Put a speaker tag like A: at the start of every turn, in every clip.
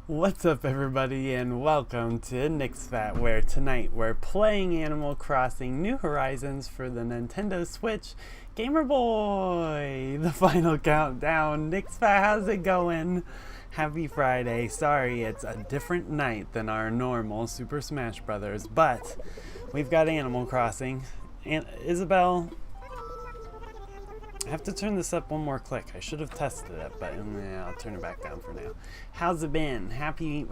A: What's up, everybody, and welcome to Nixphat, where tonight we're playing Animal Crossing New Horizons for the Nintendo Switch. Gamer Boy, the final countdown. Nixphat, how's it going? Happy Friday. Sorry, it's a different night than our normal Super Smash Brothers, but we've got Animal Crossing. And Isabel, I have to turn this up one more click. I should have tested it, but I'll turn it back down for now. How's it been? Happy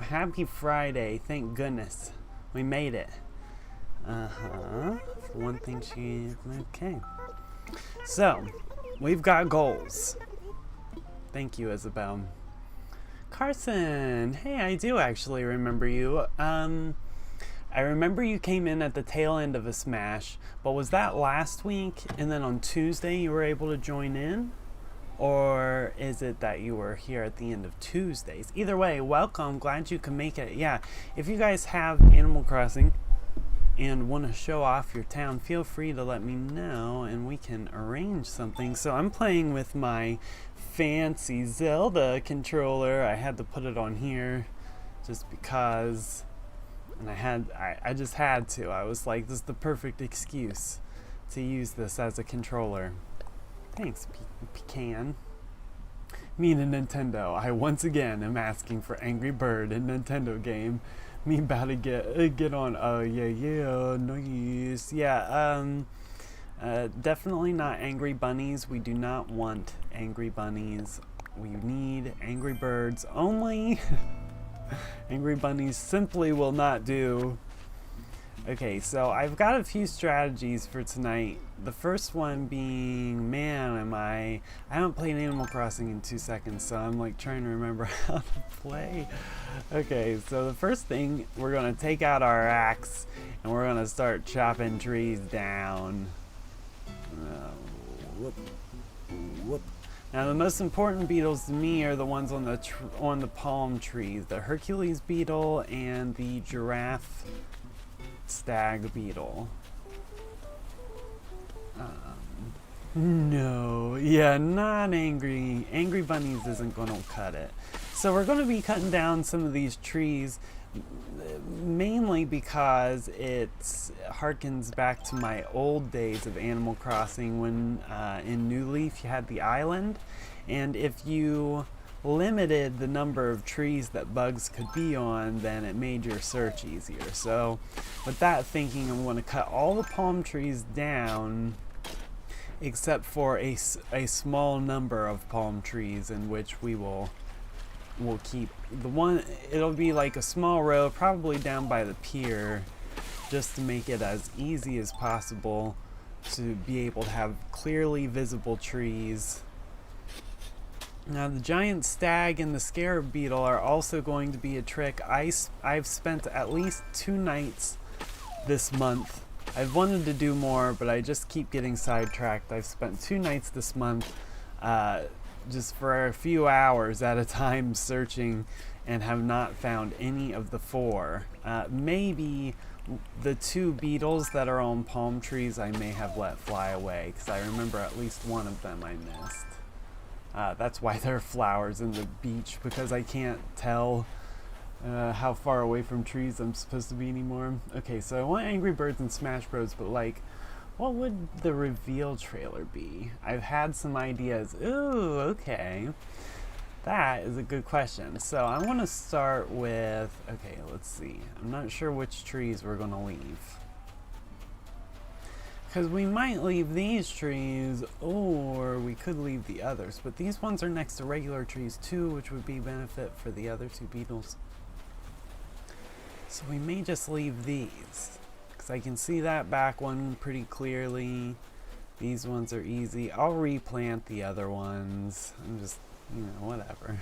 A: Friday. Thank goodness. We made it. For one thing, okay. So, we've got goals. Thank you, Isabel. Carson. Hey, I do actually remember you. I remember you came in at the tail end of a Smash, but was that last week and then on Tuesday you were able to join in? Or is it that you were here at the end of Tuesdays? Either way, welcome, glad you can make it. Yeah, if you guys have Animal Crossing and want to show off your town, feel free to let me know and we can arrange something. So I'm playing with my fancy Zelda controller. I had to put it on here just because... And I just had to. I was like, this is the perfect excuse to use this as a controller. Thanks, Pecan. Me and a Nintendo. I once again am asking for Angry Bird in Nintendo game. Me about to get on. Oh yeah, nice. Yeah, definitely not Angry Bunnies. We do not want Angry Bunnies. We need Angry Birds only. Angry Bunnies simply will not do. Okay, so I've got a few strategies for tonight. The first one being, man, I haven't played Animal Crossing in 2 seconds, so I'm like trying to remember how to play. Okay, so the first thing, we're gonna take out our axe and we're gonna start chopping trees down. Whoop, whoop. Now the most important beetles to me are the ones on the palm trees, the Hercules beetle and the giraffe stag beetle. No, yeah, not angry. Angry bunnies isn't going to cut it. So we're going to be cutting down some of these trees, mainly because it harkens back to my old days of Animal Crossing when in New Leaf you had the island, and if you limited the number of trees that bugs could be on, then it made your search easier. So with that thinking, I'm going to cut all the palm trees down except for a small number of palm trees, in which we'll keep the one. It'll be like a small row, probably down by the pier, just to make it as easy as possible to be able to have clearly visible trees. Now the giant stag and the scarab beetle are also going to be a trick. I've spent at least 2 nights this month. I've wanted to do more, but I just keep getting sidetracked. I've spent 2 nights this month just for a few hours at a time searching, and have not found any of the 4. Maybe the 2 beetles that are on palm trees I may have let fly away, because I remember at least one of them I missed. That's why there are flowers in the beach, because I can't tell how far away from trees I'm supposed to be anymore. Okay, so I want Angry Birds and Smash Bros, but like, what would the reveal trailer be? I've had some ideas. Ooh, okay. That is a good question. So I want to start with, okay, let's see. I'm not sure which trees we're going to leave. Because we might leave these trees, or we could leave the others. But these ones are next to regular trees too, which would be benefit for the other 2 beetles. So we may just leave these, because I can see that back one pretty clearly. These ones are easy. I'll replant the other ones. I'm just, whatever.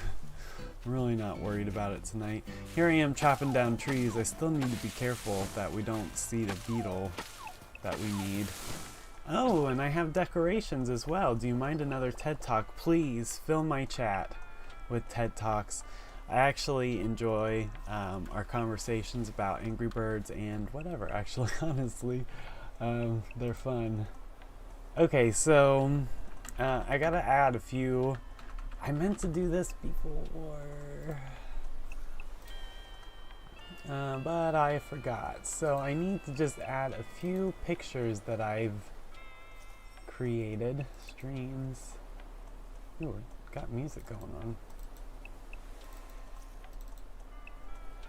A: I'm really not worried about it tonight. Here I am chopping down trees. I still need to be careful that we don't seed a beetle that we need. Oh, and I have decorations as well. Do you mind another TED Talk? Please fill my chat with TED Talks. I actually enjoy our conversations about Angry Birds and whatever, actually, honestly. They're fun. Okay, so I gotta add a few. I meant to do this before, but I forgot. So I need to just add a few pictures that I've created. Streams. Ooh, got music going on.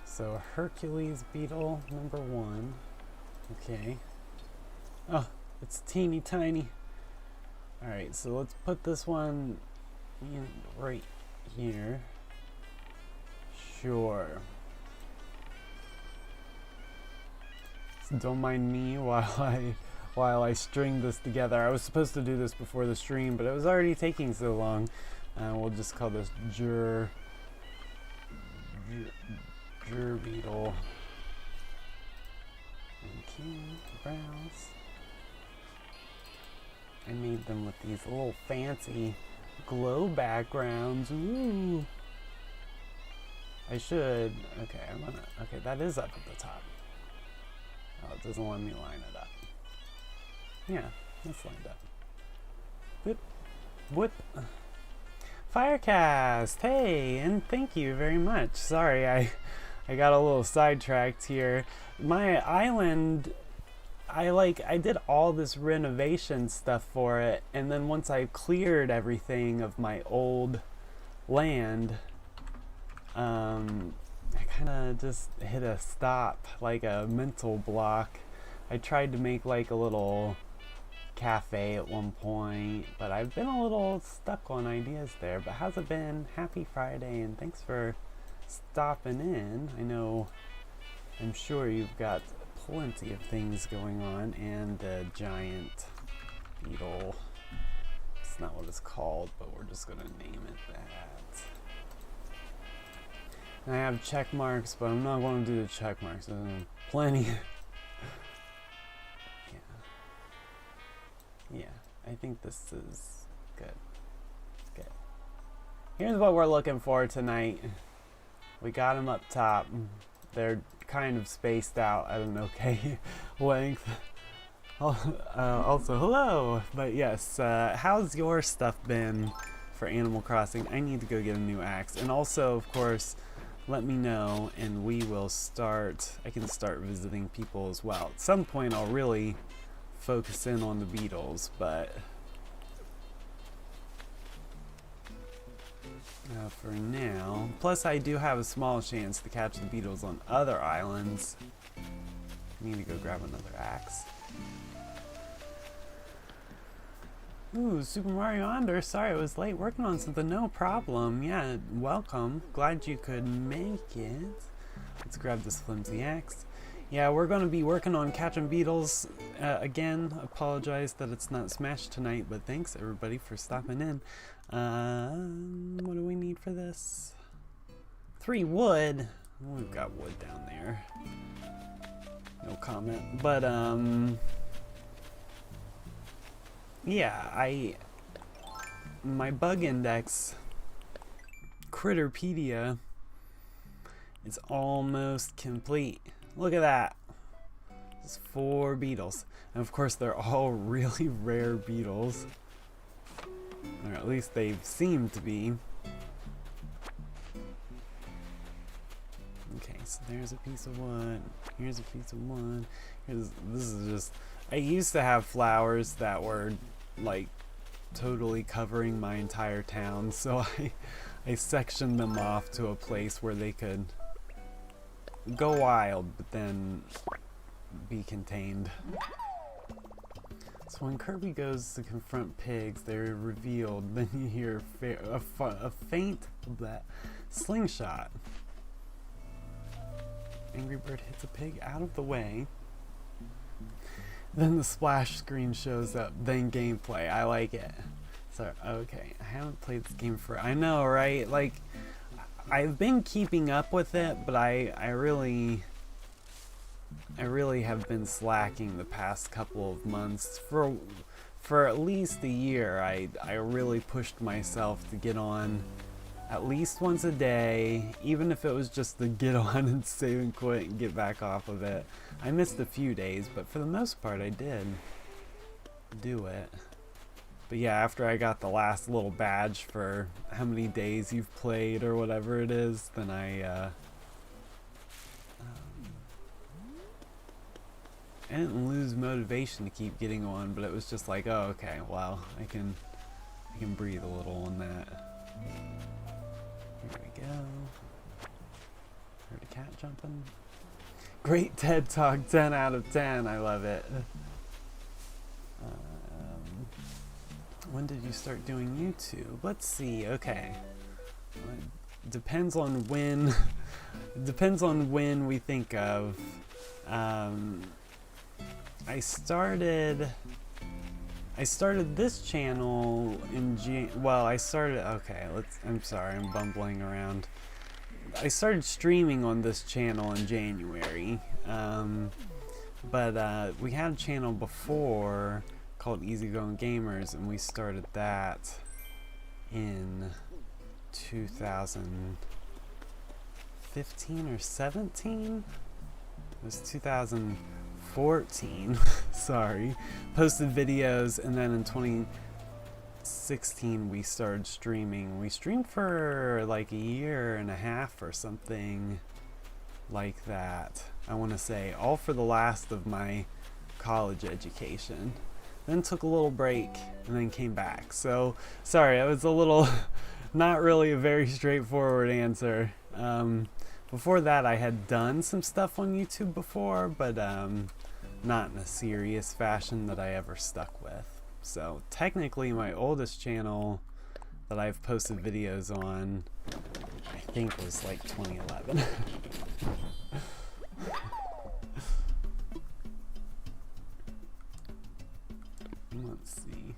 A: So Hercules Beetle number 1. Okay. Oh, it's teeny tiny. Alright, so let's put this one in right here. Sure. So don't mind me while I string this together. I was supposed to do this before the stream, but it was already taking so long. We'll just call this Jur Beetle. Okay, browse. I made them with these little fancy glow backgrounds. Ooh. I should. Okay, okay, that is up at the top. Oh, it doesn't let me line it up. Yeah, that's lined up. Whoop, whoop. Firecast, hey, and thank you very much. Sorry, I got a little sidetracked here. My island, I did all this renovation stuff for it, and then once I cleared everything of my old land, I kind of just hit a stop, like a mental block. I tried to make like a little cafe at one point, but I've been a little stuck on ideas there. But how's it been? Happy Friday, and thanks for stopping in. I'm sure you've got plenty of things going on, and the giant beetle. It's not what it's called, but we're just gonna name it that. And I have check marks, but I'm not going to do the check marks. There's plenty. Yeah, I think this is good. Good. Here's what we're looking for tonight. We got them up top. They're kind of spaced out at an okay length. Also, hello! But yes, how's your stuff been for Animal Crossing? I need to go get a new axe. And also, of course, let me know and we will start. I can start visiting people as well. At some point, I'll really focus in on the beetles, but for now, plus I do have a small chance to catch the beetles on other islands. I need to go grab another axe. Ooh, Super Mario Under, sorry I was late working on something. No problem. Yeah, welcome. Glad you could make it. Let's grab this flimsy axe. Yeah, we're going to be working on catching beetles again. Apologize that it's not Smash tonight, but thanks everybody for stopping in. What do we need for this? 3 wood. We've got wood down there. No comment. But yeah, my bug index Critterpedia is almost complete. Look at that. There's 4 beetles. And of course they're all really rare beetles. Or at least they seem to be. Okay, so there's a piece of wood. Here's a piece of wood. This is just... I used to have flowers that were like totally covering my entire town. So I sectioned them off to a place where they could go wild, but then be contained. So when Kirby goes to confront pigs, they're revealed. Then you hear a faint slingshot. Angry Bird hits a pig out of the way. Then the splash screen shows up. Then gameplay. I like it. So okay, I haven't played this game for. I know, right? Like, I've been keeping up with it, but I really have been slacking the past couple of months. For at least a year, I really pushed myself to get on at least once a day, even if it was just to get on and save and quit and get back off of it. I missed a few days, but for the most part I did do it. But yeah, after I got the last little badge for how many days you've played or whatever it is, then I didn't lose motivation to keep getting on, but it was just like, oh, okay, well, I can breathe a little on that. Here we go. Heard a cat jumping. Great TED Talk, 10 out of 10. I love it. When did you start doing YouTube? Let's see. Okay. Depends on when. Depends on when we think of. I started this channel in I'm sorry, I'm bumbling around. I started streaming on this channel in January, but we had a channel before called Easygoing Gamers, and we started that in 2015 or 17? It was 2014. Sorry. Posted videos, and then in 2016 we started streaming. We streamed for like a year and a half or something like that, I want to say, all for the last of my college education. Then took a little break and then came back. So sorry, that was a little not really a very straightforward answer. Before that I had done some stuff on YouTube before, but not in a serious fashion that I ever stuck with. So technically my oldest channel that I've posted videos on, I think, was like 2011. Let's see.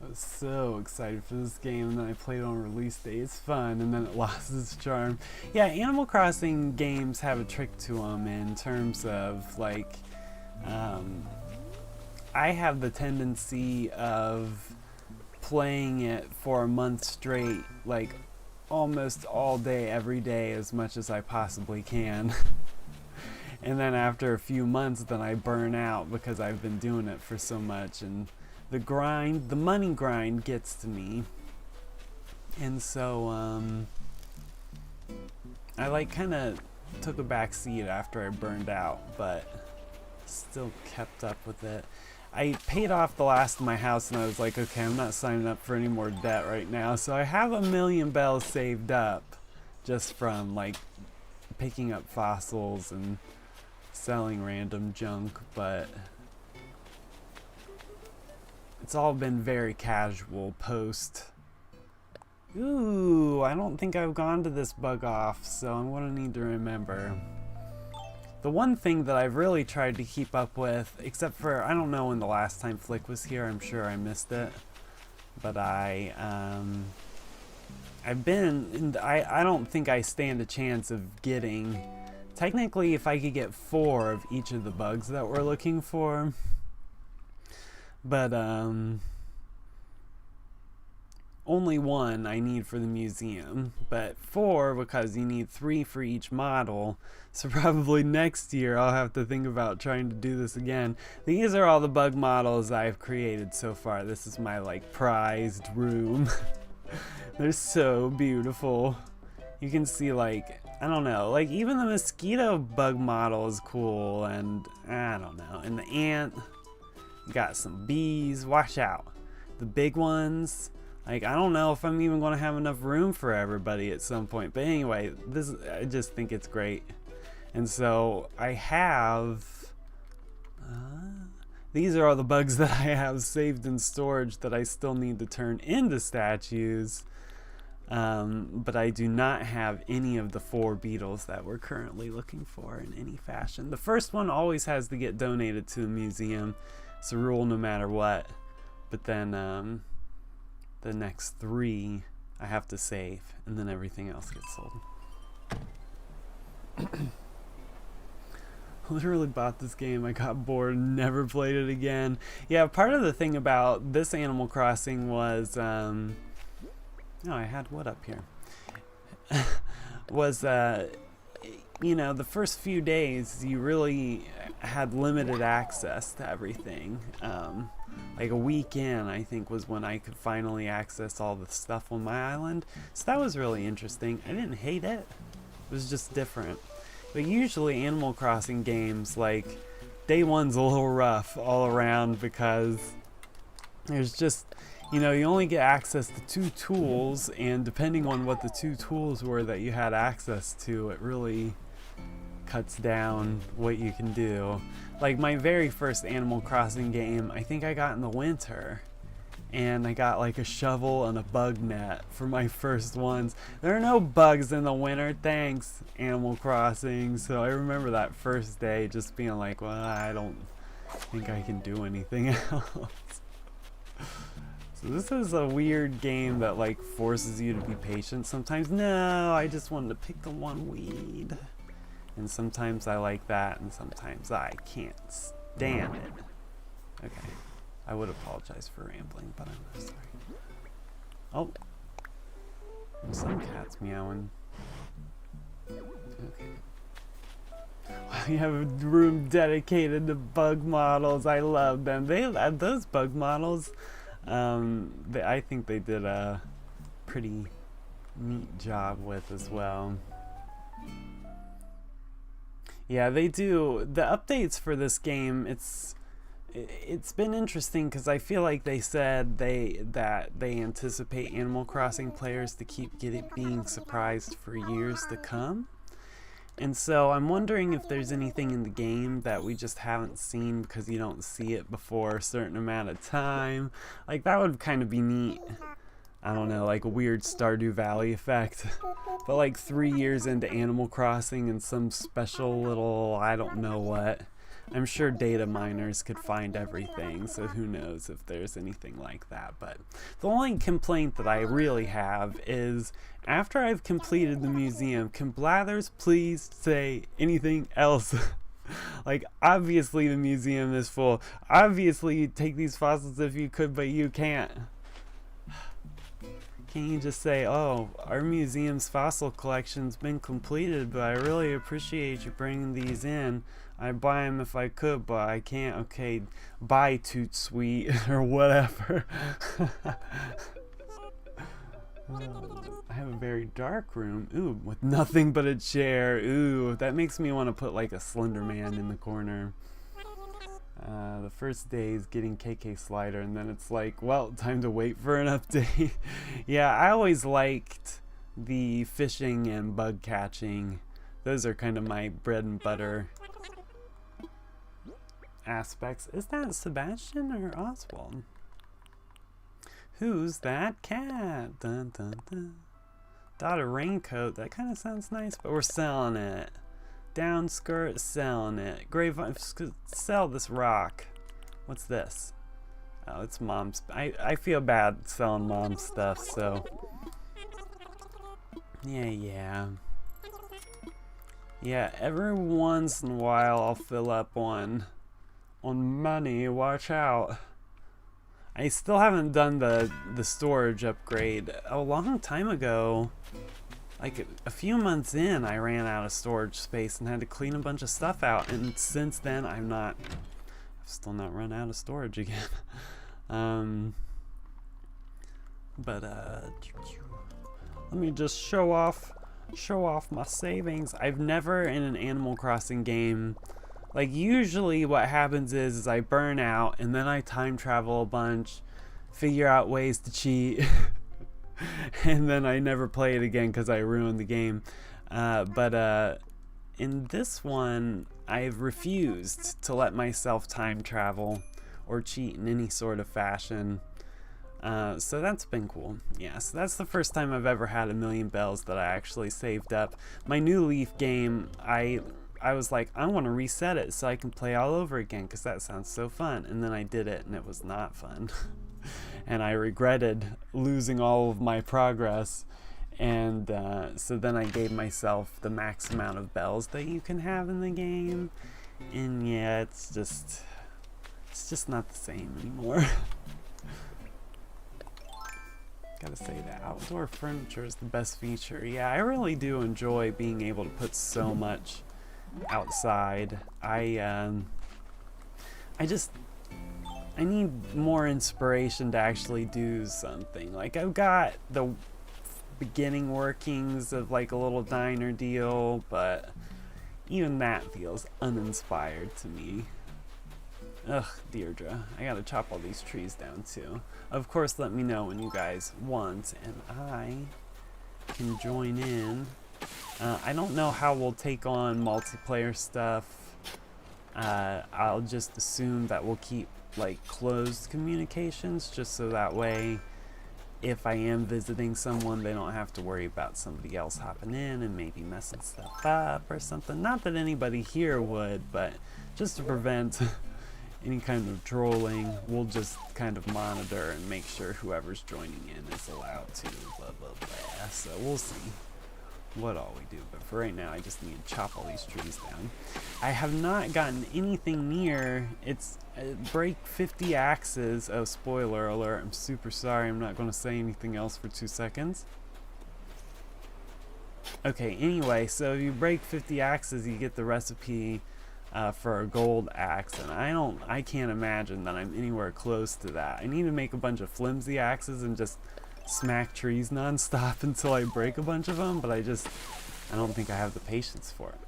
A: I was so excited for this game, and then I played it on release day. It's fun, and then it lost its charm. Yeah, Animal Crossing games have a trick to them in terms of, like, I have the tendency of playing it for a month straight, like almost all day, every day, as much as I possibly can. And then after a few months, then I burn out because I've been doing it for so much, and the grind, the money grind, gets to me. And so I like kind of took a back seat after I burned out, but still kept up with it. I paid off the last of my house, and I was like, okay, I'm not signing up for any more debt right now. So I have 1,000,000 bells saved up just from like picking up fossils and selling random junk, but it's all been very casual post. Ooh, I don't think I've gone to this bug off, so I'm gonna need to remember. The one thing that I've really tried to keep up with, except for, I don't know when the last time Flick was here, I'm sure I missed it, but I don't think I stand a chance of getting, technically if I could get 4 of each of the bugs that we're looking for, but only 1 I need for the museum, but 4 because you need 3 for each model. So probably next year I'll have to think about trying to do this again. These are all the bug models I've created so far. This is my like prized room. They're so beautiful. You can see, like, I don't know, like even the mosquito bug model is cool, and I don't know, and the ant, got some bees, watch out. The big ones, like, I don't know if I'm even going to have enough room for everybody at some point. But anyway, I just think it's great. And so I have, these are all the bugs that I have saved in storage that I still need to turn into statues. But I do not have any of the 4 beetles that we're currently looking for in any fashion. The first one always has to get donated to the museum. It's a rule no matter what. But then the next 3 I have to save, and then everything else gets sold. Literally bought this game, I got bored, never played it again. Yeah, part of the thing about this Animal Crossing was, oh, I had what up here? was you know, the first few days you really had limited access to everything. Like a week in, I think, was when I could finally access all the stuff on my island. So that was really interesting. I didn't hate it. It was just different. But usually Animal Crossing games, like, day one's a little rough all around because there's just, you know, you only get access to 2 tools, and depending on what the 2 tools were that you had access to, it really cuts down what you can do. Like my very first Animal Crossing game, I think I got in the winter, and I got like a shovel and a bug net for my first ones. There are no bugs in the winter, thanks Animal Crossing. So I remember that first day just being like, well, I don't think I can do anything else. So this is a weird game that like forces you to be patient. Sometimes, no, I just wanted to pick the one weed. And sometimes I like that, and sometimes I can't stand it. Okay, I would apologize for rambling, but I'm not sorry. Oh, some cat's meowing. Okay. We have a room dedicated to bug models. I love them. Those bug models. I think they did a pretty neat job with as well. Yeah, they do. The updates for this game, it's been interesting because I feel like they said that they anticipate Animal Crossing players to keep being surprised for years to come. And so I'm wondering if there's anything in the game that we just haven't seen because you don't see it before a certain amount of time. Like, that would kind of be neat. I don't know, like a weird Stardew Valley effect. But like 3 years into Animal Crossing and some special little, I don't know what. I'm sure data miners could find everything, so who knows if there's anything like that. But the only complaint that I really have is, after I've completed the museum, can Blathers please say anything else? Like, obviously the museum is full. Obviously you'd take these fossils if you could, but you can't. Can't you just say, oh, our museum's fossil collection's been completed, but I really appreciate you bringing these in. I'd buy them if I could, but I can't. Okay, bye, Toot Sweet, or whatever. I have a very dark room. Ooh, with nothing but a chair. Ooh, that makes me want to put like a Slender Man in the corner. The first day is getting KK Slider, and then it's like, well, time to wait for an update. Yeah, I always liked the fishing and bug catching. Those are kind of my bread and butter aspects. Is that Sebastian or Oswald? Who's that cat? Dun, dun, dun. Daughter raincoat. That kind of sounds nice, but we're selling it. Down skirt, selling it. Grapevine, sell this rock. What's this? Oh, it's mom's. I feel bad selling mom's stuff, so. Yeah. Yeah, every once in a while I'll fill up on money. Watch out. I still haven't done the storage upgrade. A long time ago, like a few months in, I ran out of storage space and had to clean a bunch of stuff out, and since then I've still not run out of storage again. Let me just show off my savings. I've never in an Animal Crossing game, like, usually what happens is I burn out and then I time travel a bunch, figure out ways to cheat, and then I never play it again because I ruined the game. But in this one, I've refused to let myself time travel or cheat in any sort of fashion. So that's been cool. Yeah, so that's the first time I've ever had 1,000,000 bells that I actually saved up. My New Leaf game, I was like, I want to reset it so I can play all over again because that sounds so fun. And then I did it and it was not fun. And I regretted losing all of my progress. And so then I gave myself the max amount of bells that you can have in the game. And yeah, it's just not the same anymore. Gotta say the outdoor furniture is the best feature. Yeah, I really do enjoy being able to put so much outside. I need more inspiration to actually do something. Like, I've got the beginning workings of like a little diner deal, but even that feels uninspired to me. Ugh, Deirdre, I gotta chop all these trees down too. Of course, let me know when you guys want, and I can join in. I don't know how we'll take on multiplayer stuff. I'll just assume that we'll keep like closed communications, just so that way if I am visiting someone, they don't have to worry about somebody else hopping in and maybe messing stuff up or something. Not that anybody here would, but just to prevent any kind of trolling, we'll just kind of monitor and make sure whoever's joining in is allowed to, blah, blah, blah. So we'll see what all we do. But for right now, I just need to chop all these trees down. I have not gotten anything near. It's break 50 axes. Oh, spoiler alert. I'm super sorry. I'm not going to say anything else for 2 seconds. Okay, anyway, so if you break 50 axes, you get the recipe for a gold axe, and I can't imagine that I'm anywhere close to that. I need to make a bunch of flimsy axes and just smack trees non-stop until I break a bunch of them, but I don't think I have the patience for it.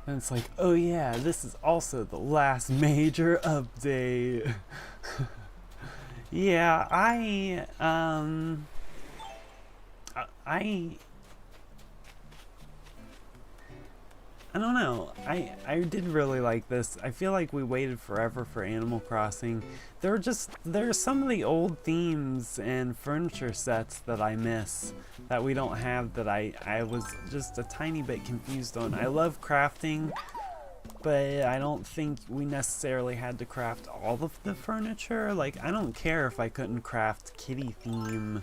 A: And it's like, oh yeah, this is also the last major update. Yeah, I don't know. I did really like this. I feel like we waited forever for Animal Crossing. There are some of the old themes and furniture sets that I miss that we don't have, that I was just a tiny bit confused on. I love crafting, but I don't think we necessarily had to craft all of the furniture. Like, I don't care if I couldn't craft kitty theme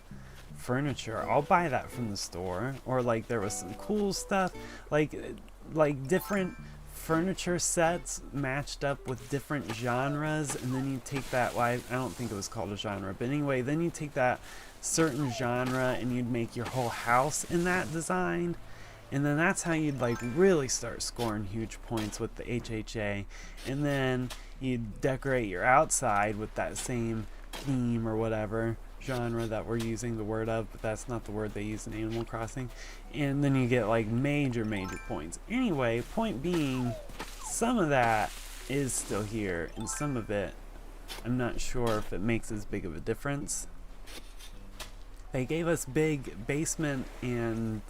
A: furniture. I'll buy that from the store. Or like there was some cool stuff, like different furniture sets matched up with different genres, and then you take that, well, I don't think it was called a genre, but anyway, then you take that certain genre and you'd make your whole house in that design, and then that's how you'd like really start scoring huge points with the HHA. And then you'd decorate your outside with that same theme or whatever genre that we're using the word of, but that's not the word they use in Animal Crossing, and then you get like major points. Anyway, point being, some of that is still here, and some of it I'm not sure if it makes as big of a difference. They gave us big basement and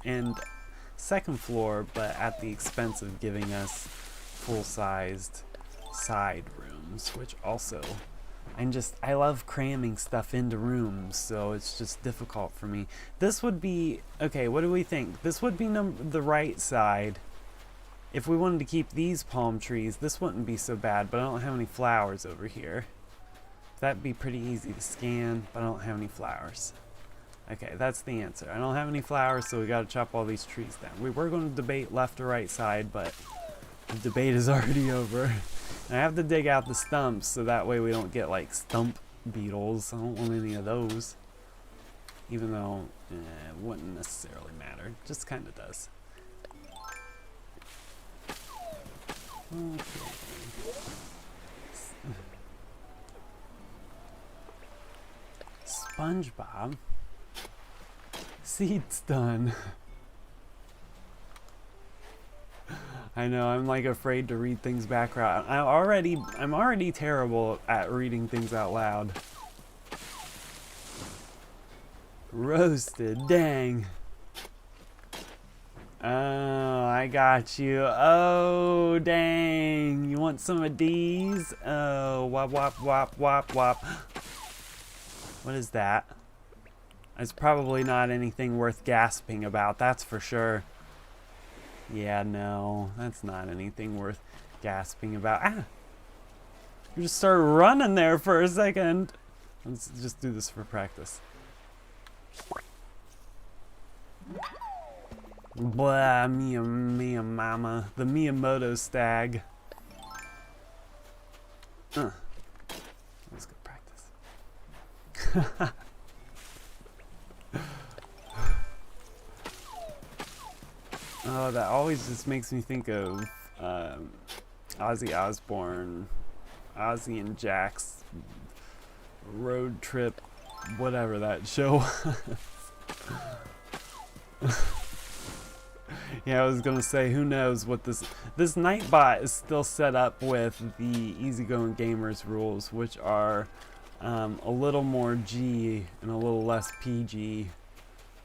A: and second floor, but at the expense of giving us full-sized side rooms, which also I love cramming stuff into rooms, so it's just difficult for me. This would be, okay, what do we think? This would be the right side. If we wanted to keep these palm trees, this wouldn't be so bad, but I don't have any flowers over here. That'd be pretty easy to scan, but I don't have any flowers. Okay, that's the answer. I don't have any flowers, so we gotta chop all these trees down. We were going to debate left or right side, but the debate is already over. I have to dig out the stumps so that way we don't get like stump beetles. I don't want any of those. Even though it wouldn't necessarily matter. It just kind of does. Okay. SpongeBob. Seed's done. I know, I'm like afraid to read things back out. I'm already terrible at reading things out loud. Roasted, dang. Oh, I got you. Oh, dang. You want some of these? Oh, wop, wop, wop, wop, wop. What is that? It's probably not anything worth gasping about, that's for sure. Yeah, no, that's not anything worth gasping about. Ah! You just started running there for a second. Let's just do this for practice. Blah, Mia mama. The Miyamoto stag. Let's go practice. Oh, that always just makes me think of Ozzy Osbourne, Ozzy and Jack's road trip, whatever that show was. Yeah, I was gonna say, who knows what this Nightbot is still set up with the easygoing gamers rules, which are a little more G and a little less PG.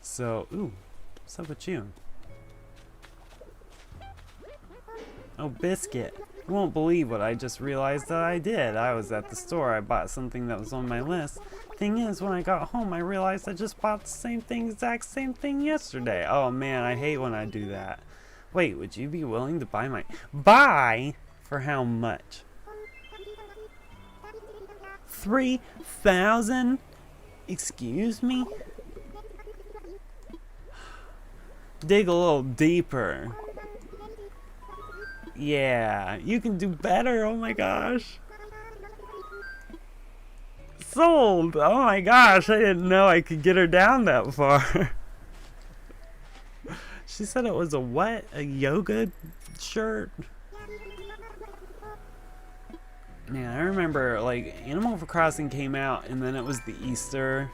A: So, ooh, what's up with you? Oh, Biscuit. You won't believe what I just realized that I did. I was at the store. I bought something that was on my list. Thing is, when I got home, I realized I just bought the same thing, exact same thing yesterday. Oh man, I hate when I do that. Wait, would you be willing to buy my... Buy? For how much? 3,000? Excuse me? Dig a little deeper. Yeah, you can do better. Oh my gosh. Sold. Oh my gosh, I didn't know I could get her down that far. She said it was a what? A yoga shirt? Yeah, I remember like Animal Crossing came out and then it was the Easter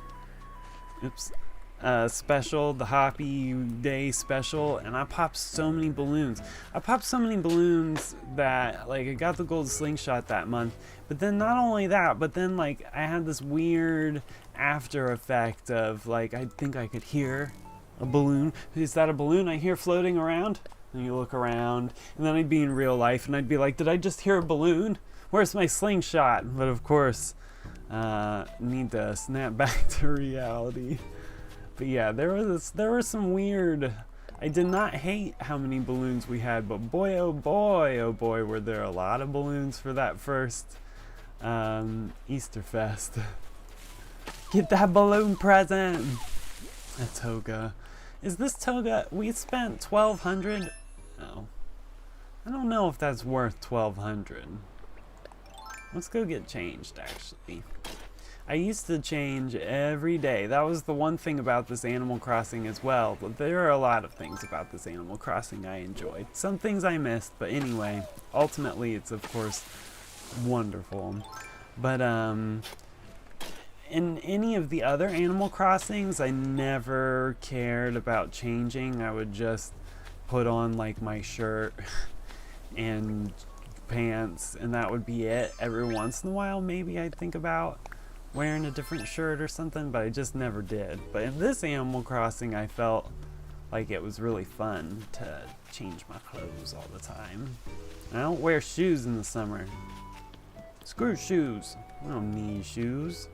A: special, the Happy Day special, and I popped so many balloons. I popped so many balloons that like I got the gold slingshot that month. But then not only that, but then like I had this weird after effect of like I think I could hear a balloon. Is that a balloon I hear floating around? And you look around, and then I'd be in real life and I'd be like, did I just hear a balloon? Where's my slingshot? But of course, need to snap back to reality. But yeah, there was some weird... I did not hate how many balloons we had, but boy, oh boy, were there a lot of balloons for that first Easter Fest. Get that balloon present! A toga. Is this toga... We spent 1,200? No. I don't know if that's worth 1,200. Let's go get changed, actually. I used to change every day. That was the one thing about this Animal Crossing as well. But there are a lot of things about this Animal Crossing I enjoyed. Some things I missed, but anyway, ultimately it's of course wonderful. But in any of the other Animal Crossings, I never cared about changing. I would just put on like my shirt and pants, and that would be it. Every once in a while, maybe I'd think about wearing a different shirt or something, but I just never did. But in this Animal Crossing, I felt like it was really fun to change my clothes all the time. I don't wear shoes in the summer. Screw shoes. I don't need shoes.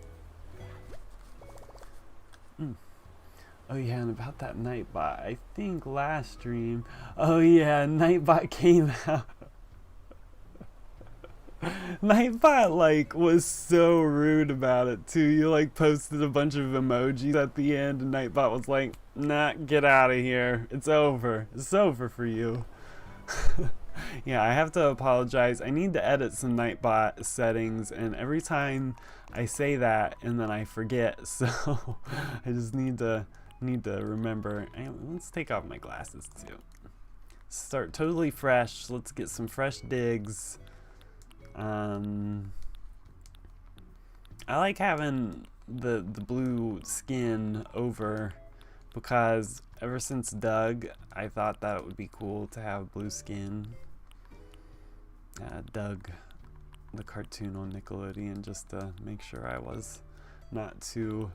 A: Oh yeah, and about that Nightbot, I think last stream, oh yeah, Nightbot came out. Nightbot like was so rude about it too. You like posted a bunch of emojis at the end and Nightbot was like, nah, get out of here. It's over. It's over for you. Yeah, I have to apologize. I need to edit some Nightbot settings, and every time I say that and then I forget, so I just need to remember. Let's take off my glasses too. Start totally fresh. Let's get some fresh digs. I like having the blue skin over because ever since Doug, I thought that it would be cool to have blue skin. Doug, the cartoon on Nickelodeon, just to make sure I was not too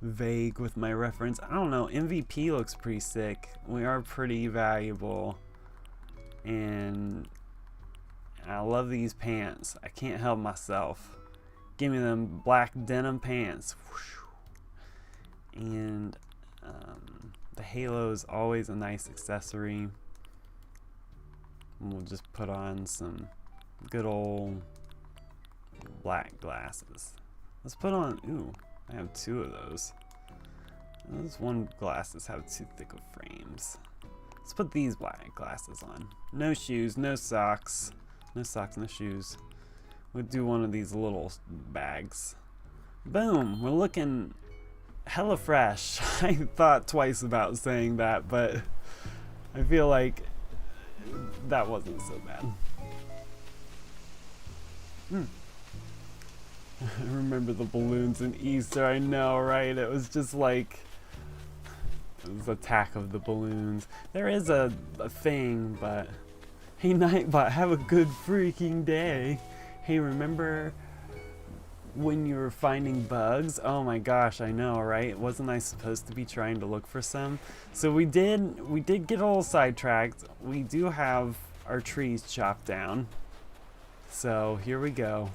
A: vague with my reference. I don't know, MVP looks pretty sick. We are pretty valuable, and I love these pants. I can't help myself. Give me them black denim pants. And the halo is always a nice accessory. And we'll just put on some good old black glasses. Let's put on, ooh, I have two of those. Those one glasses have too thick of frames. Let's put these black glasses on. No shoes, no socks. No socks, no shoes. We'll do one of these little bags. Boom, we're looking hella fresh. I thought twice about saying that, but I feel like that wasn't so bad. I remember the balloons in Easter, I know, right? It was just like, it was Attack of the Balloons. There is a thing, but hey Nightbot, have a good freaking day. Hey, remember when you were finding bugs? Oh my gosh, I know, right? Wasn't I supposed to be trying to look for some? So we did get a little sidetracked. We do have our trees chopped down. So here we go.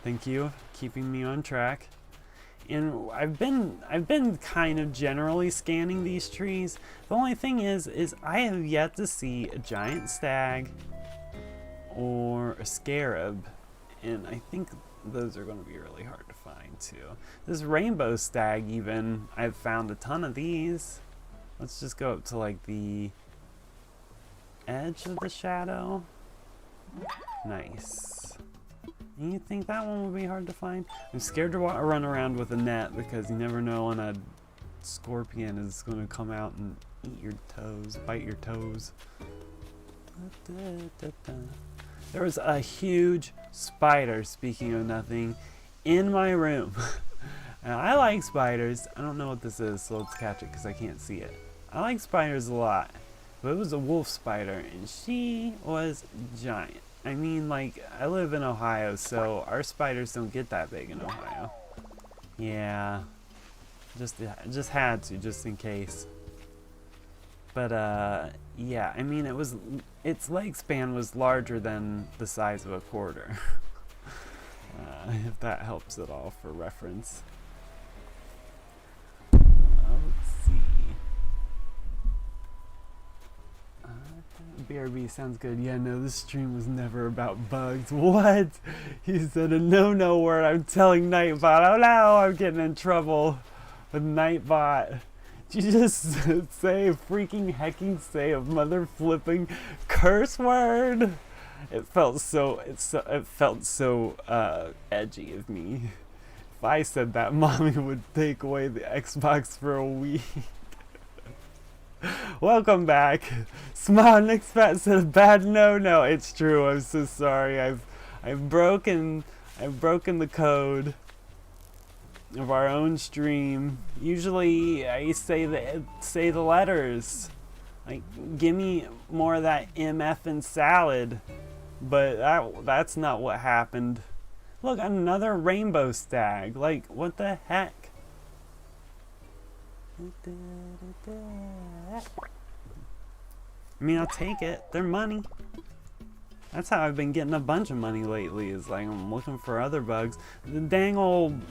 A: Thank you, keeping me on track. And I've been kind of generally scanning these trees. The only thing is I have yet to see a giant stag or a scarab, and I think those are going to be really hard to find too. This rainbow stag even, I've found a ton of these. Let's just go up to like the edge of the shadow. Nice. You think that one would be hard to find? I'm scared to run around with a net because you never know when a scorpion is going to come out and eat your toes, bite your toes. There was a huge spider, speaking of nothing, in my room. And I like spiders. I don't know what this is, so let's catch it because I can't see it. I like spiders a lot. But it was a wolf spider, and she was giant. I mean, like, I live in Ohio, so our spiders don't get that big in Ohio. Yeah, just had to, just in case. But yeah, I mean, its leg span was larger than the size of a quarter. If that helps at all for reference. Let's see. BRB sounds good. Yeah, no, this stream was never about bugs. What? He said a no word. I'm telling Nightbot. Oh no, I'm getting in trouble with Nightbot. Did you just say a freaking hecking say a mother flipping curse word? It felt so edgy of me. If I said that, mommy would take away the Xbox for a week. Welcome back. Small Nixphat said a bad no. It's true. I'm so sorry. I've broken the code of our own stream. Usually I say the letters. Like, give me more of that MF and salad. But that's not what happened. Look, another rainbow stag. Like, what the heck? I mean, I'll take it. They're money. That's how I've been getting a bunch of money lately, is like I'm looking for other bugs. The dang old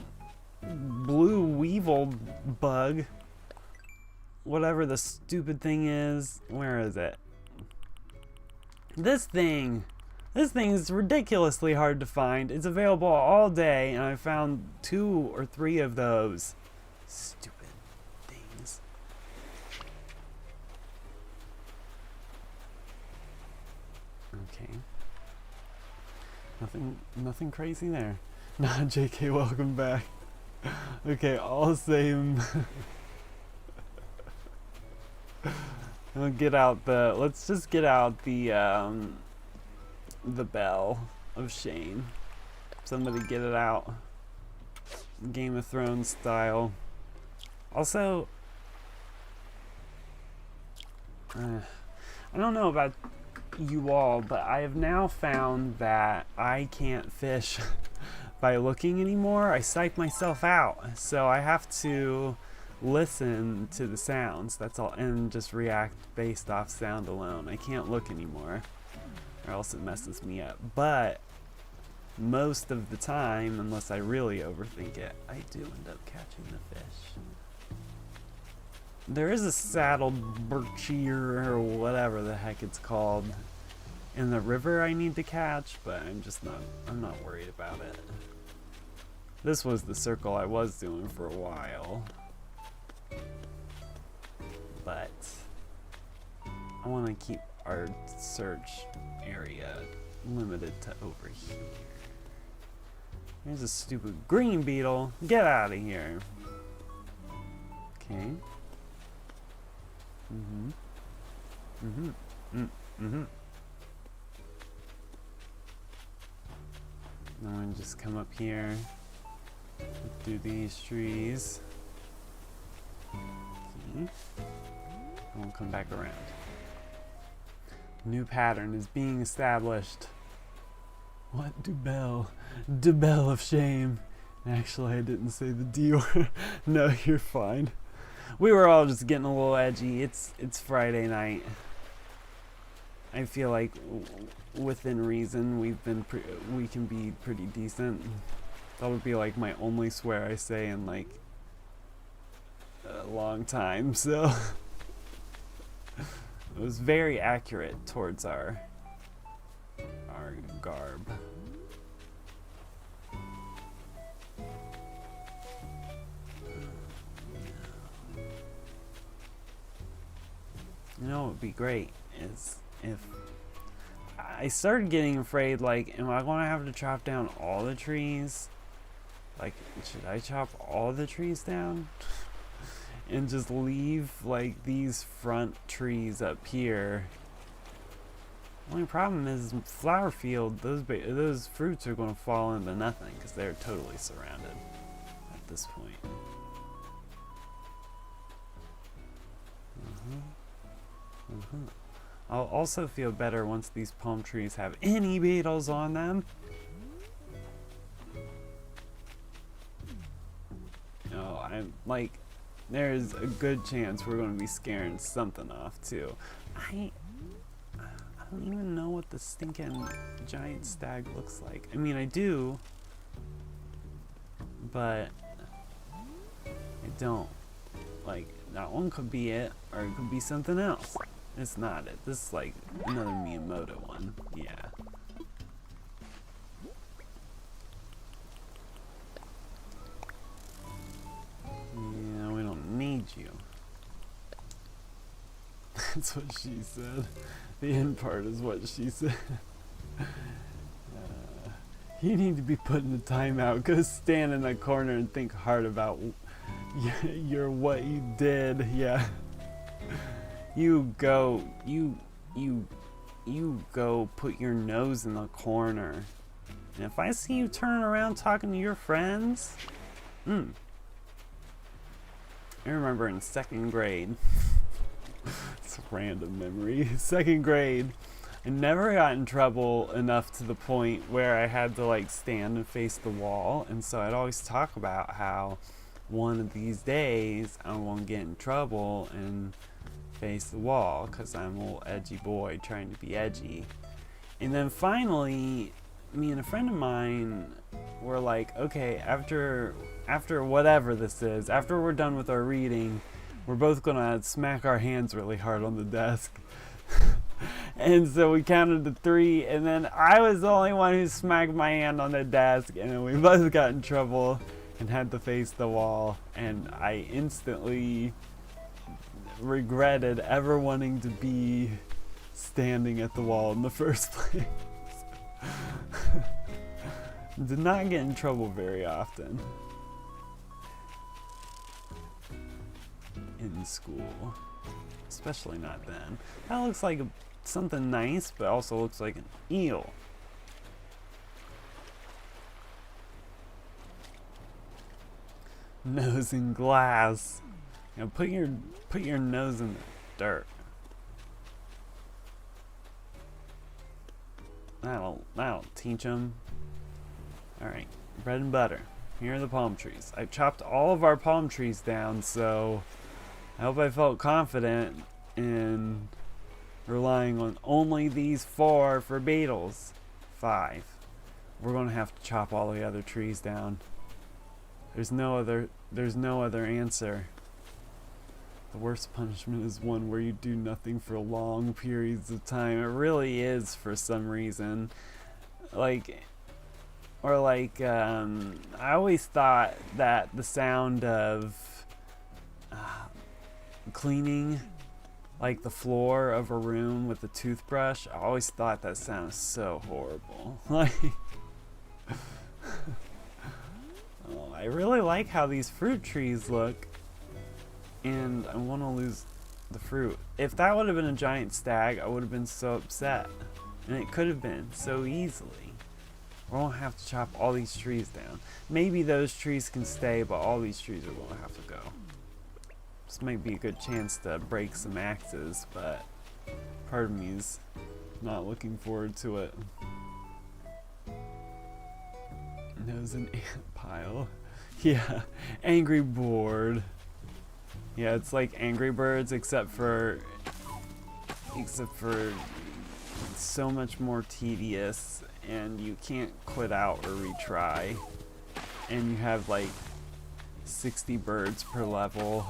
A: blue weevil bug, whatever the stupid thing is, where is it? This thing is ridiculously hard to find. It's available all day, and I found 2 or 3 of those stupid things. Okay, nothing crazy there. Nah, JK, welcome back. Okay, all same. Let's just get out the bell of shame. Somebody get it out. Game of Thrones style. Also, I don't know about you all, but I have now found that I can't fish by looking anymore. I psych myself out, so I have to listen to the sounds, that's all, and just react based off sound alone. I can't look anymore, or else it messes me up. But most of the time, unless I really overthink it, I do end up catching the fish. There is a saddled birchier, or whatever the heck it's called, in the river I need to catch, but I'm not worried about it. This was the circle I was doing for a while. But I want to keep our search area limited to over here. Here's a stupid green beetle. Get out of here. Okay. Now I'm just come up here through these trees. Okay. And we'll come back around. New pattern is being established. What Dubell? Dubell of shame. Actually, I didn't say the D word. No, you're fine. We were all just getting a little edgy. It's Friday night. I feel like within reason we can be pretty decent. That would be like my only swear I say in like a long time. So it was very accurate towards our garb. You know what would be great is if I started getting afraid, like, am I going to have to chop down all the trees? Like, should I chop all the trees down? And just leave, like, these front trees up here? Only problem is, flower field, those fruits are going to fall into nothing because they're totally surrounded at this point. I'll also feel better once these palm trees have any beetles on them. No, I'm like, there's a good chance we're going to be scaring something off too. I don't even know what the stinking giant stag looks like. I mean, I do, but I don't. Like, that one could be it, or it could be something else. It's not it. This is like another Miyamoto one. Yeah. Yeah, we don't need you. That's what she said. The end part is what she said. You need to be put in a timeout. Go stand in a corner and think hard about what you did. Yeah. You go put your nose in the corner. And if I see you turn around talking to your friends, I remember in 2nd grade, it's a random memory, 2nd grade, I never got in trouble enough to the point where I had to like stand and face the wall. And so I'd always talk about how one of these days I won't get in trouble and face the wall because I'm a little edgy boy trying to be edgy. And then finally, me and a friend of mine were like, okay, after whatever this is, after we're done with our reading, we're both gonna smack our hands really hard on the desk. And so we counted to 3, and then I was the only one who smacked my hand on the desk, and then we both got in trouble and had to face the wall. And I instantly regretted ever wanting to be standing at the wall in the first place. Did not get in trouble very often in school, especially not then. That looks like something nice, but also looks like an eel. Nose in glass. You know, put your nose in the dirt. That'll teach them. All right, bread and butter. Here are the palm trees. I chopped all of our palm trees down, so I hope I felt confident in relying on only these 4 for beetles. 5. We're gonna have to chop all the other trees down. There's no other answer. The worst punishment is one where you do nothing for long periods of time. It really is, for some reason. I always thought that the sound of cleaning, like the floor of a room with a toothbrush, I always thought that sounded so horrible. Like, I really like how these fruit trees look, and I want to lose the fruit. If that would have been a giant stag, I would have been so upset, and it could have been so easily. We won't have to chop all these trees down. Maybe those trees can stay, but all these trees are going to have to go. This might be a good chance to break some axes, but part of me is not looking forward to it. There's an ant pile. Yeah, angry board. Yeah, it's like Angry Birds, except for so much more tedious, and you can't quit out or retry, and you have like 60 birds per level,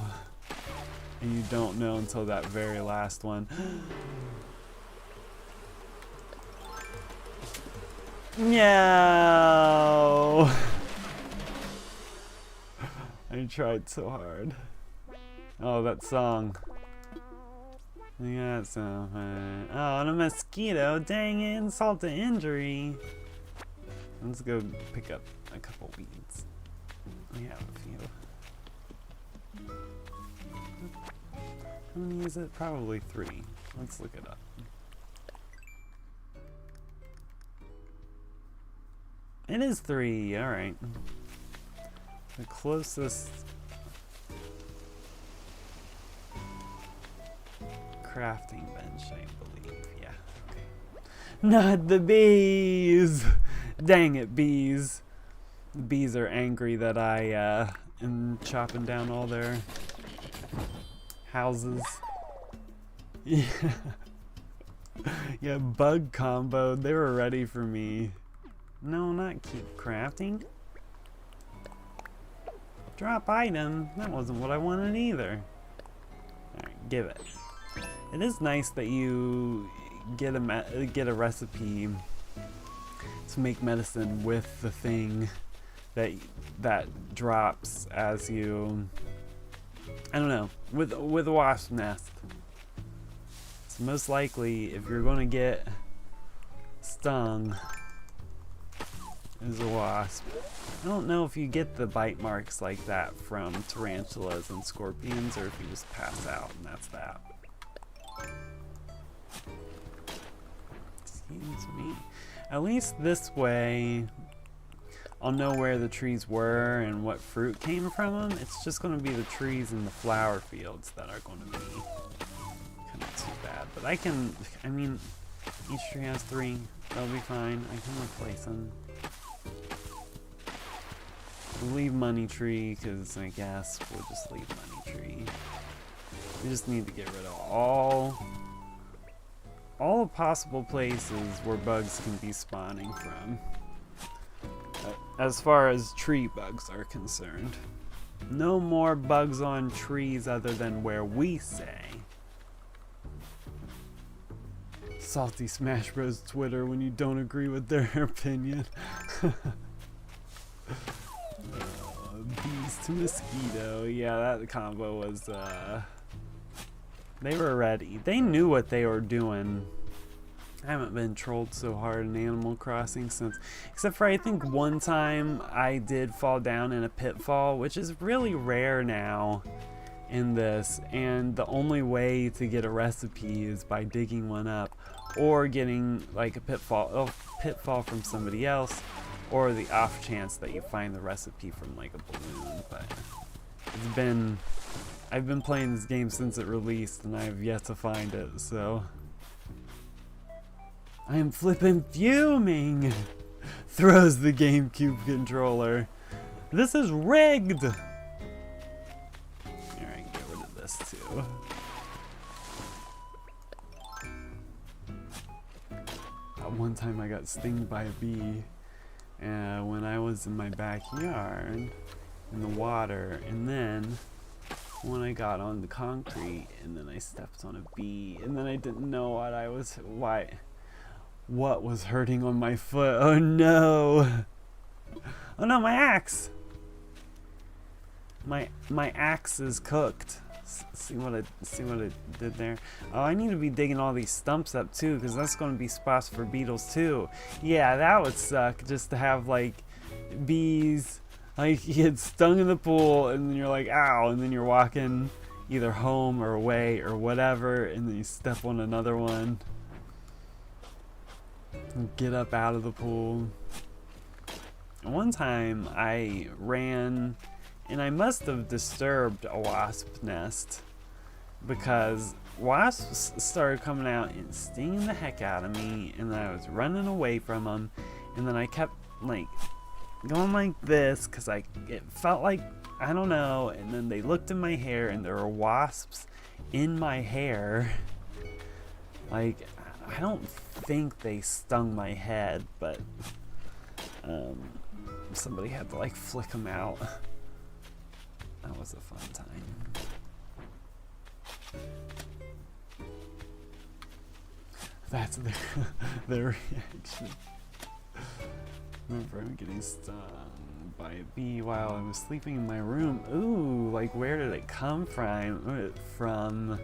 A: and you don't know until that very last one. No. I tried so hard. Oh, that song. Yeah, so oh, and a mosquito. Dang it, insult to injury. Let's go pick up a couple weeds. We have a few. How many is it? Probably 3. Let's look it up. It is 3, alright. The closest crafting bench, I believe. Yeah, okay. Not the bees! Dang it, bees. The bees are angry that I am chopping down all their houses. Yeah. Yeah, bug comboed. They were ready for me. No, not keep crafting. Drop item. That wasn't what I wanted either. Alright, give it. It is nice that you get a recipe to make medicine with the thing that drops as you, I don't know, with a wasp nest. So most likely, if you're going to get stung, is a wasp. I don't know if you get the bite marks like that from tarantulas and scorpions, or if you just pass out and that's that. Excuse me. At least this way, I'll know where the trees were and what fruit came from them. It's just going to be the trees in the flower fields that are going to be kind of too bad. But I mean, each tree has 3. That'll be fine. I can replace them. We'll leave money tree, because I guess we'll just leave money tree. We just need to get rid of all the possible places where bugs can be spawning from. As far as tree bugs are concerned. No more bugs on trees other than where we say. Salty Smash Bros. Twitter when you don't agree with their opinion. Bees to mosquito. Yeah, that combo was, they were ready. They knew what they were doing. I haven't been trolled so hard in Animal Crossing since, except for I think one time I did fall down in a pitfall, which is really rare now in this, and the only way to get a recipe is by digging one up, or getting like a pitfall from somebody else, or the off chance that you find the recipe from like a balloon. But I've been playing this game since it released and I've yet to find it, so I am flippin' fuming. Throws the GameCube controller. This is rigged. Alright, get rid of this too. One time I got stung by a bee when I was in my backyard in the water, and then when I got on the concrete and then I stepped on a bee, and then I didn't know what was hurting on my foot. Oh no! Oh no, my axe! My axe is cooked. See what I did there? Oh, I need to be digging all these stumps up too, because that's going to be spots for beetles too. Yeah, that would suck, just to have like bees Like, you get stung in the pool, and then you're like, ow, and then you're walking either home or away or whatever, and then you step on another one. And get up out of the pool. One time I ran, and I must have disturbed a wasp nest, because wasps started coming out and stinging the heck out of me, and then I was running away from them, and then I kept like going like this because it felt like, I don't know, and then they looked in my hair and there were wasps in my hair. Like, I don't think they stung my head, but somebody had to like flick them out. That was a fun time. That's their reaction. Remember, I'm getting stung by a bee while I was sleeping in my room. Ooh, like, where did it come from? From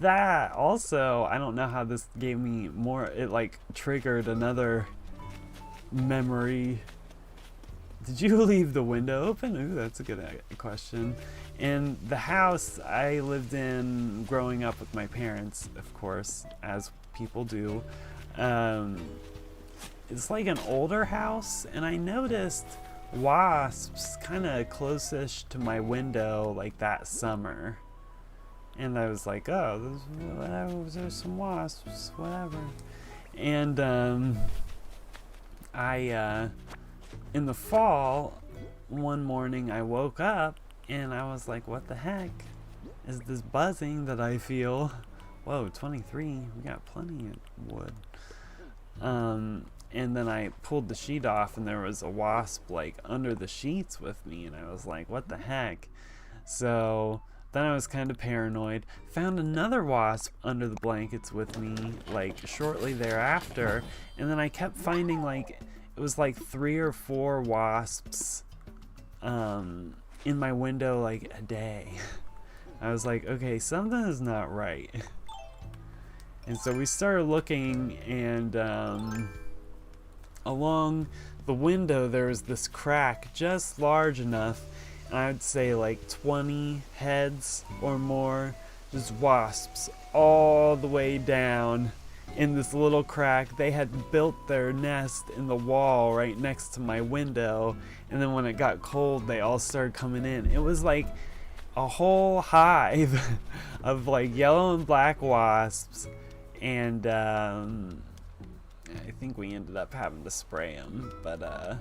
A: that. Also, I don't know how this gave me more. It like triggered another memory. Did you leave the window open? Ooh, that's a good question. In the house I lived in growing up with my parents, of course, as people do, it's like an older house, and I noticed wasps kind of close-ish to my window like that summer, and I was like, oh, there's some wasps, whatever. And I in the fall, one morning I woke up and I was like, what the heck is this buzzing that I feel? Whoa, 23, we got plenty of wood. And then I pulled the sheet off and there was a wasp like under the sheets with me, and I was like, what the heck? So then I was kind of paranoid, found another wasp under the blankets with me like shortly thereafter, and then I kept finding like, it was like 3 or 4 wasps in my window like a day. I was like, okay, something is not right. And so we started looking, and along the window there was this crack just large enough, and I would say like 20 heads or more, just wasps all the way down in this little crack. They had built their nest in the wall right next to my window, and then when it got cold they all started coming in. It was like a whole hive of like yellow and black wasps, and I think we ended up having to spray them, but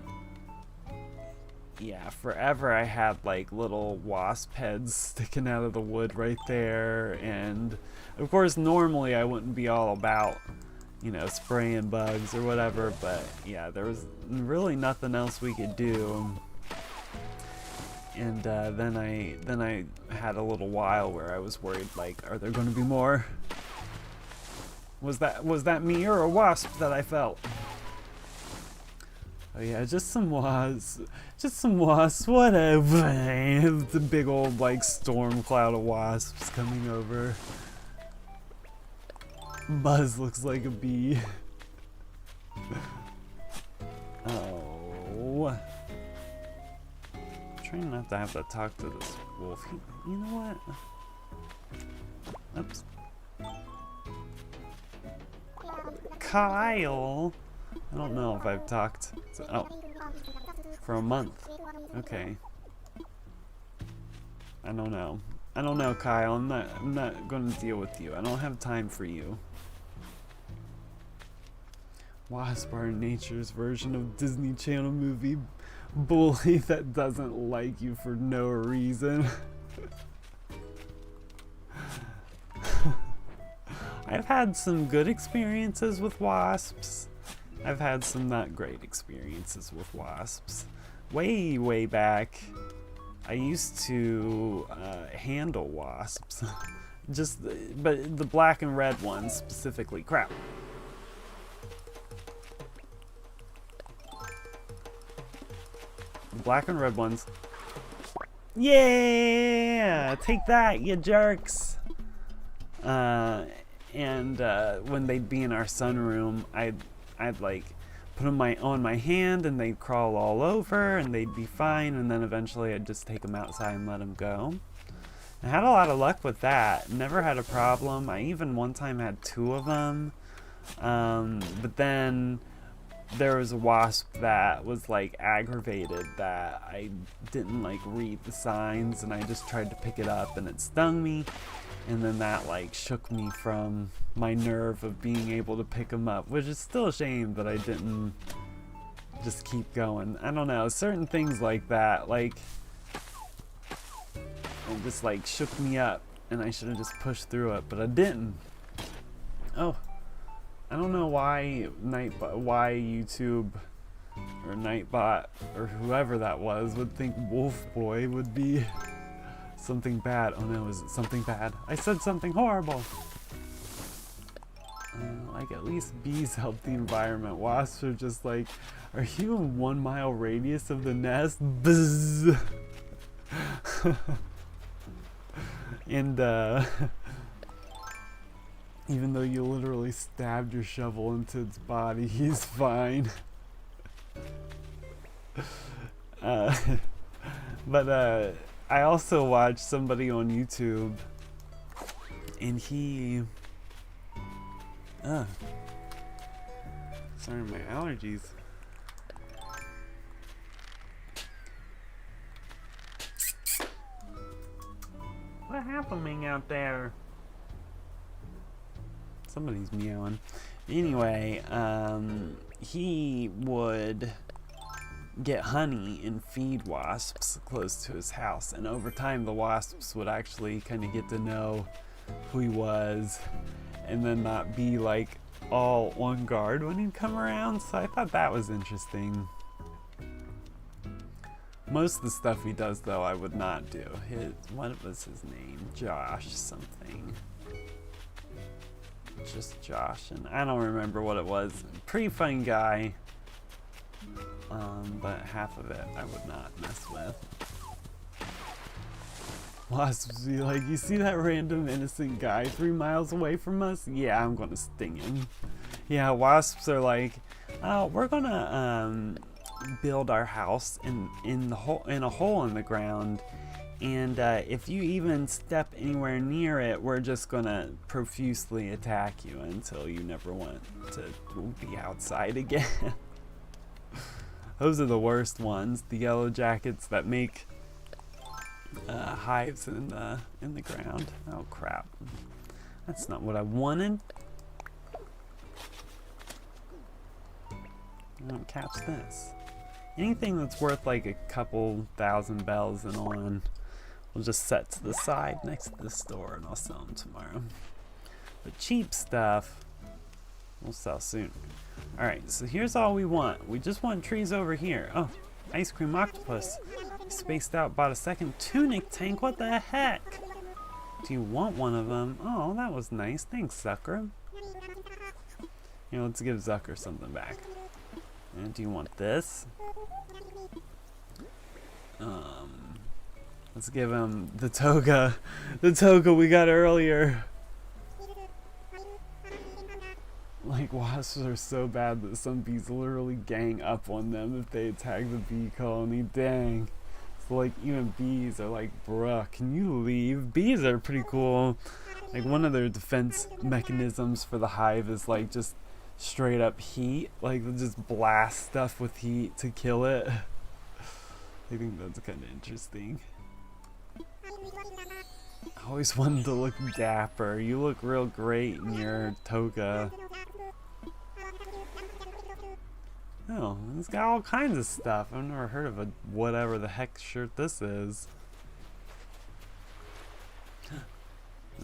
A: yeah, forever I had like little wasp heads sticking out of the wood right there. And of course normally I wouldn't be all about, you know, spraying bugs or whatever, but yeah, there was really nothing else we could do. And then I had a little while where I was worried, like, are there going to be more? Was that me or a wasp that I felt? Oh yeah, just some wasps, whatever. It's a big old like storm cloud of wasps coming over. Buzz looks like a bee. Oh. I'm trying not to have to talk to this wolf. You know what? Oops. Kyle! I don't know if I've talked. For a month. Okay. I don't know, Kyle. I'm not going to deal with you. I don't have time for you. Wasp are nature's version of Disney Channel movie bully that doesn't like you for no reason. I've had some good experiences with wasps. I've had some not great experiences with wasps. Way back, I used to handle wasps. But the black and red ones specifically. Crap. The black and red ones. Yeah! Take that, you jerks! And when they'd be in our sunroom, I'd like put them on my hand and they'd crawl all over and they'd be fine, and then eventually I'd just take them outside and let them go. I had a lot of luck with that. Never had a problem. I even one time had 2 of them. But then there was a wasp that was like aggravated that I didn't like read the signs, and I just tried to pick it up and it stung me, and then that like shook me from my nerve of being able to pick them up, which is still a shame that I didn't just keep going. I don't know, certain things like that, like it just like shook me up and I should have just pushed through it, but I didn't. Oh, I don't know why YouTube or Nightbot or whoever that was would think Wolf Boy would be something bad. Oh no, is it something bad? I said something horrible. Like at least bees help the environment. Wasps are just like, are you in 1 mile radius of the nest? Buzz. And even though you literally stabbed your shovel into its body, he's fine. But I also watched somebody on YouTube, and he sorry, my allergies. What happening out there? Somebody's meowing. Anyway, he would get honey and feed wasps close to his house, and over time the wasps would actually kind of get to know who he was and then not be like all on guard when he'd come around. So I thought that was interesting. Most of the stuff he does though I would not do. What was his name? Josh something. Just Josh, and I don't remember what it was. Pretty fun guy, but half of it I would not mess with. Wasps be like, you see that random innocent guy 3 miles away from us? Yeah, I'm gonna sting him. Yeah, wasps are like, we're gonna build our house in a hole in the ground, and if you even step anywhere near it, we're just gonna profusely attack you until you never want to be outside again. Those are the worst ones, the yellow jackets that make hives in the ground. Oh crap, that's not what I wanted. I don't catch this. Anything that's worth like a couple thousand bells and on, we'll just set to the side next to the store and I'll sell them tomorrow. But cheap stuff, we'll sell soon. Alright, so here's all we want. We just want trees over here. Oh, ice cream octopus. Spaced out, bought a second tunic tank. What the heck? Do you want one of them? Oh, that was nice. Thanks, Zucker. Here, let's give Zucker something back. And do you want this? Let's give him the toga. The toga we got earlier. Like, wasps are so bad that some bees literally gang up on them if they attack the bee colony. Dang. So like, even bees are like, bruh, can you leave? Bees are pretty cool. Like, one of their defense mechanisms for the hive is like just straight up heat. Like, they'll just blast stuff with heat to kill it. I think that's kind of interesting. I always wanted to look dapper. You look real great in your toga. Oh, it's got all kinds of stuff. I've never heard of a whatever the heck shirt this is.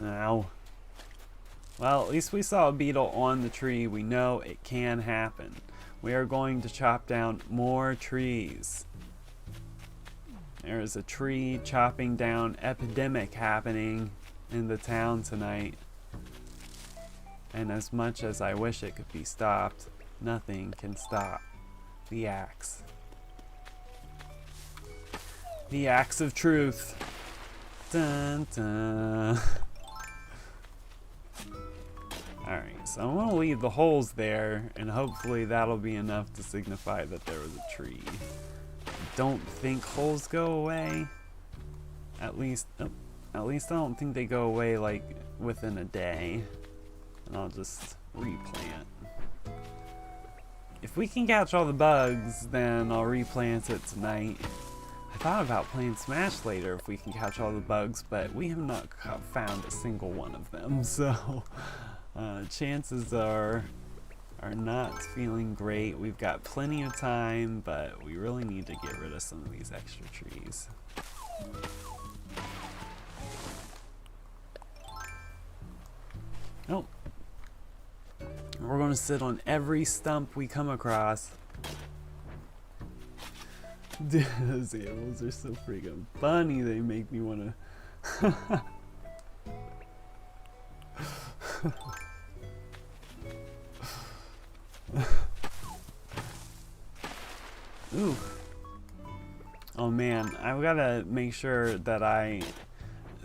A: Ow. Well, at least we saw a beetle on the tree. We know it can happen. We are going to chop down more trees. There is a tree chopping down epidemic happening in the town tonight. And as much as I wish it could be stopped, nothing can stop the axe. The axe of truth. Dun, dun. Alright, so I'm going to leave the holes there, and hopefully that'll be enough to signify that there was a tree. I don't think holes go away. At least I don't think they go away like within a day. And I'll just replant. If we can catch all the bugs, then I'll replant it tonight. I thought about playing Smash later if we can catch all the bugs, but we have not found a single one of them, so chances are not feeling great. We've got plenty of time, but we really need to get rid of some of these extra trees. Oh. We're going to sit on every stump we come across. Those animals are so freaking funny, they make me want to... Ooh. Oh man, I've got to make sure that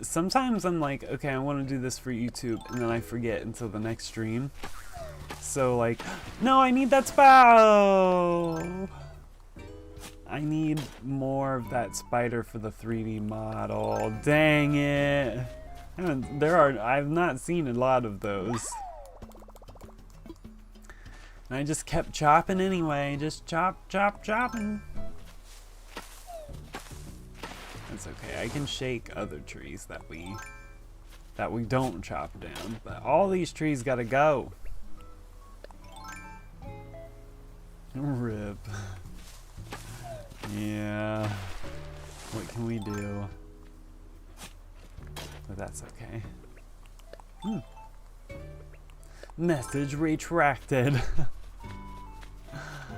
A: sometimes I'm like, okay, I want to do this for YouTube, and then I forget until the next stream. So like, no, I need that spout! I need more of that spider for the 3D model. Dang it! I've not seen a lot of those. And I just kept chopping anyway, just chopping. That's okay, I can shake other trees that we don't chop down, but all these trees gotta go. Rip. Yeah. What can we do? But that's okay. Message retracted.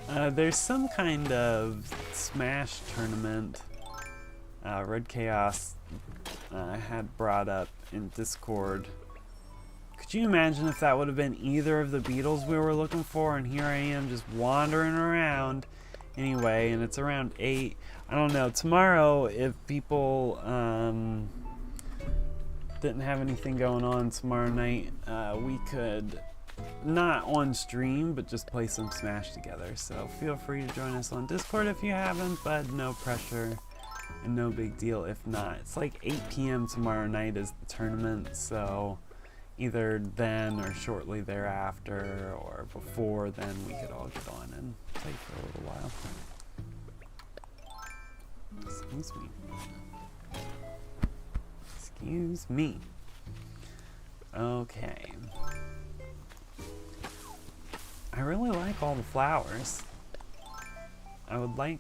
A: There's some kind of Smash tournament Red Chaos had brought up in Discord. Could you imagine if that would have been either of the beetles we were looking for, and here I am just wandering around anyway, and it's around 8. I don't know, tomorrow if people didn't have anything going on tomorrow night, we could, not on stream, but just play some Smash together. So feel free to join us on Discord if you haven't, but no pressure and no big deal if not. It's like 8 p.m. tomorrow night is the tournament, so either then or shortly thereafter or before then we could all get on and play for a little while. Excuse me. Excuse me. Okay. I really like all the flowers. I would like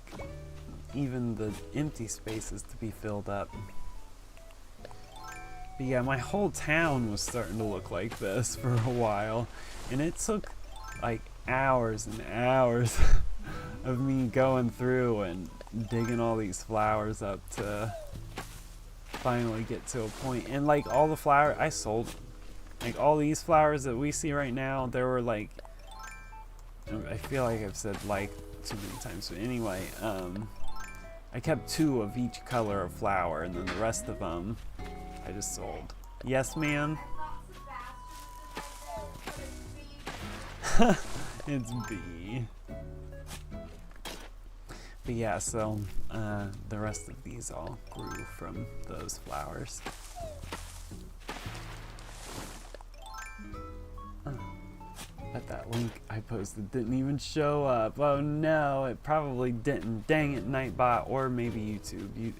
A: even the empty spaces to be filled up. But yeah, my whole town was starting to look like this for a while, and it took like hours and hours of me going through and digging all these flowers up to finally get to a point. And like all the flowers, I sold them. Like all these flowers that we see right now, there were like, I feel like I've said like too many times, but anyway, I kept 2 of each color of flower, and then the rest of them I just sold. Yes, ma'am? It's B. But yeah, so the rest of these all grew from those flowers. But that link I posted didn't even show up. Oh no, it probably didn't. Dang it, Nightbot, or maybe YouTube.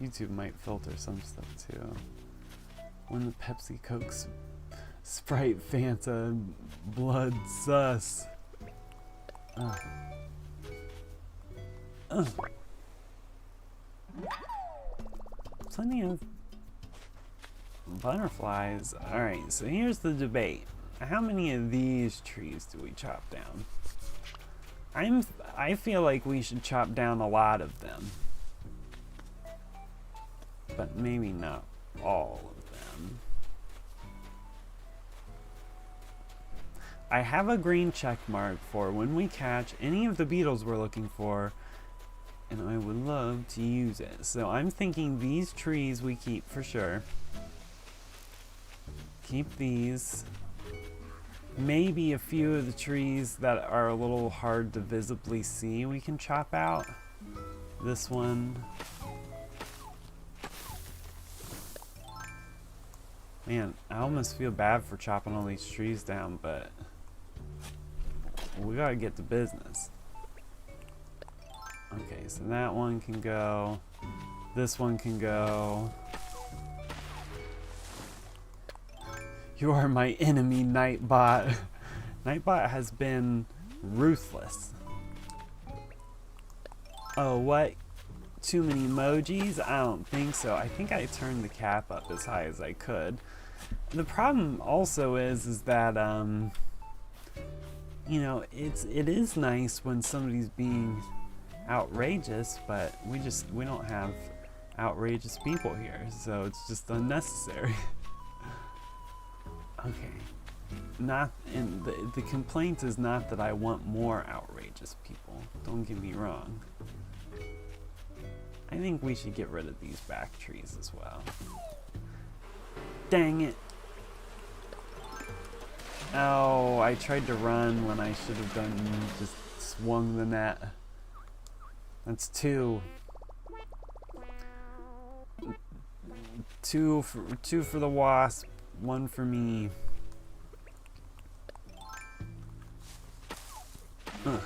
A: YouTube might filter some stuff too. When the Pepsi, Coke, Sprite, Fanta, blood, sus. Plenty of butterflies. Alright, so here's the debate. How many of these trees do we chop down? I feel like we should chop down a lot of them. But maybe not all of them. I have a green check mark for when we catch any of the beetles we're looking for, and I would love to use it. So I'm thinking these trees we keep for sure. Keep these. Maybe a few of the trees that are a little hard to visibly see we can chop out. This one. Man, I almost feel bad for chopping all these trees down, but we gotta get to business. Okay, so that one can go. This one can go. You are my enemy, Nightbot. Nightbot has been ruthless. Oh, what? Too many emojis? I don't think so. I think I turned the cap up as high as I could. The problem also is that you know, it is nice when somebody's being outrageous, but we don't have outrageous people here, so it's just unnecessary. Okay. And the complaint is not that I want more outrageous people. Don't get me wrong. I think we should get rid of these back trees as well. Dang it. Oh, I tried to run when I should have just swung the net. That's two. Two for the wasp, one for me. Ugh.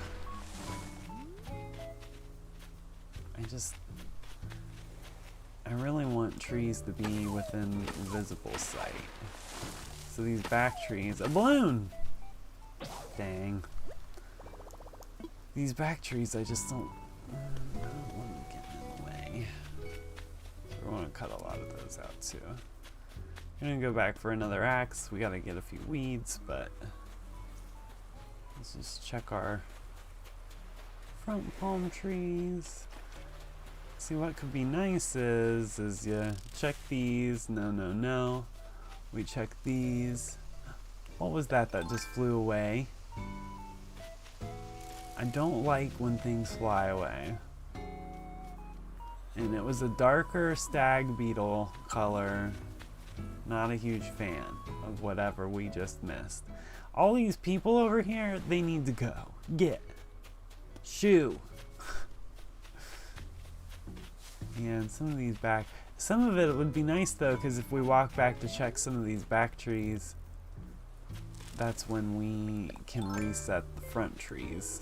A: I really want trees to be within visible sight. So these back trees, a balloon! Dang. These back trees, I just don't want to get in the way. So we want to cut a lot of those out too. I'm gonna go back for another axe. We gotta get a few weeds, but let's just check our front palm trees. See, what could be nice is you check these. No. We check these. What was that just flew away? I don't like when things fly away. And it was a darker stag beetle color. Not a huge fan of whatever we just missed. All these people over here, they need to go. Get. Shoo. And some of these back, some of it would be nice though, because if we walk back to check some of these back trees, that's when we can reset the front trees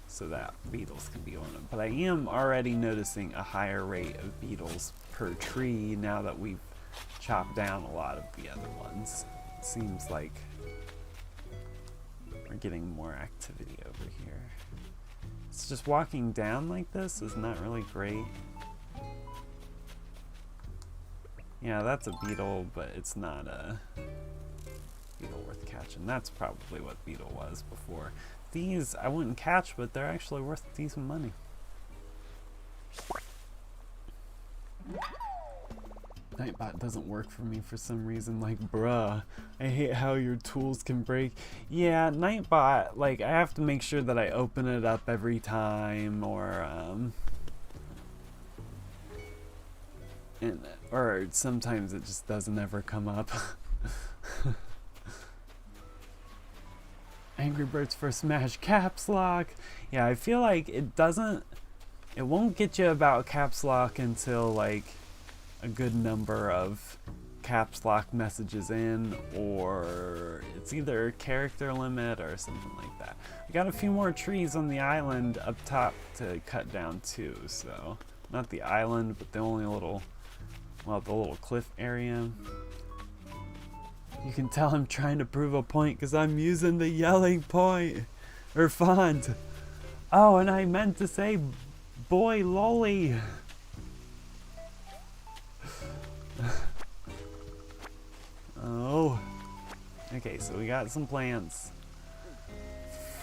A: so that beetles can be on them. But I am already noticing a higher rate of beetles per tree now that we've chopped down a lot of the other ones. It seems like we're getting more activity over here. It's just walking down like this is not really great. Yeah, that's a beetle, but it's not a beetle worth catching. That's probably what beetle was before. These I wouldn't catch, but they're actually worth decent money. Nightbot doesn't work for me for some reason. Like, bruh, I hate how your tools can break. Yeah, Nightbot, like, I have to make sure that I open it up every time, or sometimes it just doesn't ever come up. Angry Birds for Smash Caps Lock. Yeah, I feel like it won't get you about caps lock until like a good number of caps lock messages in, or it's either a character limit or something like that. I got a few more trees on the island up top to cut down too, so not the island, but the only little, well, the little cliff area. You can tell I'm trying to prove a point because I'm using the yelling point or font. Oh, and I meant to say boy lolly. Oh. Okay, so we got some plants.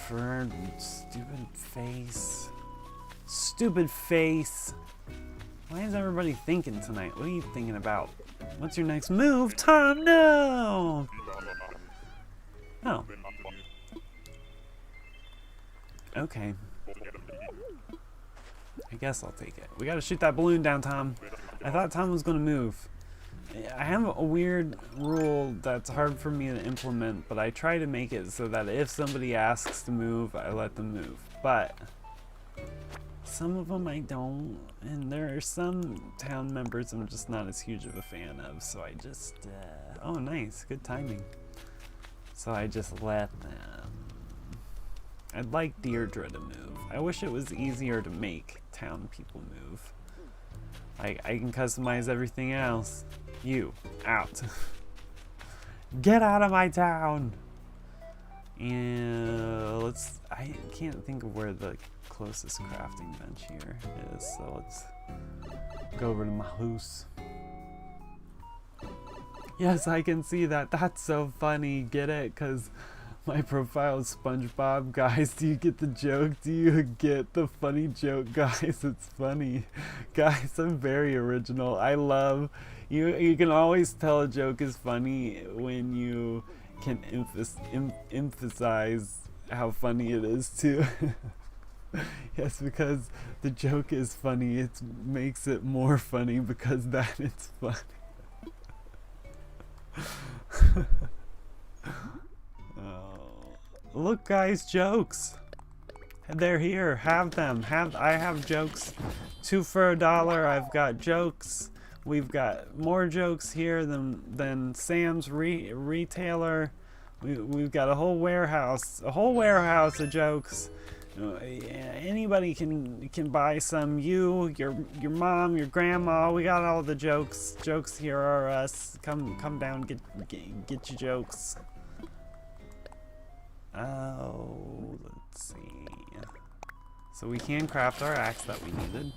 A: For stupid face. Stupid face. Why is everybody thinking tonight? What are you thinking about? What's your next move? Tom, no! Oh. Okay. I guess I'll take it. We gotta shoot that balloon down, Tom. I thought Tom was gonna move. I have a weird rule that's hard for me to implement, but I try to make it so that if somebody asks to move, I let them move. But some of them I don't, and there are some town members I'm just not as huge of a fan of, so I just, oh nice, good timing. So I just let them. I'd like Deirdre to move. I wish it was easier to make town people move. I can customize everything else. You, out. Get out of my town! And I can't think of where the closest crafting bench here is, so let's go over to my house. Yes, I can see that. That's so funny. Get it? Because my profile is SpongeBob. Guys, do you get the joke? Do you get the funny joke, guys? It's funny. Guys, I'm very original. I love... You can always tell a joke is funny when you can emphasize how funny it is, too. Yes, because the joke is funny. It makes it more funny because that it's funny. Oh. Look, guys, jokes. They're here. Have them. I have jokes. 2 for $1. I've got jokes. We've got more jokes here than Sam's retailer. We've got a whole warehouse of jokes. Anybody can buy some. You, your mom, your grandma. We got all the jokes. Jokes here are us. Come down, get your jokes. Oh, let's see. So we can craft our axe that we needed.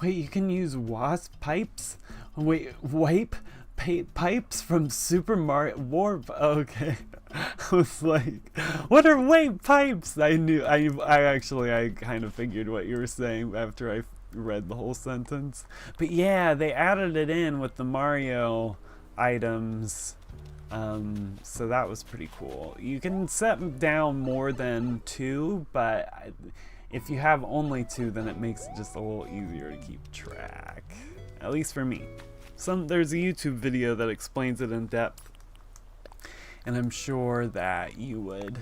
A: Wait, you can use wasp pipes? Wait, pipes from Super Mario Warp? Okay. I was like, what are wape pipes? I kind of figured what you were saying after I read the whole sentence. But yeah, they added it in with the Mario items. So that was pretty cool. You can set down more than 2, but if you have only 2, then it makes it just a little easier to keep track. At least for me. There's a YouTube video that explains it in depth, and I'm sure that you would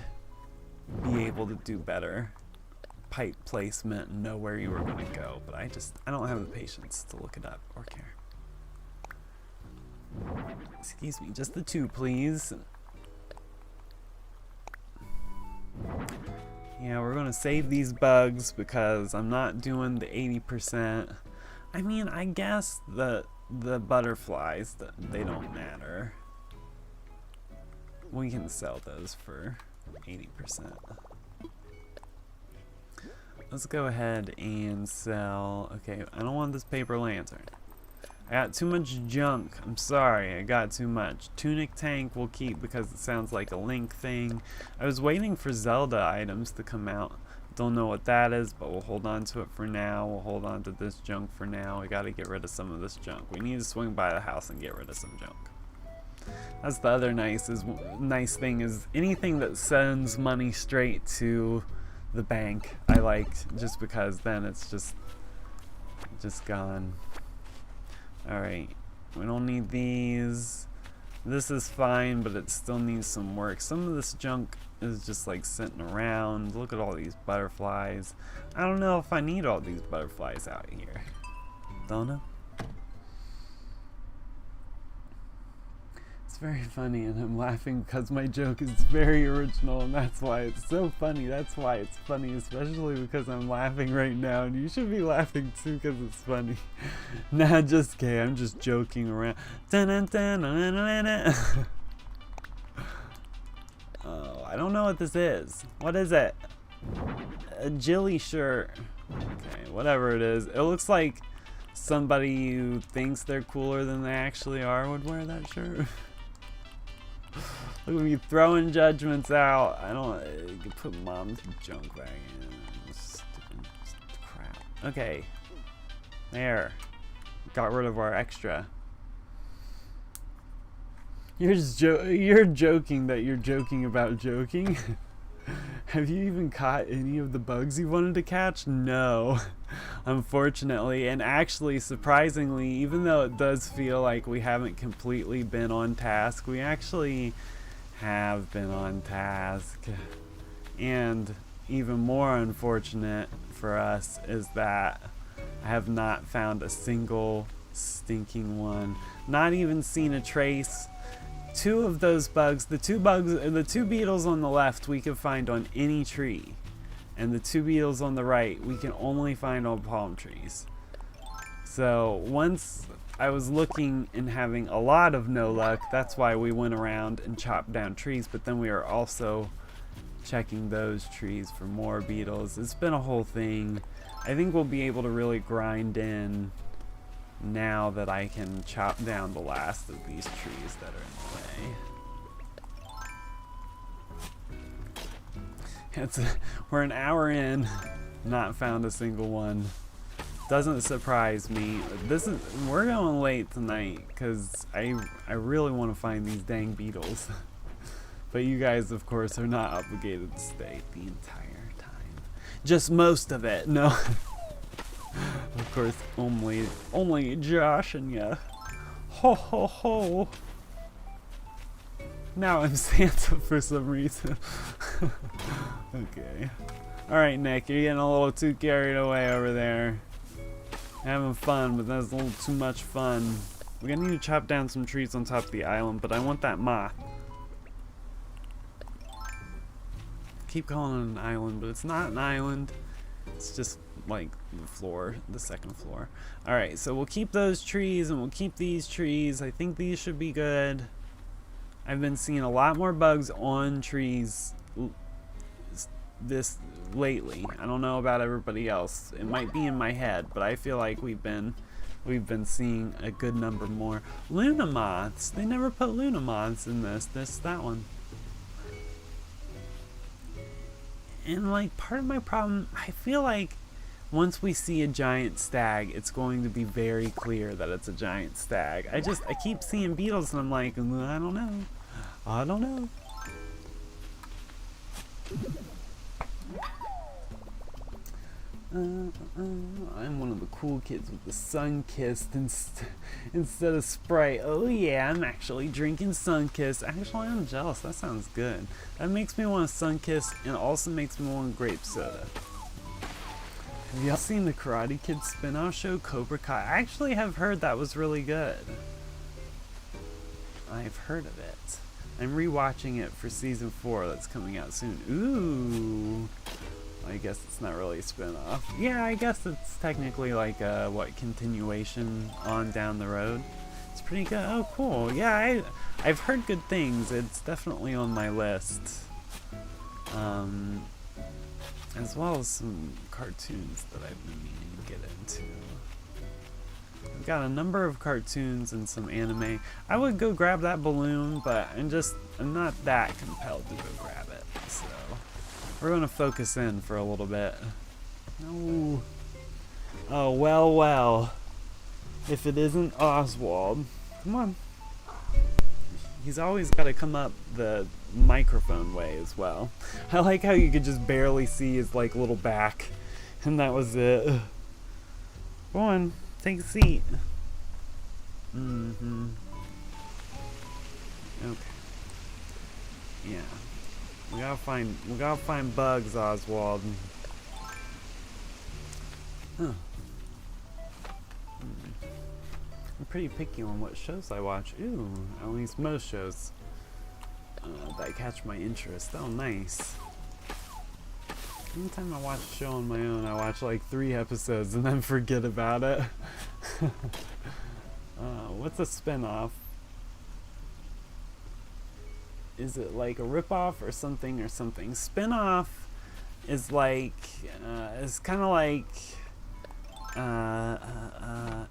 A: be able to do better pipe placement and know where you were going to go, but I don't have the patience to look it up or care. Excuse me, just the 2, please. Yeah, we're gonna save these bugs because I'm not doing the 80%. I mean, I guess the butterflies, they don't matter. We can sell those for 80%. Let's go ahead and sell... Okay, I don't want this paper lantern. I got too much junk. I'm sorry, I got too much. Tunic tank we'll keep because it sounds like a Link thing. I was waiting for Zelda items to come out. Don't know what that is, but we'll hold on to it for now. We'll hold on to this junk for now. We gotta get rid of some of this junk. We need to swing by the house and get rid of some junk. That's the other nice thing is anything that sends money straight to the bank I like, just because then it's just gone. Alright, we don't need these. This is fine, but it still needs some work. Some of this junk is just like sitting around. Look at all these butterflies. I don't know if I need all these butterflies out here. Don't know. It's very funny, and I'm laughing because my joke is very original, and that's why it's so funny. That's why it's funny, especially because I'm laughing right now, and you should be laughing too because it's funny. Nah, just kidding. I'm just joking around. Oh, I don't know what this is. What is it? A Jilly shirt. Okay, whatever it is. It looks like somebody who thinks they're cooler than they actually are would wear that shirt. Look at me throwing judgments out. I don't put mom's junk back in. Stupid crap. Okay. There. Got rid of our extra. You're joking that you're joking about joking. Have you even caught any of the bugs you wanted to catch? No, unfortunately. And actually, surprisingly, even though it does feel like we haven't completely been on task, we actually have been on task. And even more unfortunate for us is that I have not found a single stinking one. Not even seen a trace. Two of those bugs, the two beetles on the left we can find on any tree. And the two beetles on the right we can only find on palm trees. So once I was looking and having a lot of no luck, that's why we went around and chopped down trees, but then we are also checking those trees for more beetles. It's been a whole thing. I think we'll be able to really grind in now that I can chop down the last of these trees that are in the way. We're an hour in, not found a single one. Doesn't surprise me. We're going late tonight because I really want to find these dang beetles. But you guys, of course, are not obligated to stay the entire time. Just most of it. No. Of course, only Josh and ya. Ho ho ho. Now I'm Santa for some reason. Okay. Alright, Nick, you're getting a little too carried away over there. Having fun, but that's a little too much fun. We're gonna need to chop down some trees on top of the island, but I want that moth. Keep calling it an island, but it's not an island. It's just like the floor, the second floor. Alright, so we'll keep those trees and we'll keep these trees. I think these should be good. I've been seeing a lot more bugs on trees this lately. I don't know about everybody else. It might be in my head, but I feel like we've been seeing a good number more. Luna moths. They never put Luna moths in that one. And like part of my problem, I feel like once we see a giant stag, it's going to be very clear that it's a giant stag. I keep seeing beetles and I'm like, I don't know. I don't know. I'm one of the cool kids with the sun-kissed instead of Sprite. Oh yeah, I'm actually drinking sun-kissed. Actually, I'm jealous. That sounds good. That makes me want a sun-kissed and also makes me want grape soda. Have y'all seen the Karate Kid spin-off show, Cobra Kai? I actually have heard that was really good. I've heard of it. I'm rewatching it for season 4 that's coming out soon. Ooh. I guess it's not really a spin-off. Yeah, I guess it's technically like a, continuation on down the road. It's pretty good. Oh, cool. Yeah, I've heard good things. It's definitely on my list. As well as some cartoons that I've been meaning to get into. I've got a number of cartoons and some anime. I would go grab that balloon, but I'm not that compelled to go grab it, so we're gonna focus in for a little bit. No. Oh, well. If it isn't Oswald. Come on. He's always got to come up the microphone way as well. I like how you could just barely see his like little back, and that was it. Go on, take a seat. Okay. Yeah. We gotta find bugs, Oswald. Huh. I'm pretty picky on what shows I watch. Ooh, at least most shows that catch my interest. Oh, nice. Anytime I watch a show on my own, I watch like 3 episodes and then forget about it. What's a spin-off? Is it like a ripoff or something or something? Spin-off is like, it's kind of like,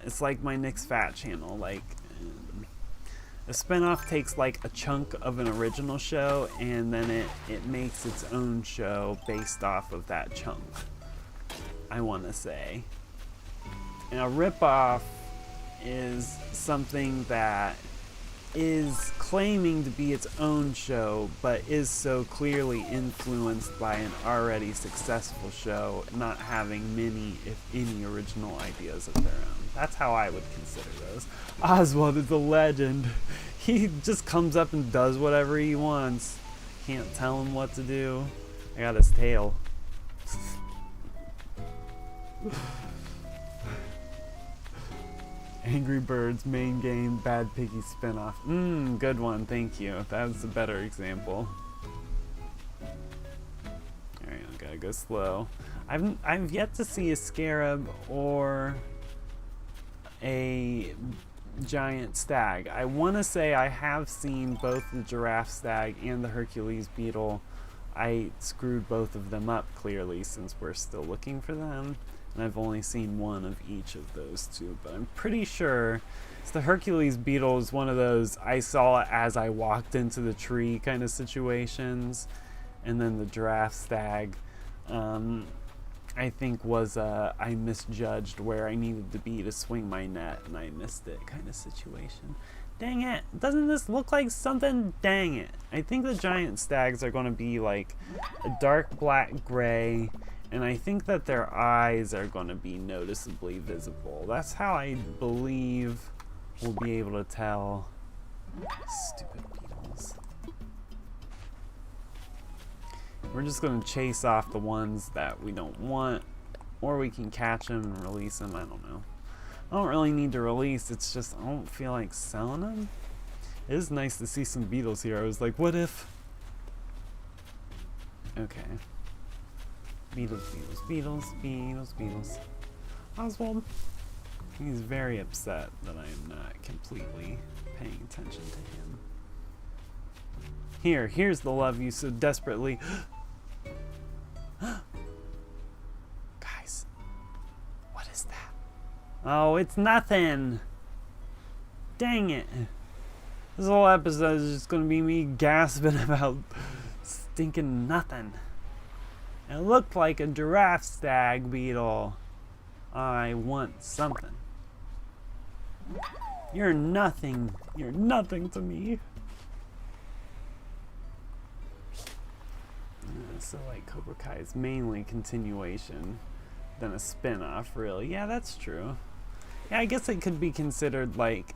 A: it's like my Nixphat channel. Like, a spin-off takes like a chunk of an original show and then it makes its own show based off of that chunk, I want to say. And a ripoff is something that is claiming to be its own show, but is so clearly influenced by an already successful show, not having many, if any, original ideas of their own. That's how I would consider those. Oswald is a legend. He just comes up and does whatever he wants. Can't tell him what to do. I got his tail. Angry Birds main game, Bad Piggy spinoff. Good one, thank you. That's a better example. Alright, I gotta go slow. I've yet to see a scarab or a giant stag. I want to say I have seen both the giraffe stag and the Hercules beetle. I screwed both of them up clearly since we're still looking for them. And I've only seen one of each of those two, but I'm pretty sure the Hercules beetle is one of those I saw it as I walked into the tree kind of situations. And then the giraffe stag, I think was I misjudged where I needed to be to swing my net and I missed it kind of situation. Dang it, doesn't this look like something? Dang it. I think the giant stags are going to be like a dark black gray, and I think that their eyes are going to be noticeably visible. That's how I believe we'll be able to tell. Stupid beetles. We're just going to chase off the ones that we don't want, or we can catch them and release them. I don't know. I don't really need to release, it's just I don't feel like selling them. It is nice to see some beetles here. I was like, what if? Okay. Beetles, beetles, beetles, beetles, beetles. Oswald. He's very upset that I am not completely paying attention to him. Here's the love you so desperately. Guys, what is that? Oh, it's nothing. Dang it. This whole episode is just gonna be me gasping about stinking nothing. It looked like a giraffe stag beetle. I want something. You're nothing. You're nothing to me. So like Cobra Kai is mainly continuation than a spin-off, really. Yeah, that's true. Yeah, I guess it could be considered like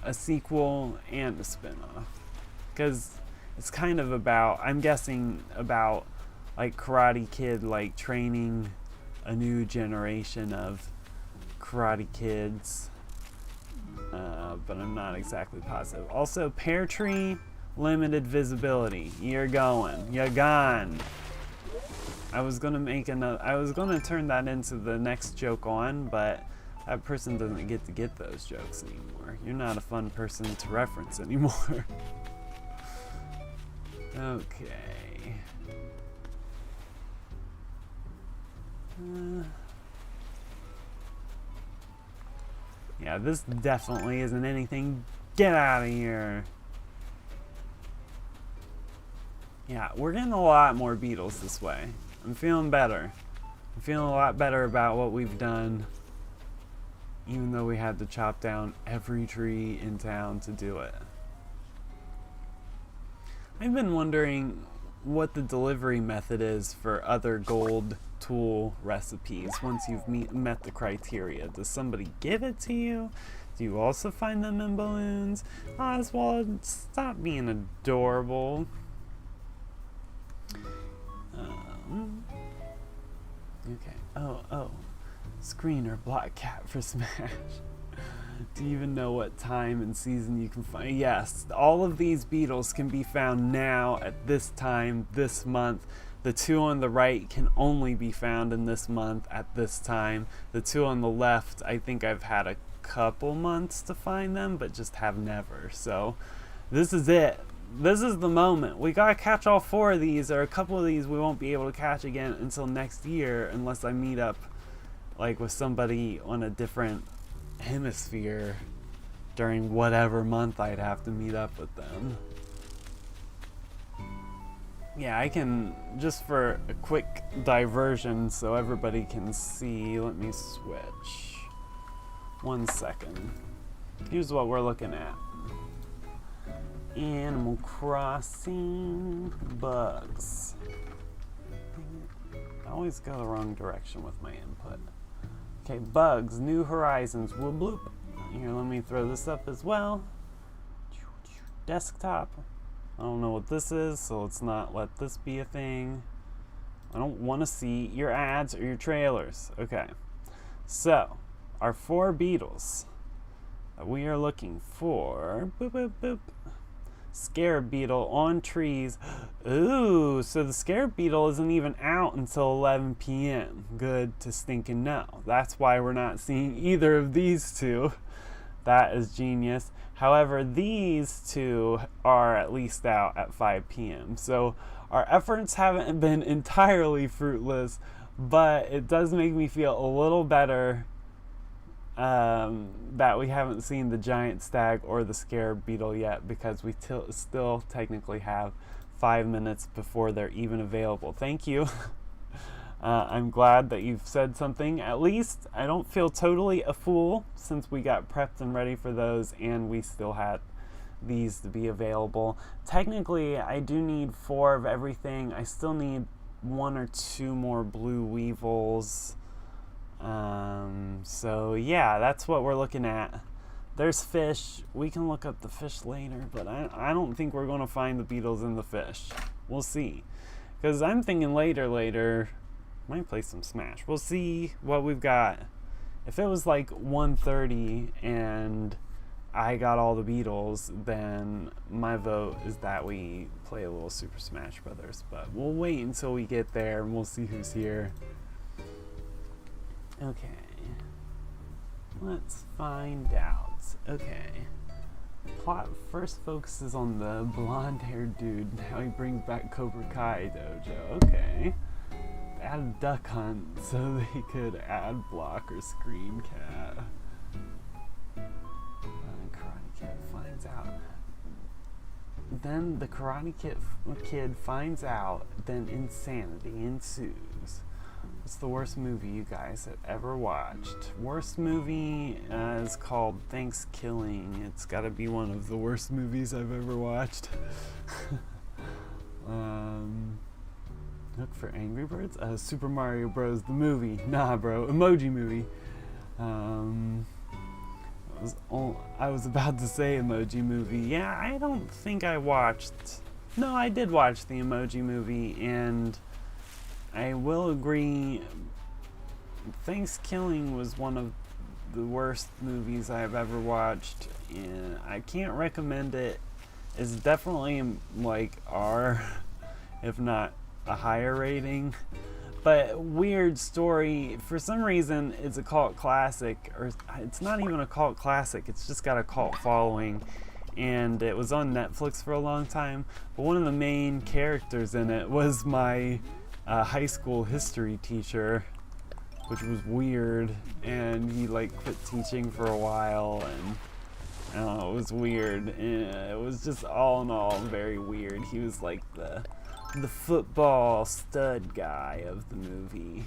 A: a sequel and a spin-off. Because it's kind of about, I'm guessing about like Karate Kid, like training a new generation of Karate Kids. But I'm not exactly positive. Also, Pear Tree, limited visibility. You're going. You're gone. I was gonna make another. I was gonna turn that into the next joke on, but that person doesn't get to get those jokes anymore. You're not a fun person to reference anymore. Okay. Yeah, this definitely isn't anything. Get out of here. Yeah, we're getting a lot more beetles this way. I'm feeling better. I'm feeling a lot better about what we've done, even though we had to chop down every tree in town to do it. I've been wondering what the delivery method is for other gold tool recipes once you've met the criteria. Does somebody give it to you? Do you also find them in balloons? Oswald, stop being adorable. Okay. Oh. Screen or block cat for Smash. Do you even know what time and season you can find? Yes, all of these beetles can be found now at this time, this month. The two on the right can only be found in this month at this time. The two on the left, I think I've had a couple months to find them, but just have never. So this is it. This is the moment. We gotta catch all four of these, or a couple of these we won't be able to catch again until next year, unless I meet up like with somebody on a different hemisphere during whatever month I'd have to meet up with them. Yeah, I can, just for a quick diversion so everybody can see, let me switch. 1 second. Here's what we're looking at. Animal Crossing bugs. I always go the wrong direction with my input. Okay, bugs, New Horizons, whoop bloop. Here, let me throw this up as well. Desktop. I don't know what this is, so let's not let this be a thing. I don't want to see your ads or your trailers. Okay, so our 4 beetles that we are looking for. Boop, boop, boop. Scarab beetle on trees. Ooh, so the scarab beetle isn't even out until 11 p.m. Good to stinking know. That's why we're not seeing either of these two. That is genius. However, these two are at least out at 5 p.m. So our efforts haven't been entirely fruitless, but it does make me feel a little better that we haven't seen the giant stag or the scarab beetle yet, because we still technically have 5 minutes before they're even available. Thank you. I'm glad that you've said something. At least I don't feel totally a fool, since we got prepped and ready for those and we still had these to be available. Technically, I do need 4 of everything. I still need 1 or 2 more blue weevils. So yeah, that's what we're looking at. There's fish. We can look up the fish later, but I don't think we're going to find the beetles in the fish. We'll see. Because I'm thinking later, might play some Smash. We'll see what we've got. If it was like 1:30 and I got all the beetles, then my vote is that we play a little Super Smash Brothers. But we'll wait until we get there and we'll see who's here. Okay. Let's find out. Okay. Plot first focuses on the blonde-haired dude, how he brings back Cobra Kai dojo. Okay. They added Duck Hunt so they could add Block or Screen Cat. Karate Kid finds out. Then the Karate Kid finds out, then insanity ensues. What's the worst movie you guys have ever watched? Worst movie is called Thanksgiving. It's got to be one of the worst movies I've ever watched. Look for Angry Birds? Super Mario Bros. The movie. Nah, bro. Emoji Movie. I was about to say Emoji Movie. Yeah, I don't think I watched... No, I did watch the Emoji Movie, and I will agree, Thanksgiving was one of the worst movies I've ever watched, and I can't recommend it. It's definitely like R, if not a higher rating. But weird story. For some reason, it's a cult classic, or it's not even a cult classic. It's just got a cult following, and it was on Netflix for a long time. But one of the main characters in it was my high school history teacher, which was weird, and he like quit teaching for a while, and I don't know, it was weird. It was just all in all very weird. He was like the football stud guy of the movie.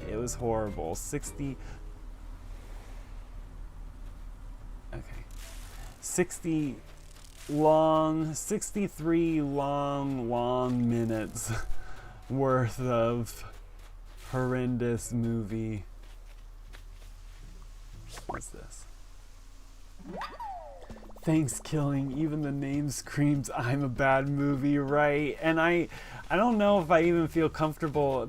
A: It was horrible. 63 long minutes worth of horrendous movie. What's this? Thanksgiving, even the name screams I'm a bad movie, right? And I don't know if I even feel comfortable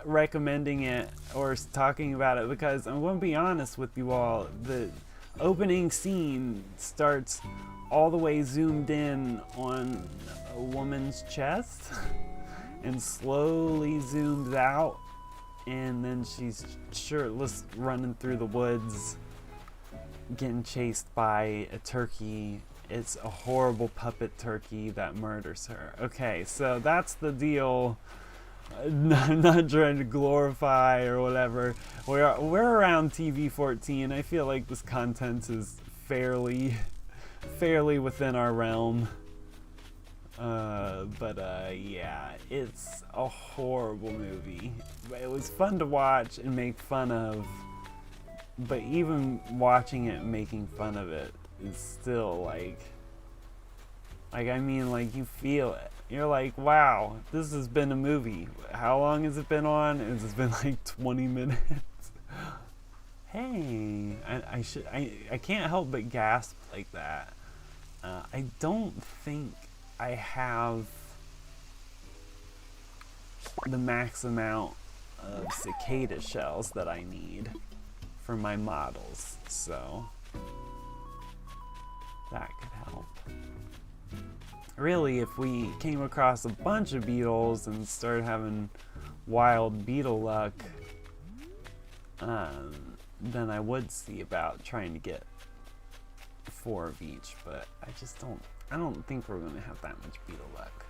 A: recommending it or talking about it, because I'm going to be honest with you all. The opening scene starts all the way zoomed in on a woman's chest and slowly zooms out, and then she's shirtless running through the woods getting chased by a turkey. It's a horrible puppet turkey that murders her. Okay, so that's the deal. I'm not trying to glorify or whatever. We're around TV 14. I feel like this content is fairly within our realm. Yeah, it's a horrible movie. It was fun to watch and make fun of, but even watching it and making fun of it is still like, Like, I mean, like, you feel it. You're like, wow, this has been a movie. How long has it been on? It's been like 20 minutes. Hey, I can't help but gasp like that. I don't think I have the max amount of cicada shells that I need for my models, so that could help. Really, if we came across a bunch of beetles and started having wild beetle luck, then I would see about trying to get 4 of each, but I don't think we're gonna have that much beetle luck.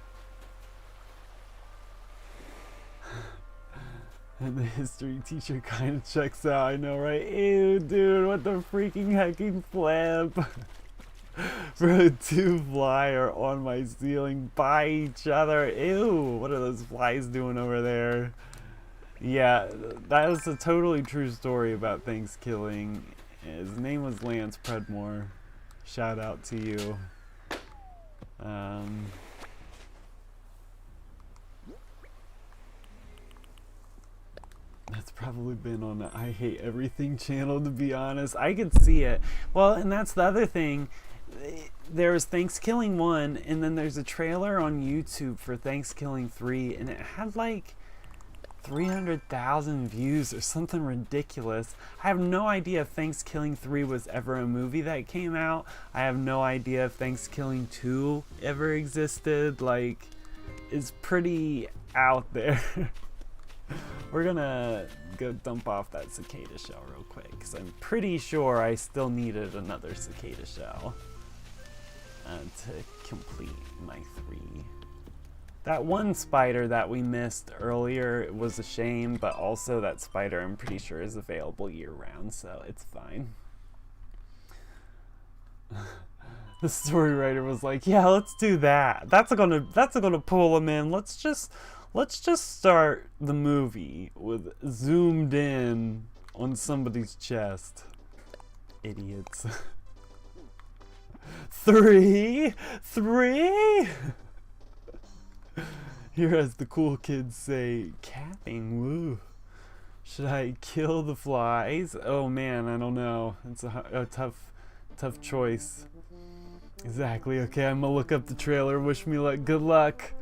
A: And the history teacher kind of checks out, I know, right? Ew, dude, what the freaking hecking flip? Bro, 2 fly are on my ceiling by each other. Ew, what are those flies doing over there? Yeah, that was a totally true story about Thanksgiving. His name was Lance Predmore. Shout out to you. That's probably been on the I Hate Everything channel, to be honest. I could see it. Well, and that's the other thing. There's Thanksgiving 1, and then there's a trailer on YouTube for Thanksgiving 3, and it had like 300,000 views or something ridiculous. I have no idea if Thanksgiving 3 was ever a movie that came out. I have no idea if Thanksgiving 2 ever existed. Like, it's pretty out there. We're gonna go dump off that cicada shell real quick, because I'm pretty sure I still needed another cicada shell to complete my 3. That one spider that we missed earlier was a shame, but also that spider I'm pretty sure is available year-round, so it's fine. The story writer was like, yeah, let's do that. That's gonna pull them in. Let's just start the movie with zoomed in on somebody's chest. Idiots. 3? Here, as the cool kids say, capping, woo. Should I kill the flies? Oh man, I don't know. It's a tough choice. Exactly, okay, I'm gonna look up the trailer. Wish me luck, good luck.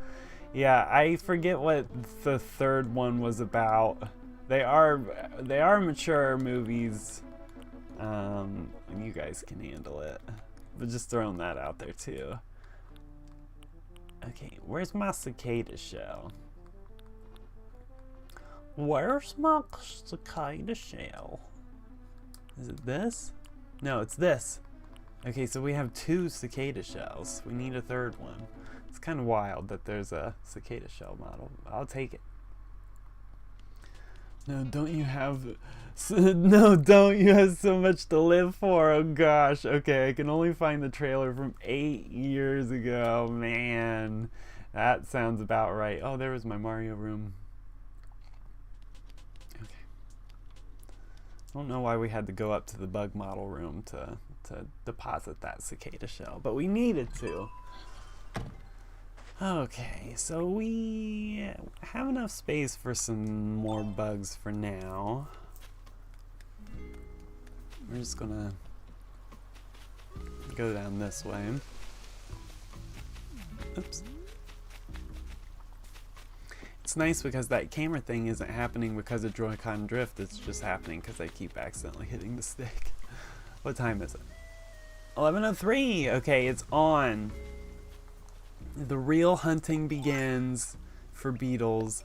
A: Yeah, I forget what the 3rd one was about. They are mature movies, and you guys can handle it. But just throwing that out there too. Okay, where's my cicada shell? Where's my cicada shell? Is it this? No, it's this. Okay, so we have 2 cicada shells. We need a 3rd one. It's kind of wild that there's a cicada shell model. I'll take it. No, don't you have so much to live for? Oh gosh. Okay, I can only find the trailer from 8 years ago. Man, that sounds about right. Oh, there was my Mario room. Okay. I don't know why we had to go up to the bug model room to deposit that cicada shell, but we needed to. Okay, so we have enough space for some more bugs for now. We're just gonna go down this way. Oops. It's nice because that camera thing isn't happening because of Joy-Con drift, it's just happening because I keep accidentally hitting the stick. What time is it? 11:03! Okay, it's on. The real hunting begins for beetles.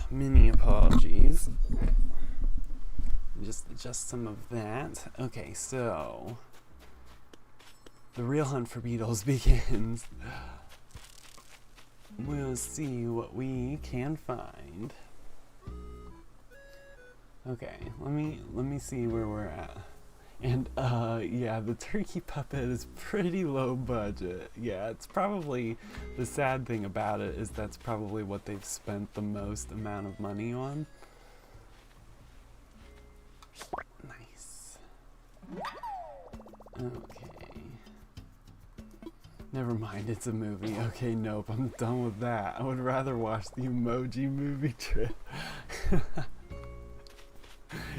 A: Many apologies. Just some of that. Okay, so The real hunt for beetles begins. We'll see what we can find. Okay, let me see where we're at. And yeah, the turkey puppet is pretty low budget. Yeah, it's probably, the sad thing about it is that's probably what they've spent the most amount of money on. Nice. Okay. Never mind, it's a movie. Okay, nope, I'm done with that. I would rather watch the Emoji Movie trip.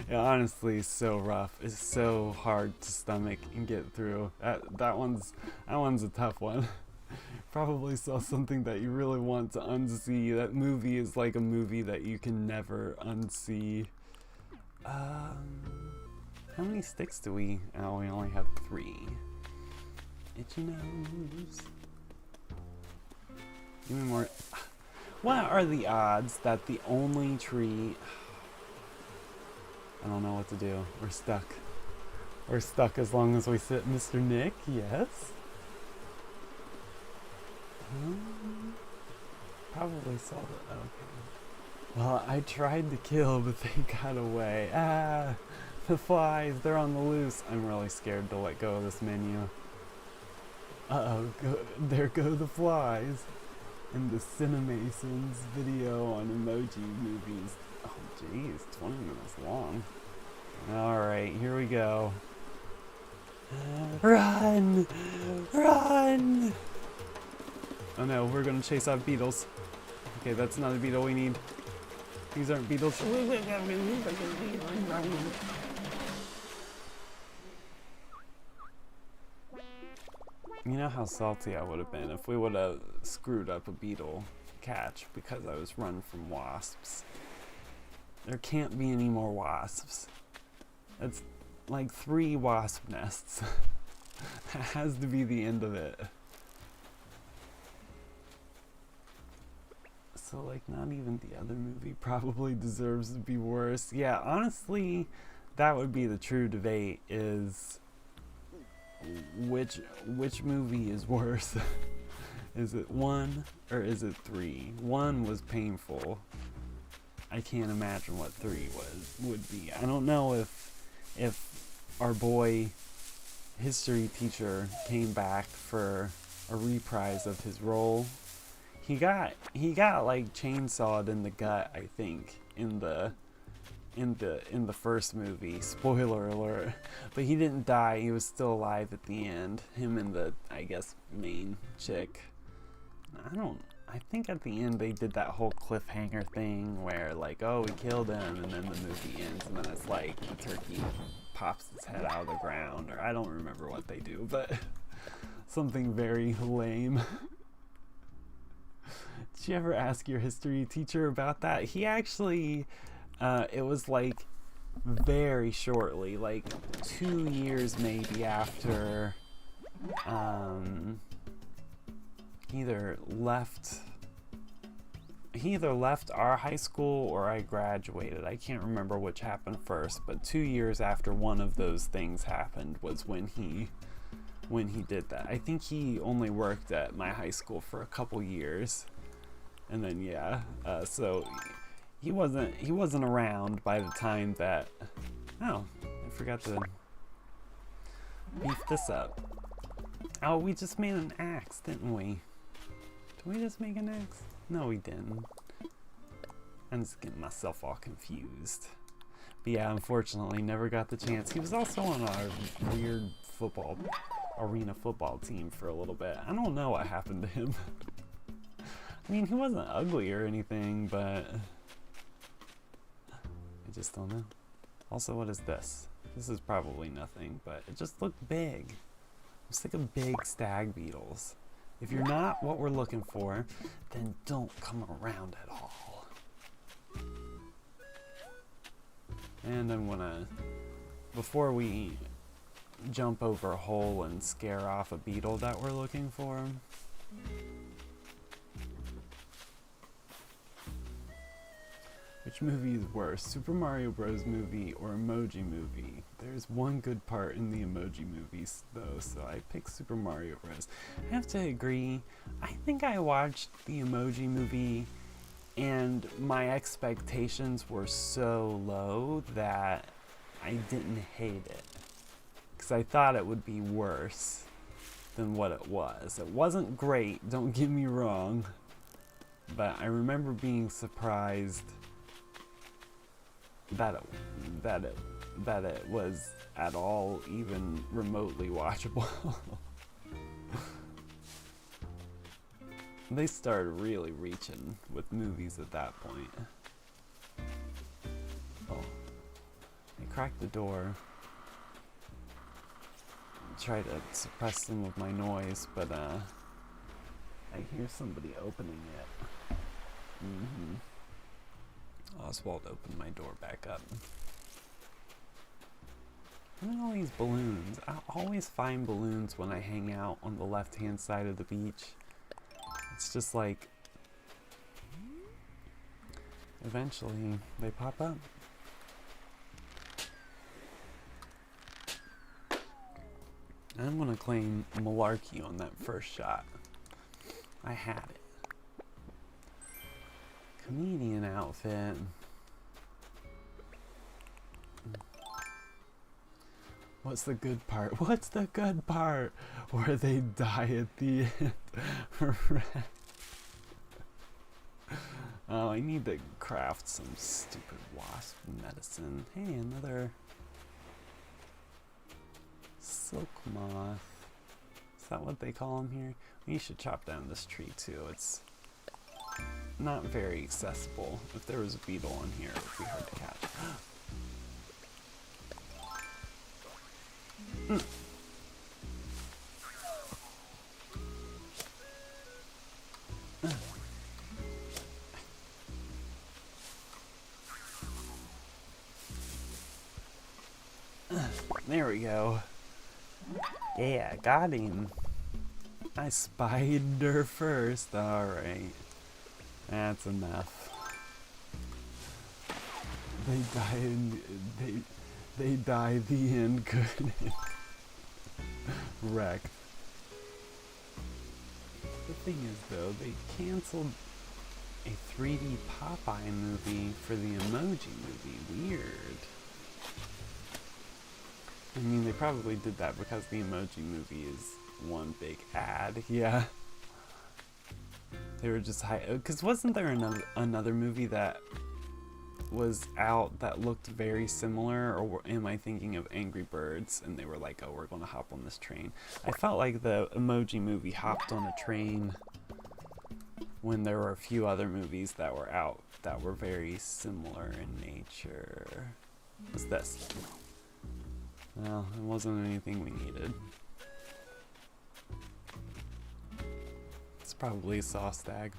A: It honestly is so rough. It's so hard to stomach and get through. That one's a tough one. Probably saw something that you really want to unsee. That movie is like a movie that you can never unsee. How many sticks do we? Oh, we only have 3. Itchy nose. Give me more. What are the odds that the only tree? I don't know what to do. We're stuck. We're stuck as long as we sit. Mr. Nick, yes? Probably saw it. Okay. Well, I tried to kill, but they got away. Ah! The flies, they're on the loose. I'm really scared to let go of this menu. Uh-oh, there go the flies. In the Cinemasons video on emoji movies. Oh jeez, 20 minutes long. Alright, here we go. Run! Run! Oh no, we're gonna chase out beetles. Okay, that's not a beetle we need. These aren't beetles. You know how salty I would have been if we would have screwed up a beetle catch because I was running from wasps. There can't be any more wasps. That's like 3 wasp nests. That has to be the end of it. So like not even the other movie probably deserves to be worse. Yeah, honestly, that would be the true debate is which movie is worse? Is it 1 or is it 3? 1 was painful. I can't imagine what 3 would be. I don't know if our boy history teacher came back for a reprise of his role. He got like chainsawed in the gut, I think, in the first movie. Spoiler alert. But he didn't die. He was still alive at the end. Him and the, I guess, main chick. I think at the end they did that whole cliffhanger thing where like, oh, we killed him, and then the movie ends, and then it's like the turkey pops its head out of the ground, or I don't remember what they do, but something very lame. Did you ever ask your history teacher about that? He actually, it was like very shortly, like 2 years maybe after, he either left our high school or I graduated. I can't remember which happened first, but 2 years after one of those things happened was when he did that. I think he only worked at my high school for a couple years. And then yeah, so he wasn't around by the time that, oh, I forgot to beef this up. Oh, we just made an axe, didn't we? Did we just make an axe? No, we didn't. I'm just getting myself all confused. But yeah, unfortunately, never got the chance. He was also on our weird arena football team for a little bit. I don't know what happened to him. I mean, he wasn't ugly or anything, but I just don't know. Also, what is this? This is probably nothing, but it just looked big. I'm sick of big stag beetles. If you're not what we're looking for, then don't come around at all. And I'm gonna, before we jump over a hole and scare off a beetle that we're looking for, which movie is worse, Super Mario Bros. Movie or Emoji Movie? There's one good part in the Emoji Movies, though, so I picked Super Mario Bros. I have to agree, I think I watched the Emoji Movie and my expectations were so low that I didn't hate it. Because I thought it would be worse than what it was. It wasn't great, don't get me wrong, but I remember being surprised that it was at all even remotely watchable. They started really reaching with movies at that point. Oh, I cracked the door. Try to suppress some of my noise, but I hear somebody opening it. Oswald opened my door back up. Look at all these balloons. I always find balloons when I hang out on the left-hand side of the beach. It's just like, eventually they pop up. I'm gonna claim malarkey on that first shot. I had it. Comedian outfit. What's the good part? What's the good part? Where they die at the end. Oh, I need to craft some stupid wasp medicine. Hey, another silk moth. Is that what they call them here? We should chop down this tree too. It's not very accessible. If there was a beetle on here, it would be hard to catch. There we go. Yeah, got him. I spied her first. Alright. That's enough. They die the end good. Wrecked. The thing is though, they canceled a 3D Popeye movie for the Emoji Movie. Weird. I mean, they probably did that because the Emoji Movie is one big ad. Yeah. They were just because wasn't there another movie that was out that looked very similar, or am I thinking of Angry Birds and they were like, oh, we're gonna hop on this train? I felt like the Emoji Movie hopped on a train when there were a few other movies that were out that were very similar in nature. What's this? Well, it wasn't anything we needed. It's probably a saw stag.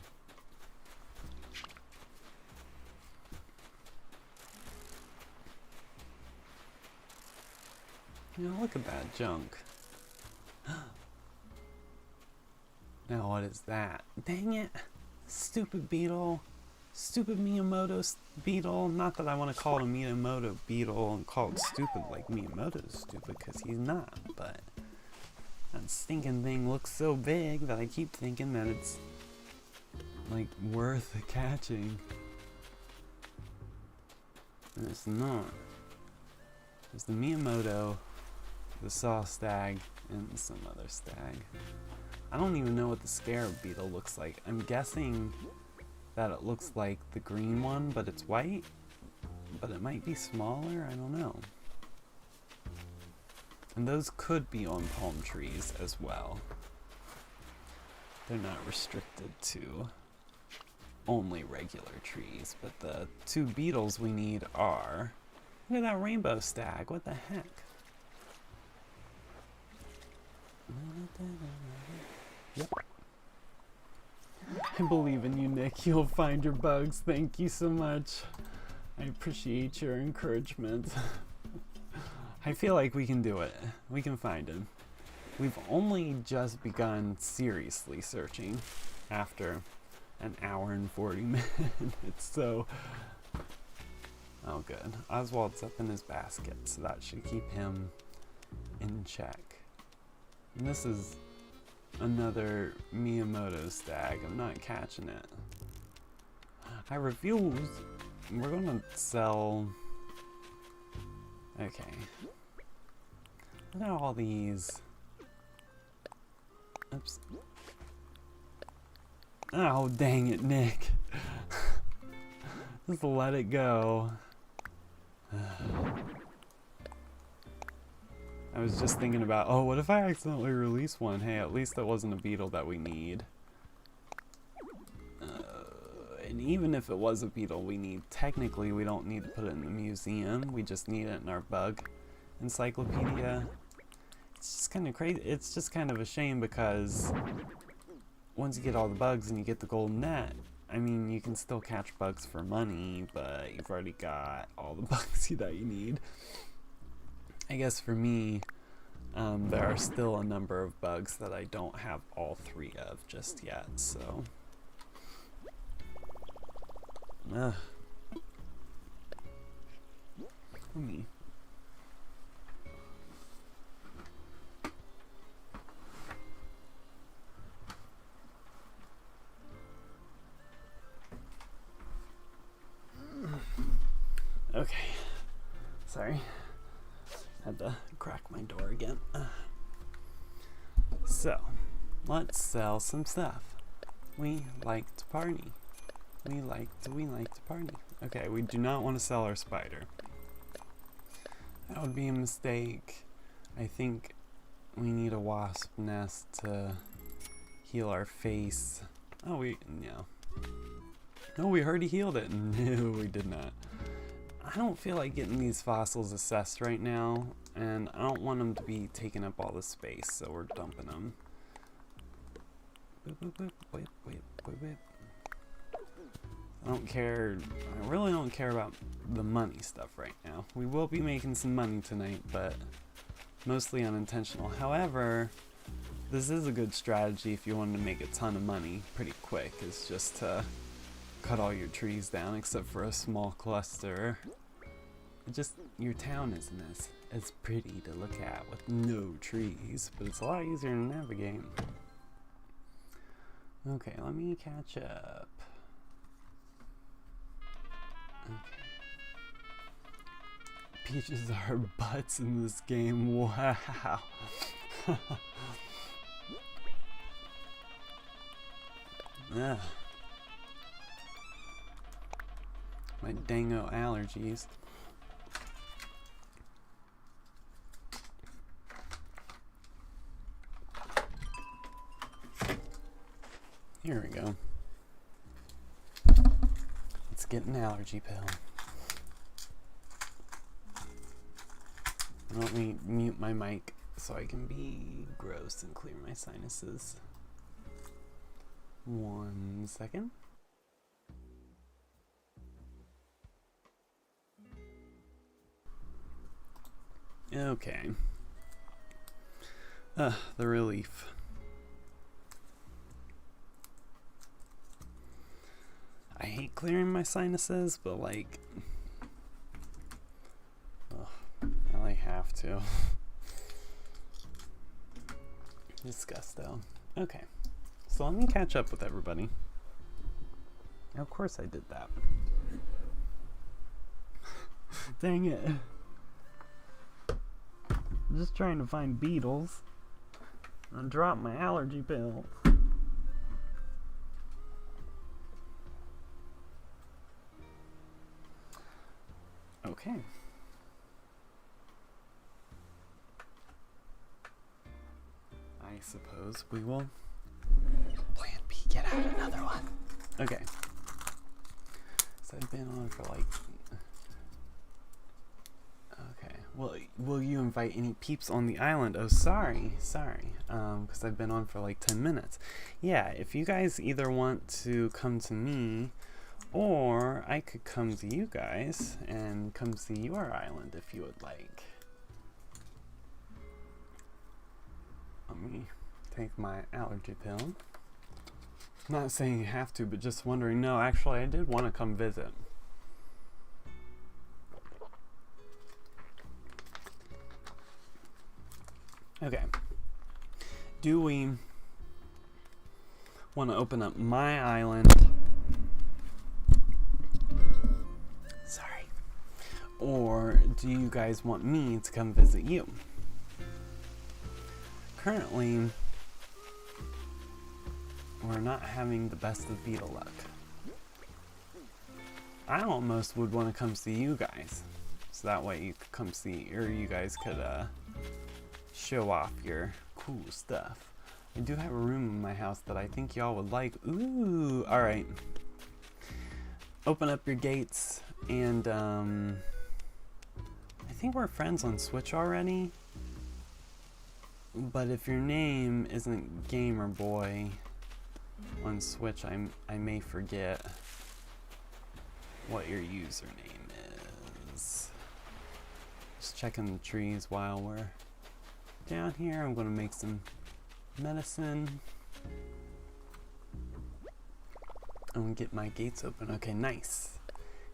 A: You know, look at that junk. Now what is that? Dang it! Stupid beetle. Stupid Miyamoto beetle. Not that I want to call it a Miyamoto beetle and call it stupid like Miyamoto's stupid, because he's not, but that stinking thing looks so big that I keep thinking that it's like worth catching. And it's not. There's the Miyamoto, the saw stag, and some other stag. I don't even know what the scarab beetle looks like. I'm guessing that it looks like the green one, but it's white. But it might be smaller, I don't know. And those could be on palm trees as well. They're not restricted to only regular trees, but the two beetles we need are... Look at that rainbow stag, what the heck? Yep. I believe in you, Nick. You'll find your bugs. Thank you so much. I appreciate your encouragement. I feel like we can do it. We can find him. We've only just begun seriously searching after an hour and 40 minutes, so Oh, good. Oswald's up in his basket, so that should keep him in check. And this is another Miyamoto stag. I'm not catching it. I refuse. We're gonna sell. Okay. Look at all these. Oops. Oh, dang it, Nick. Just let it go. I was just thinking about, oh, what if I accidentally release one? Hey, at least that wasn't a beetle that we need. And even if it was a beetle we need, technically we don't need to put it in the museum. We just need it in our bug encyclopedia. It's just kind of crazy. It's just kind of a shame because once you get all the bugs and you get the golden net, I mean, you can still catch bugs for money, but you've already got all the bugs that you need. I guess for me, there are still a number of bugs that I don't have all 3 of just yet, so. Let me. Okay. Sorry. Had to crack my door again. So, let's sell some stuff. We like to party. We like to party. Okay, we do not want to sell our spider. That would be a mistake. I think we need a wasp nest to heal our face. Oh, no. No, we already healed it. No, we did not. I don't feel like getting these fossils assessed right now, and I don't want them to be taking up all the space, so we're dumping them. Wait. I don't care. I really don't care about the money stuff right now. We will be making some money tonight, but mostly unintentional. However, this is a good strategy if you want to make a ton of money pretty quick. It's just to cut all your trees down except for a small cluster. Your town isn't as pretty to look at with no trees, but it's a lot easier to navigate. Okay, let me catch up. Okay. Peaches are butts in this game. Wow. Ugh. My dango allergies. Here we go. Let's get an allergy pill. Let me mute my mic so I can be gross and clear my sinuses. 1 second. Okay. The relief. I hate clearing my sinuses, but like, I have to. Disgusto. Okay, so let me catch up with everybody. Of course I did that. Dang it. I'm just trying to find beetles and drop my allergy pill. Okay. I suppose we will. Plan B, get out another one. Okay. So I've been on for like. Okay. Well, will you invite any peeps on the island? Oh, sorry. Because I've been on for like 10 minutes. Yeah, if you guys either want to come to me, or I could come to you guys and come see your island if you would like. Let me take my allergy pill. Not saying you have to, but just wondering. No, actually, I did want to come visit. Okay. Do we want to open up my island? Sorry. Or do you guys want me to come visit you? Currently, we're not having the best of beetle luck. I almost would want to come see you guys. So that way you could come see, or you guys could show off your cool stuff. I do have a room in my house that I think y'all would like. Ooh, alright. Open up your gates, and I think we're friends on Switch already. But if your name isn't Gamer Boy on Switch, I may forget what your username is. Just checking the trees while we're down here. I'm gonna make some medicine. I'm gonna get my gates open. Okay, nice.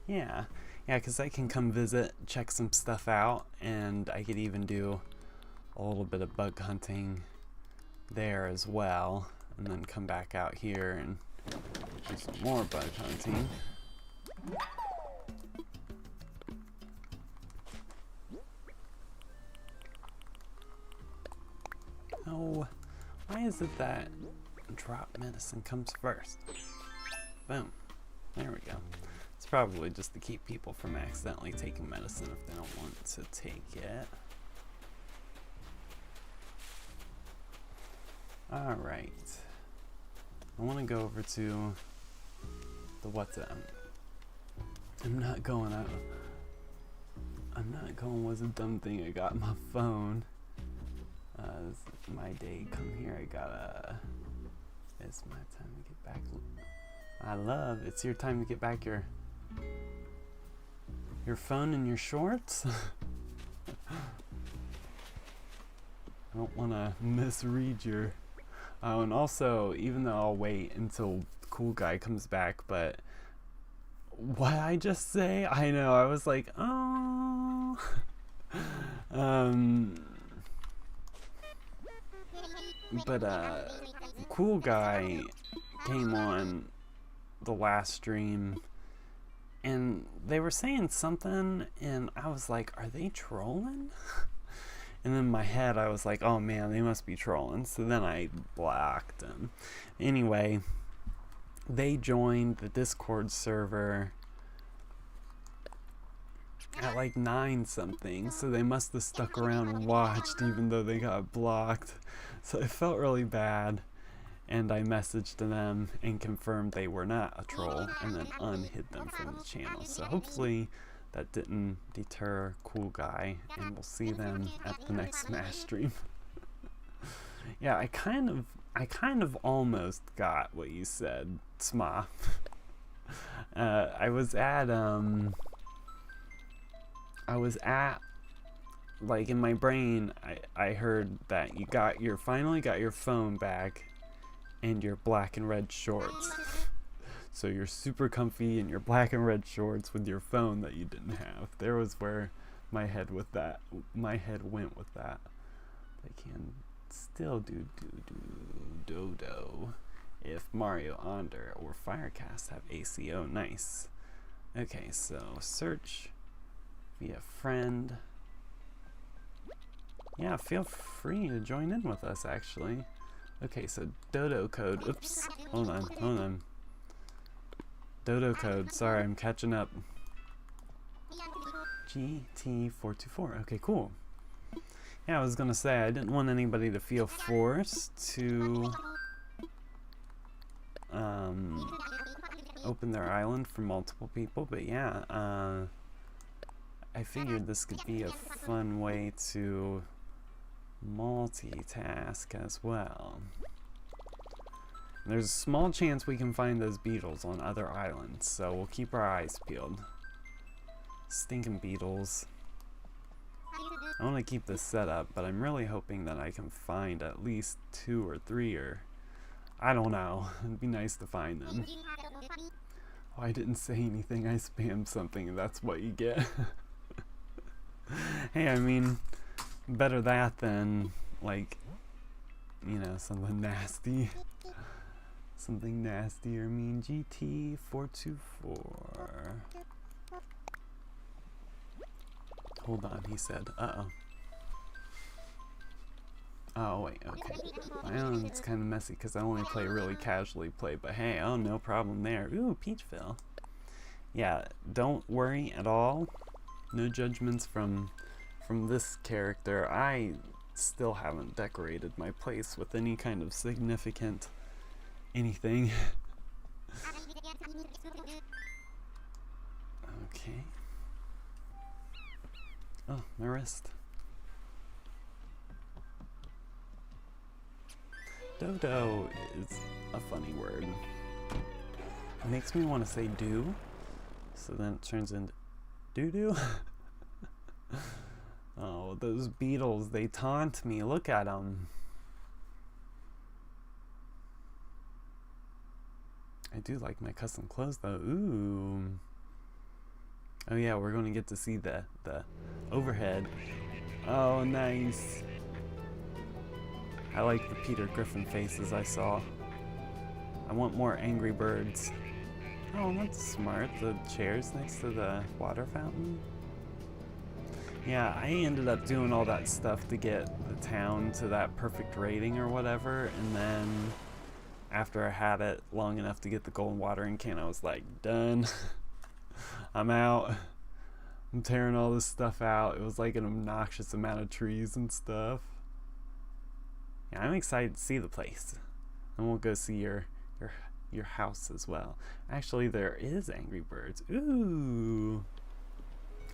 A: Yeah, because I can come visit, check some stuff out, and I could even do a little bit of bug hunting there as well, and then come back out here and do some more bug hunting. Oh, why is it that drop medicine comes first? Boom. There we go. It's probably just to keep people from accidentally taking medicine if they don't want to take it. Alright. I want to go over to the WhatsApp. I'm not going was a dumb thing. I got my phone. This is my day. Come here. It's my time to get back. It's your time to get back your phone and your shorts. I don't want to misread your. Oh, and also, even though I'll wait until the cool guy comes back, but what did I just say? I know, I was like, oh. Cool guy came on the last stream, and they were saying something, and I was like, are they trolling? And then in my head, I was like, oh man, they must be trolling. So then I blocked them. Anyway, they joined the Discord server at like 9 something. So they must have stuck around and watched even though they got blocked. So it felt really bad. And I messaged them and confirmed they were not a troll and then unhid them from the channel. So hopefully that didn't deter cool guy, and we'll see them at the next Smash stream. Yeah, I kind of almost got what you said, Sma. I was at like in my brain I heard that you finally got your phone back and your black and red shorts. So you're super comfy in your black and red shorts with your phone that you didn't have. There was where my head went with that. They can still do dodo if Mario Onder or Firecast have ACO. Nice. Okay, so search via friend. Yeah, feel free to join in with us actually. Okay, so dodo code. Oops. Hold on. Dodo code. Sorry, I'm catching up. GT424. Okay, cool. Yeah, I was gonna say I didn't want anybody to feel forced to open their island for multiple people, but yeah, I figured this could be a fun way to multitask as well. There's a small chance we can find those beetles on other islands, so we'll keep our eyes peeled. Stinking beetles. I want to keep this set up, but I'm really hoping that I can find at least 2 or 3 or... I don't know. It'd be nice to find them. Oh, I didn't say anything. I spammed something and that's what you get. Hey, I mean, better that than like, you know, something nasty. Something nasty or mean. GT424. Hold on, he said. Uh-oh. Oh, wait, okay. My own's kind of messy because I only play really casually play, but hey, oh, no problem there. Ooh, Peachville. Yeah, don't worry at all. No judgments from this character. I still haven't decorated my place with any kind of significant anything. Okay. Oh, my wrist. Dodo is a funny word. It makes me want to say do, so then it turns into doo-doo. Oh, those beetles, they taunt me. Look at them. I do like my custom clothes though. Ooh. Oh yeah, we're going to get to see the overhead. Oh, nice. I like the Peter Griffin faces I saw. I want more Angry Birds. Oh, that's smart. The chairs next to the water fountain. Yeah, I ended up doing all that stuff to get the town to that perfect rating or whatever, and then after I had it long enough to get the golden watering can, I was like, done. I'm out. I'm tearing all this stuff out. It was like an obnoxious amount of trees and stuff. Yeah, I'm excited to see the place. And we'll go see your house as well. Actually, there is Angry Birds. Ooh.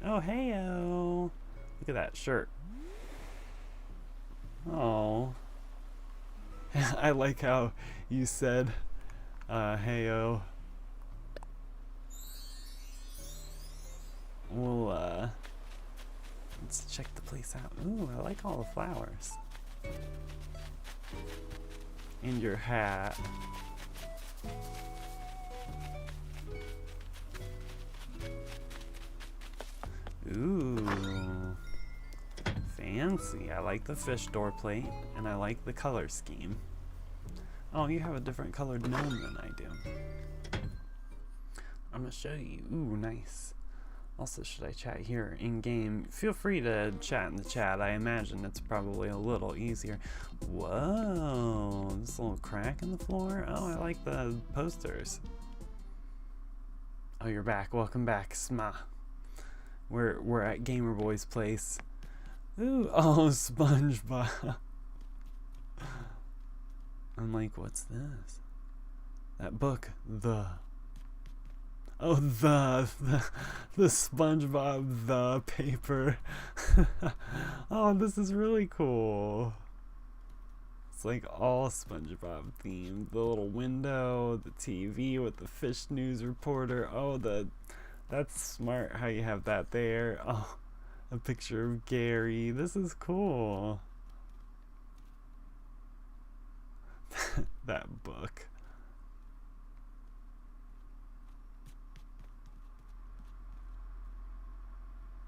A: Oh, hey-o. Look at that shirt. Oh. I like how you said, hey-o. We'll, let's check the place out. Ooh, I like all the flowers. And your hat. Ooh. Fancy. I like the fish door plate, and I like the color scheme. Oh, you have a different colored gnome than I do. I'm gonna show you. Ooh, nice. Also, should I chat here in-game? Feel free to chat in the chat. I imagine it's probably a little easier. Whoa, this little crack in the floor. Oh, I like the posters. Oh, you're back. Welcome back, Sma. We're at Gamer Boy's place. Ooh, oh, SpongeBob. I'm like, what's this? That book, Oh, the SpongeBob the paper. Oh, this is really cool. It's like all SpongeBob themed. The little window, the TV with the fish news reporter. Oh, that's smart how you have that there. Oh, a picture of Gary. This is cool. That book.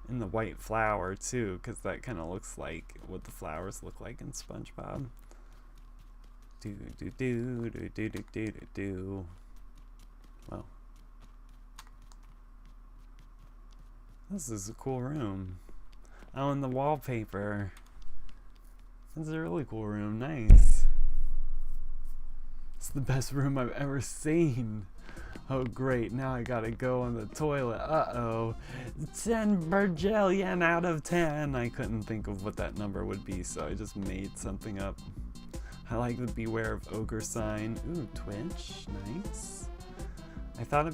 A: And the white flower too, because that kind of looks like what the flowers look like in SpongeBob. Do do do do do do do do do. Well, this is a cool room. Oh, and the wallpaper. This is a really cool room. Nice. It's the best room I've ever seen. Oh great, now I gotta go on the toilet. Uh-oh. 10 bajillion out of 10. I couldn't think of what that number would be, so I just made something up. I like the beware of ogre sign. Ooh, Twitch. Nice. I've thought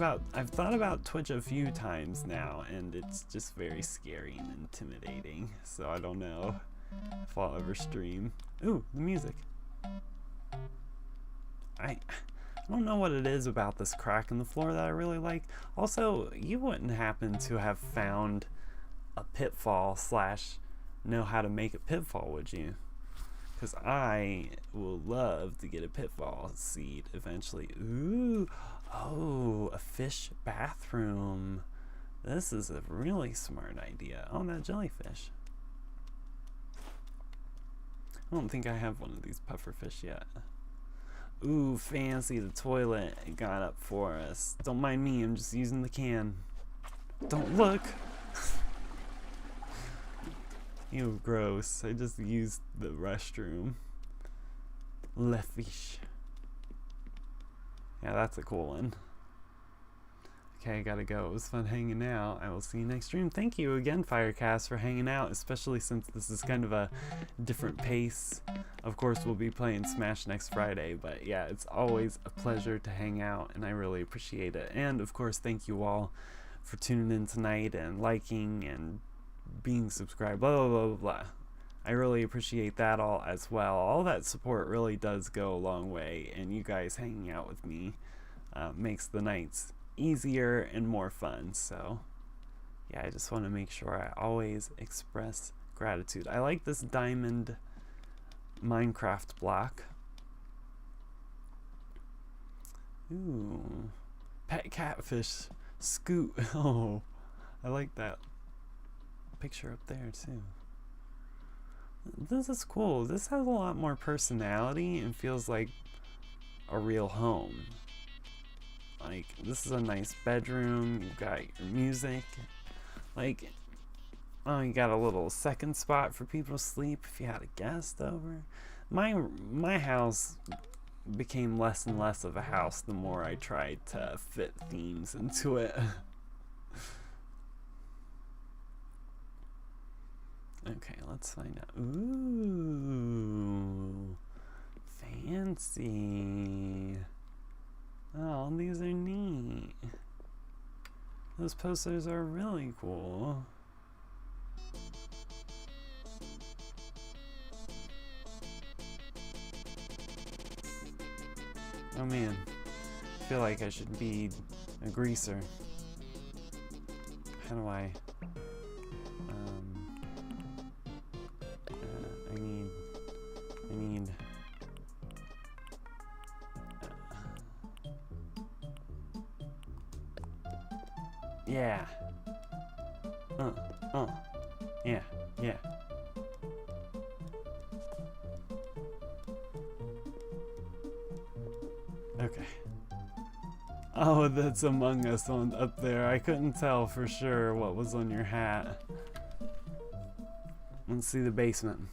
A: about Twitch a few times now, and it's just very scary and intimidating. So I don't know if I'll ever stream. Ooh, the music. I don't know what it is about this crack in the floor that I really like. Also, you wouldn't happen to have found a pitfall / know how to make a pitfall, would you? Because I will love to get a pitfall seed eventually. Ooh, oh, a fish bathroom. This is a really smart idea. Oh, that jellyfish. I don't think I have one of these pufferfish yet. Ooh, fancy, the toilet got up for us. Don't mind me, I'm just using the can. Don't look! Ew, gross. I just used the restroom. Le fiche. Yeah, that's a cool one. Okay, I gotta go. It was fun hanging out. I will see you next stream. Thank you again, Firecast, for hanging out, especially since this is kind of a different pace. Of course, we'll be playing Smash next Friday, but yeah, it's always a pleasure to hang out, and I really appreciate it. And of course, thank you all for tuning in tonight and liking and being subscribed, blah, blah, blah, blah, blah. I really appreciate that all as well. All that support really does go a long way, and you guys hanging out with me makes the nights easier and more fun. So yeah, I just want to make sure I always express gratitude. I like this diamond Minecraft block. Ooh, pet catfish Scoot. Oh, I like that picture up there too. This is cool. This has a lot more personality and feels like a real home. Like, this is a nice bedroom. You've got your music. Like, oh, you got a little second spot for people to sleep if you had a guest over. My house became less and less of a house the more I tried to fit themes into it. Okay, let's find out. Ooh, fancy. Oh, these are neat. Those posters are really cool. Oh man, I feel like I should be a greaser. How do I? I need. Yeah. Yeah, yeah. Okay. Oh, that's Among Us on up there. I couldn't tell for sure what was on your hat. Let's see the basement.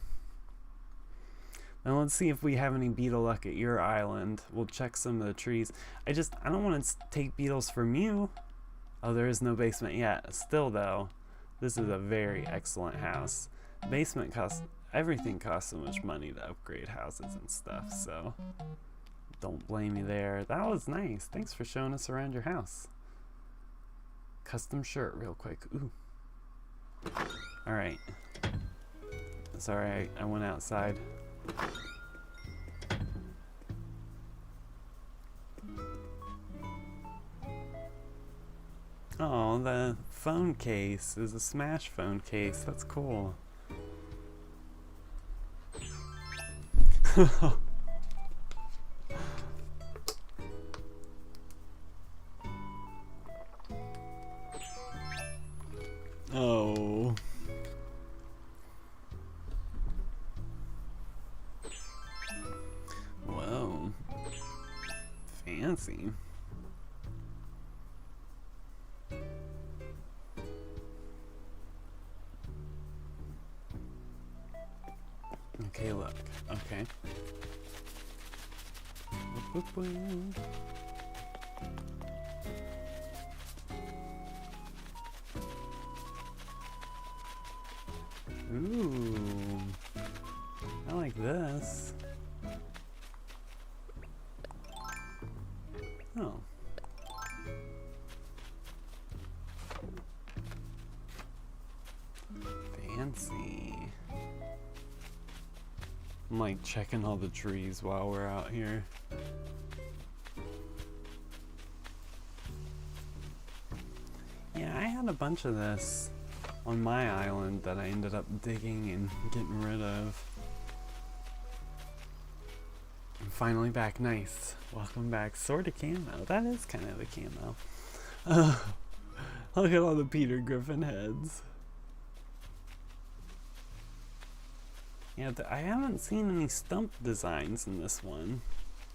A: Now let's see if we have any beetle luck at your island. We'll check some of the trees. I don't want to take beetles from you. Oh, there is no basement yet. Still though, this is a very excellent house. Basement everything costs so much money to upgrade houses and stuff, so don't blame me there. That was nice. Thanks for showing us around your house. Custom shirt real quick. Ooh. Alright. Sorry, I went outside. Oh, the phone case is a Smash phone case. That's cool. Oh. Whoa. Fancy. Okay, look. Okay. Ooh. I like this. Oh. Fancy. I'm like checking all the trees while we're out here. Yeah, I had a bunch of this on my island that I ended up digging and getting rid of. I'm finally back. Nice. Welcome back. Sort of camo. That is kind of a camo. Look at all the Peter Griffin heads. Yeah, I haven't seen any stump designs in this one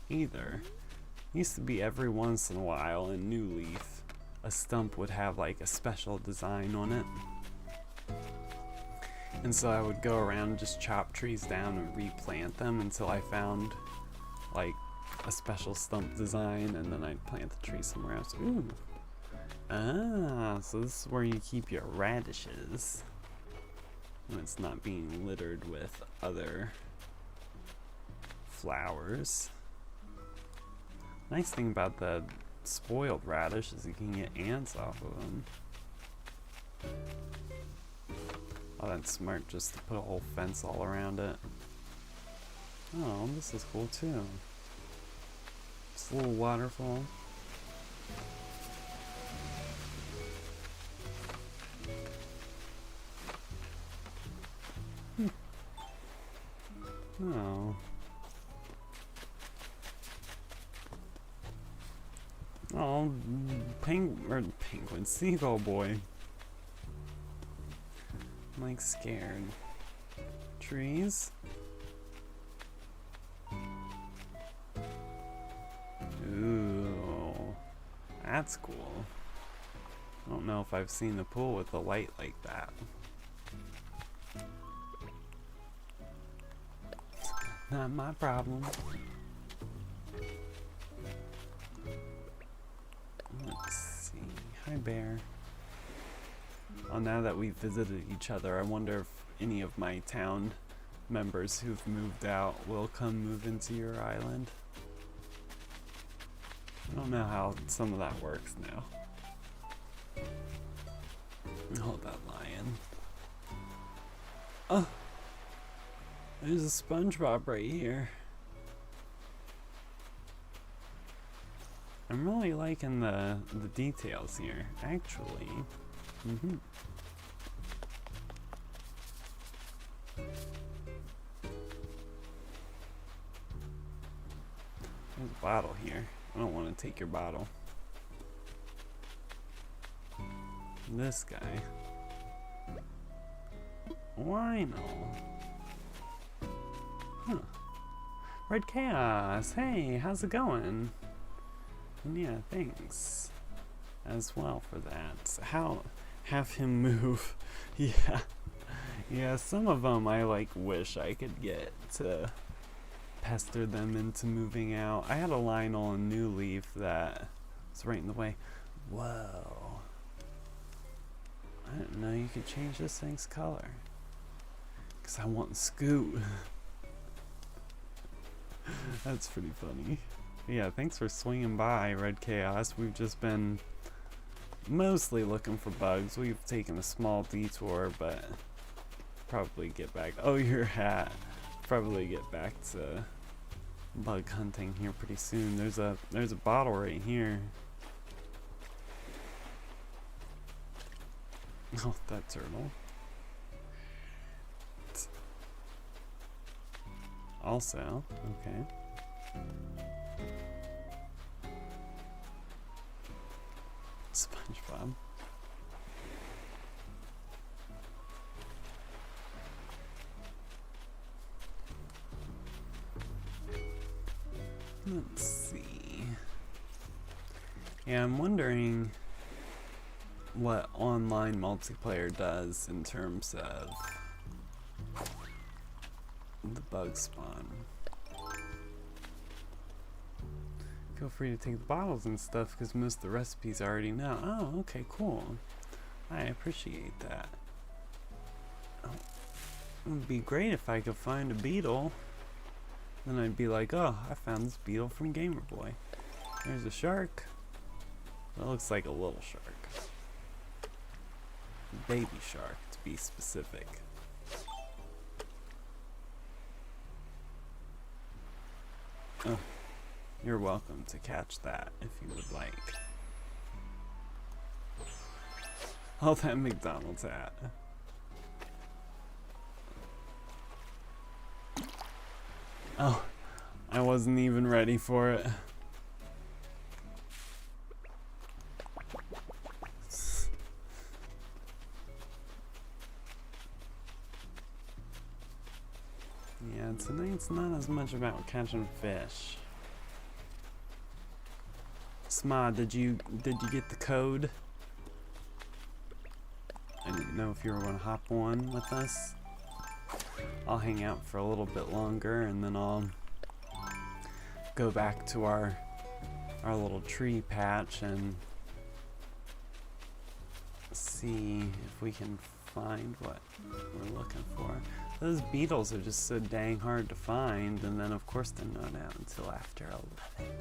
A: either. Used to be every once in a while in New Leaf, a stump would have like a special design on it. And so I would go around and just chop trees down and replant them until I found like a special stump design, and then I'd plant the tree somewhere else. Ooh. Ah, so this is where you keep your radishes when it's not being littered with other flowers. Nice thing about the spoiled radish is you can get ants off of them. Oh, that's smart, just to put a whole fence all around it. Oh, this is cool too. Just a little waterfall. Oh. Oh, penguin, seagull boy. I'm like scared. Trees? Ooh, that's cool. I don't know if I've seen a pool with a light like that. Not my problem. Let's see. Hi, bear. Oh, now that we've visited each other, I wonder if any of my town members who've moved out will come move into your island. I don't know how some of that works now. Hold that lion. Oh! There's a SpongeBob right here. I'm really liking the details here, actually. There's a bottle here. I don't want to take your bottle. This guy. Lionel. Huh. Red Chaos. Hey, how's it going? And yeah, thanks as well for that. How have him move? Yeah. Yeah, some of them I like wish I could get to pester them into moving out. I had a Lionel in New Leaf that was right in the way. Whoa. I didn't know you could change this thing's color. Because I want Scoot. That's pretty funny. Yeah, thanks for swinging by, Red Chaos. We've just been mostly looking for bugs. We've taken a small detour, but probably get back. Oh, your hat. Probably get back to bug hunting here pretty soon. There's a bottle right here. Oh, that turtle. Also, okay. SpongeBob. Let's see. Yeah, I'm wondering what online multiplayer does in terms of the bug spawn. Feel free to take the bottles and stuff because most of the recipes I already know. Oh, okay, cool. I appreciate that. Oh, it would be great if I could find a beetle. Then I'd be like, oh, I found this beetle from Gamer Boy. There's a shark. That looks like a little shark. Baby shark, to be specific. Oh, you're welcome to catch that if you would like. Oh, that McDonald's hat. Oh, I wasn't even ready for it. tonight's not as much about catching fish. Sma, did you get the code? I didn't know if you were going to hop on with us. I'll hang out for a little bit longer and then I'll go back to our little tree patch and see if we can find what we're looking for. Those beetles are just so dang hard to find, and then of course they're not out until after 11.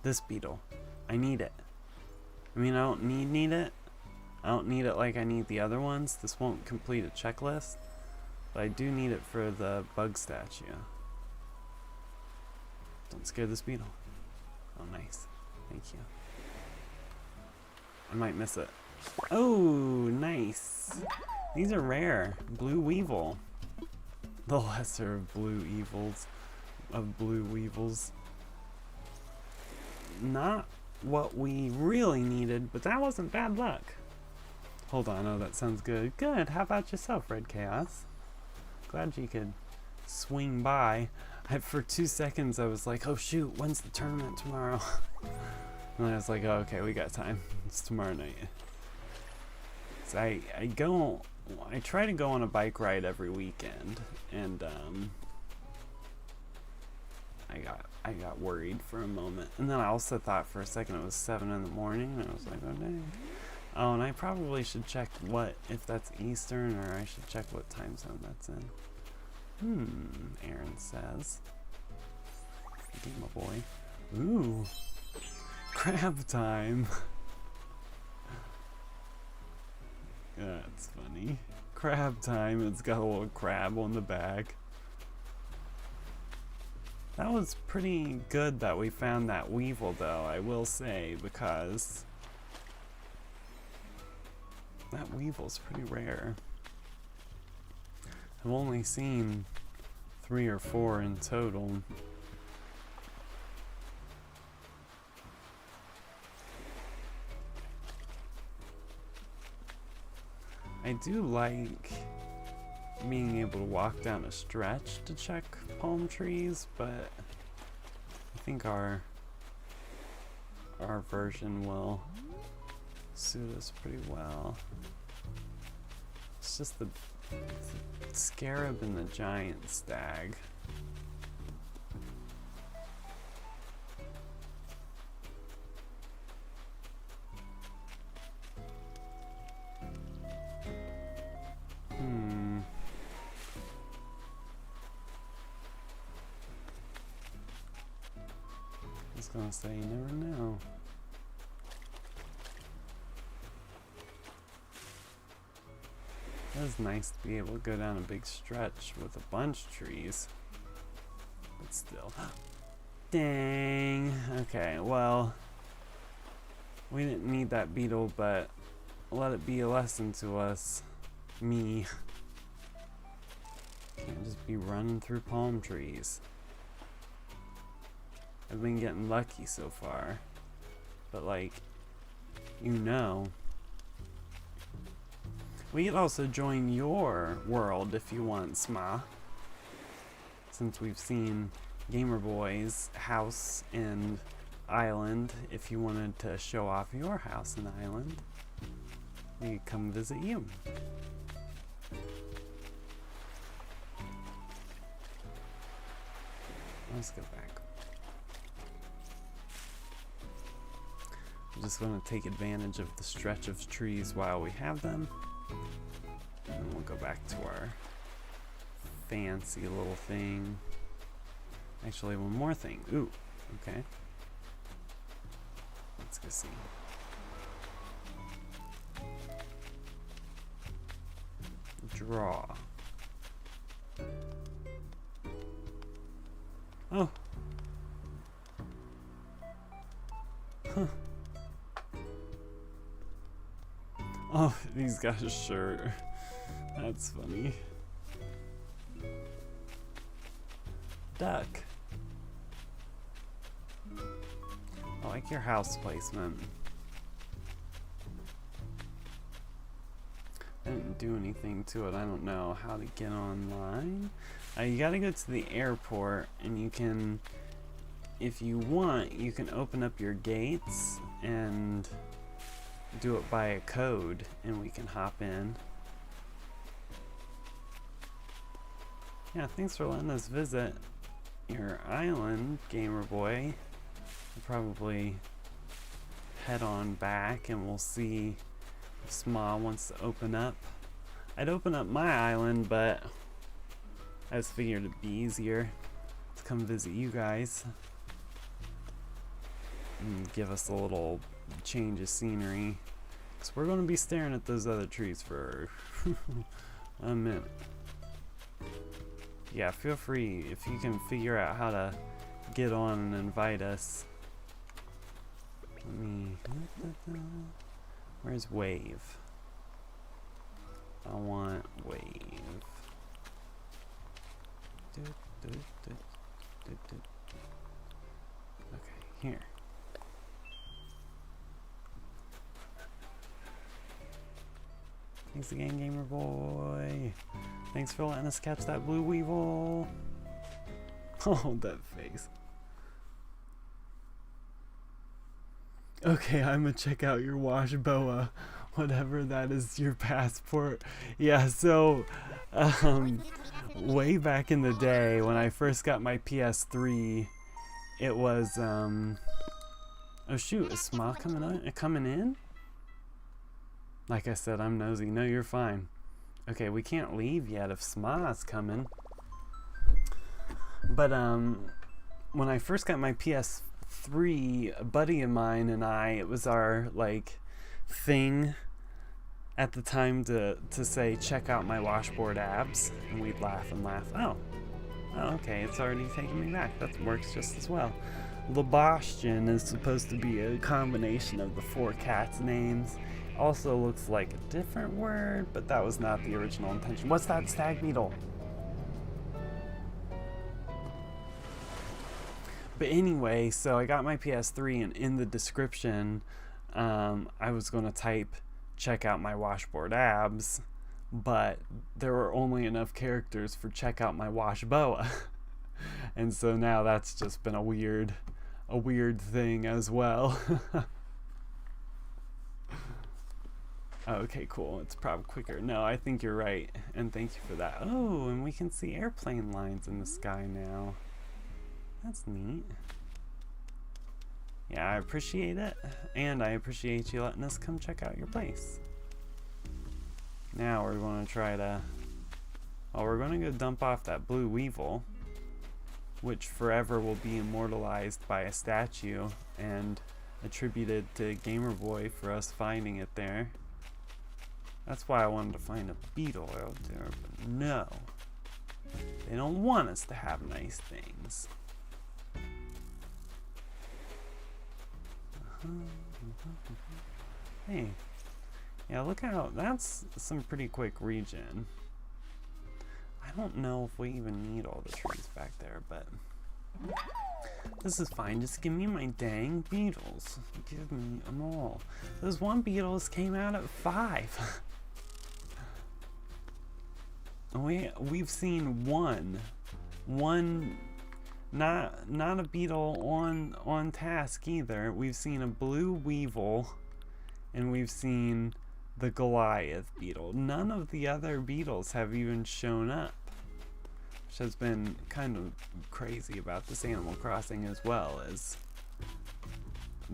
A: This beetle, I need it. I mean, I don't need it. I don't need it like I need the other ones. This won't complete a checklist, but I do need it for the bug statue. Don't scare this beetle. Oh, nice. Thank you. I might miss it. Oh, nice. These are rare. Blue weevil. The lesser of blue weevils. Not what we really needed, but that wasn't bad luck. Hold on, oh, that sounds good. Good, how about yourself, Red Chaos? Glad you could swing by. For 2 seconds, I was like, oh shoot, when's the tournament tomorrow? And then I was like, oh, okay, we got time. It's tomorrow night. So I try to go on a bike ride every weekend, and I got worried for a moment, and then I also thought for a second it was 7 in the morning, and I was like, oh dang. Oh, and I probably should check if that's Eastern, or I should check what time zone that's in. Aaron says. Game boy. Ooh, crab time. That's funny. Crab time. It's got a little crab on the back. That was pretty good that we found that weevil, though, I will say, because that weevil's pretty rare. I've only seen 3 or 4 in total. I do like being able to walk down a stretch to check palm trees, but I think our version will suit us pretty well. It's just the scarab and the giant stag. I was gonna say, you never know. It was nice to be able to go down a big stretch with a bunch of trees. But still. Dang. Okay, well, we didn't need that beetle, but let it be a lesson to us. Me. Can't just be running through palm trees. I've been getting lucky so far. But like, you know. We could also join your world if you want, Sma. Since we've seen Gamer Boy's house and island, if you wanted to show off your house and island, we could come visit you. Let's go back. I'm just going to take advantage of the stretch of trees while we have them. And then we'll go back to our fancy little thing. Actually, one more thing. Ooh, okay. Let's go see. Draw. Oh. Huh. Oh, he's got a shirt. That's funny. Duck. I like your house placement. can't do anything to it. I don't know how to get online. You gotta go to the airport, and you can, if you want, you can open up your gates and do it by a code, and we can hop in. Yeah, thanks for letting us visit your island, Gamer Boy. We'll probably head on back and we'll see if Sma wants to open up. I'd open up my island, but I just figured it'd be easier to come visit you guys and give us a little change of scenery. So we're going to be staring at those other trees for a minute. Yeah, feel free if you can figure out how to get on and invite us. Let me. Where's Wave? I want Wave. Okay, here. Thanks again, Gamer Boy. Thanks for letting us catch that blue weevil. Oh, that face. Okay, I'm gonna check out your wash boa, whatever that is, your passport. Yeah, so way back in the day when I first got my PS3, it was oh shoot, is Sma coming in? Like I said, I'm nosy. No, you're fine. Okay, we can't leave yet if Sma's coming. But when I first got my PS3, a buddy of mine and I, it was our like thing at the time to say, check out my washboard abs, and we'd laugh and laugh. Oh, okay, it's already taking me back. That works just as well. Labostion is supposed to be a combination of the 4 cats' names. Also looks like a different word, but that was not the original intention. What's that, Stag Beetle? But anyway, so I got my PS3, and in the description, I was going to type, check out my washboard abs, but there were only enough characters for check out my wash boa. And so now that's just been a weird thing as well. Okay, cool. It's probably quicker. No, I think you're right, and thank you for that. Oh, and we can see airplane lines in the sky now. That's neat. Yeah, I appreciate it, and I appreciate you letting us come check out your place. Now we're going to try to... well, we're going to go dump off that blue weevil, which forever will be immortalized by a statue and attributed to Gamer Boy for us finding it there. That's why I wanted to find a beetle out there, but no. They don't want us to have nice things. Hey. Yeah, look out. That's some pretty quick regen. I don't know if we even need all the trees back there, but... this is fine. Just give me my dang beetles. Give me them all. Those one beetles came out at 5. We've seen one, not a beetle on task either. We've seen a blue weevil, and we've seen the Goliath beetle. None of the other beetles have even shown up, which has been kind of crazy about this Animal Crossing, as well as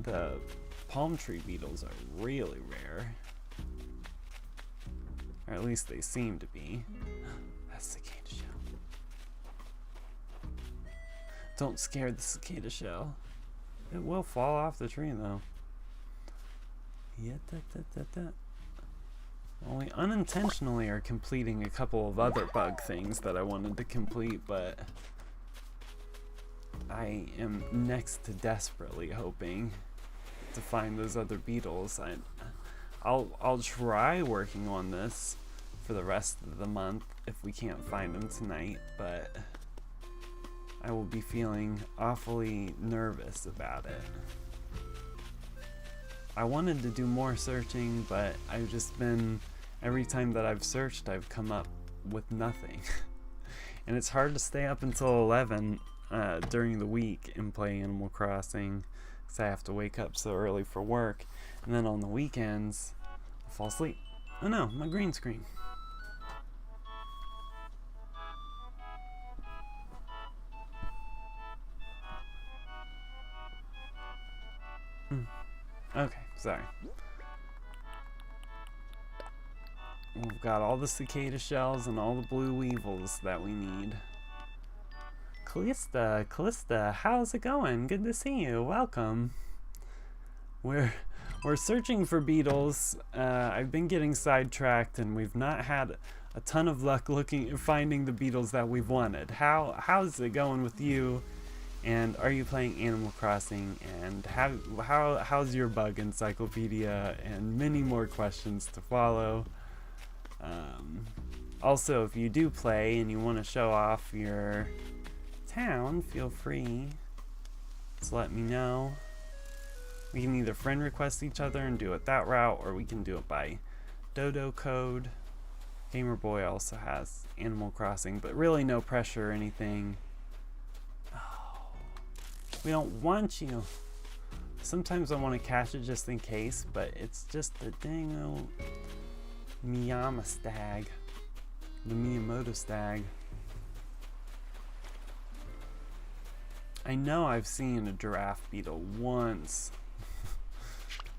A: the palm tree beetles are really rare. Or at least they seem to be. That's cicada shell. Don't scare the cicada shell. It will fall off the tree though. Well, we unintentionally are completing a couple of other bug things that I wanted to complete, but I am next to desperately hoping to find those other beetles. I'll try working on this for the rest of the month if we can't find them tonight, but I will be feeling awfully nervous about it. I wanted to do more searching, but I've just been every time that I've searched, I've come up with nothing. And it's hard to stay up until 11 during the week and play Animal Crossing, because I have to wake up so early for work. And then on the weekends, I fall asleep. Oh no, my green screen. Okay, sorry. We've got all the cicada shells and all the blue weevils that we need. Callista, how's it going? Good to see you. Welcome. We're searching for beetles. I've been getting sidetracked, and we've not had a ton of luck finding the beetles that we've wanted. How's it going with you? And are you playing Animal Crossing? And how's your bug encyclopedia? And many more questions to follow. Also, if you do play and you want to show off your town, feel free to let me know. We can either friend request each other and do it that route, or we can do it by Dodo code. Gamer Boy also has Animal Crossing, but really no pressure or anything. Oh, we don't want you. Sometimes I want to catch it just in case, but it's just the dang old Miyama Stag. The Miyamoto Stag. I know I've seen a giraffe beetle once.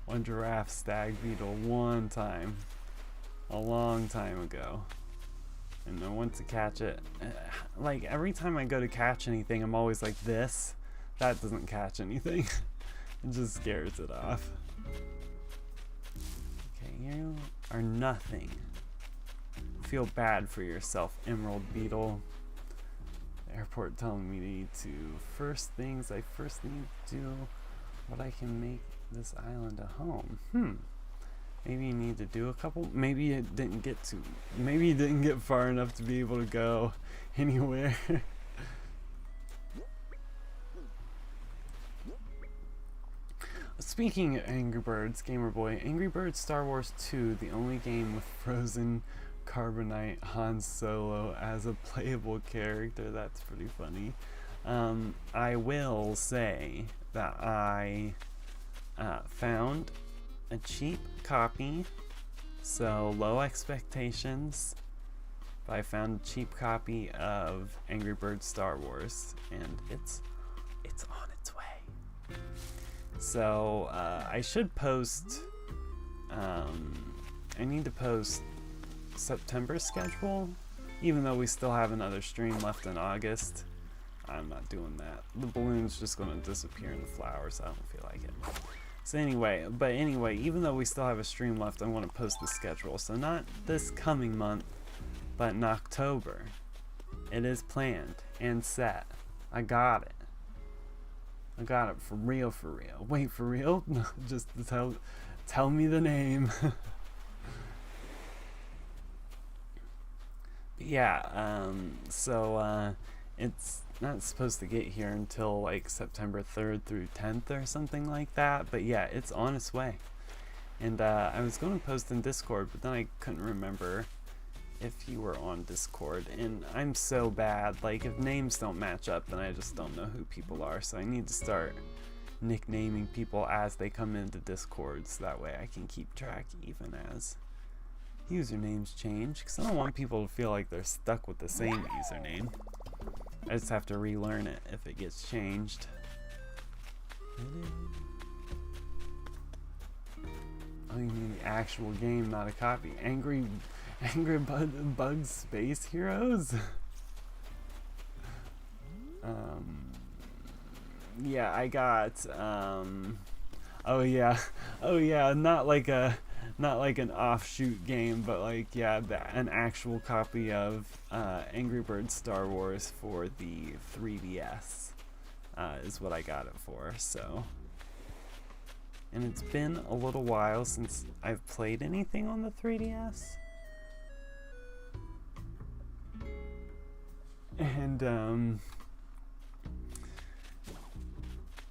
A: One giraffe stag beetle one time. A long time ago. And I went to catch it. Like, every time I go to catch anything, I'm always like, this. That doesn't catch anything. It just scares it off. Okay, you are nothing. Feel bad for yourself, Emerald Beetle. The airport telling me to first things I first need to do what I can make this island a home. Maybe you need to do a couple. Maybe it didn't get to. Maybe you didn't get far enough to be able to go anywhere. Speaking of Angry Birds, Gamer Boy, Angry Birds Star Wars 2, the only game with frozen Carbonite Han Solo as a playable character. That's pretty funny. I will say that I found a cheap copy, so low expectations, but I found a cheap copy of Angry Birds Star Wars, and it's on its way. So I should post, I need to post September schedule, even though we still have another stream left in August. I'm not doing that. The balloon's just going to disappear in the flowers. I don't feel like it. So anyway, even though we still have a stream left, I want to post the schedule. So not this coming month, but in October. It is planned and set. I got it. I got it for real, for real. Wait, for real? No, just to tell me the name. Yeah, so it's not supposed to get here until like September 3rd through 10th or something like that, but yeah, it's on its way. And I was going to post in Discord, but then I couldn't remember if you were on Discord, and I'm so bad, like if names don't match up, then I just don't know who people are, so I need to start nicknaming people as they come into Discord, so that way I can keep track even as usernames change, because I don't want people to feel like they're stuck with the same username. I just have to relearn it if it gets changed. Oh, you mean the actual game, not a copy. Angry Bug Space Heroes? Yeah, I got, oh yeah, not like an offshoot game, but like, yeah, an actual copy of Angry Birds Star Wars for the 3DS is what I got it for, so. And it's been a little while since I've played anything on the 3DS. And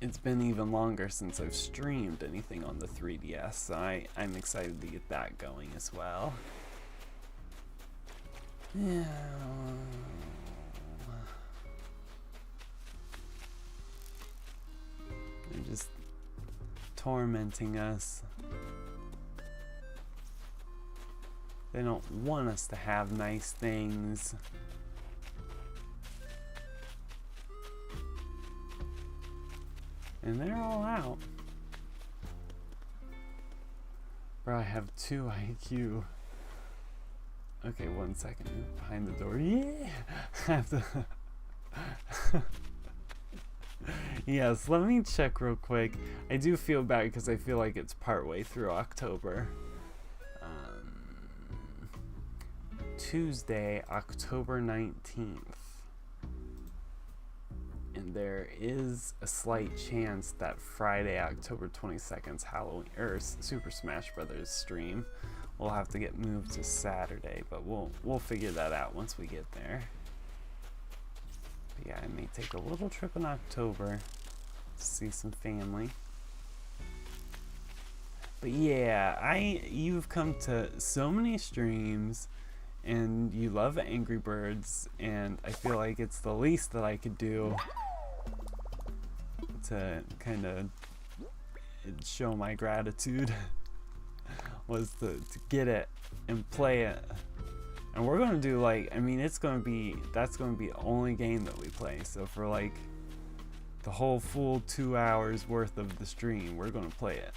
A: it's been even longer since I've streamed anything on the 3DS, so I'm excited to get that going as well. Yeah. They're just tormenting us. They don't want us to have nice things. And they're all out. Bro, I have 2 IQ. Okay, 1 second. Behind the door. Yeah! I have to. Yes, let me check real quick. I do feel bad because I feel like it's partway through October. Tuesday, October 19th. And there is a slight chance that Friday, October 22nd's Halloween or Super Smash Brothers stream will have to get moved to Saturday, but we'll figure that out once we get there. But yeah, I may take a little trip in October to see some family. But yeah, you've come to so many streams and you love Angry Birds, and I feel like it's the least that I could do to kind of show my gratitude was to get it and play it. And we're gonna do like, I mean, that's gonna be the only game that we play. So for like the whole full 2 hours worth of the stream, we're gonna play it.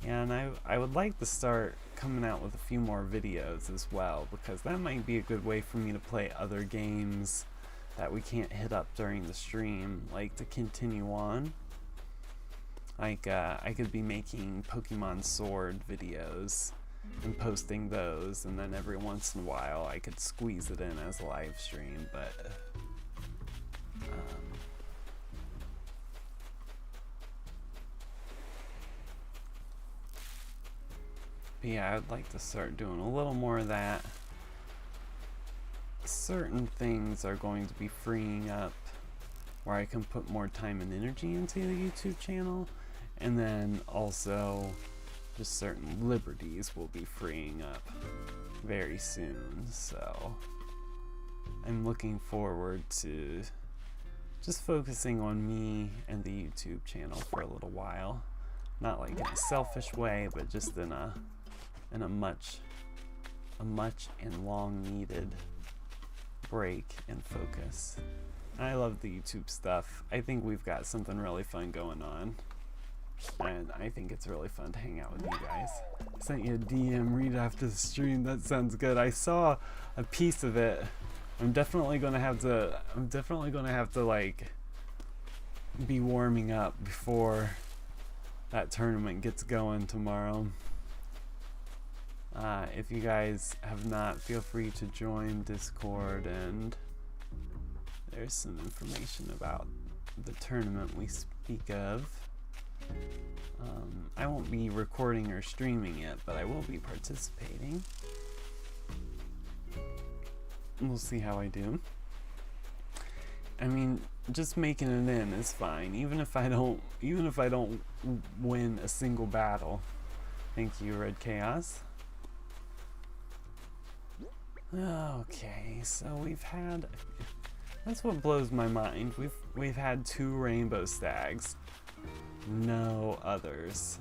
A: And I would like to start coming out with a few more videos as well, because that might be a good way for me to play other games that we can't hit up during the stream, like to continue on. Like I could be making Pokemon Sword videos and posting those, and then every once in a while I could squeeze it in as a live stream, but yeah, I'd like to start doing a little more of that. Certain things are going to be freeing up where I can put more time and energy into the YouTube channel, and then also just certain liberties will be freeing up very soon. So I'm looking forward to just focusing on me and the YouTube channel for a little while. Not like in a selfish way, but just in a much and long needed break and focus. I love the YouTube stuff. I think we've got something really fun going on, and I think it's really fun to hang out with you guys. I sent you a DM, read after the stream. That sounds good. I saw a piece of it. I'm definitely gonna have to like be warming up before that tournament gets going tomorrow. If you guys have not, feel free to join Discord, and there's some information about the tournament we speak of. I won't be recording or streaming it, but I will be participating. We'll see how I do. I mean, just making it in is fine, even if I don't win a single battle. Thank you, Red Chaos. Okay, so we've had, that's what blows my mind. We've had 2 rainbow stags, no others.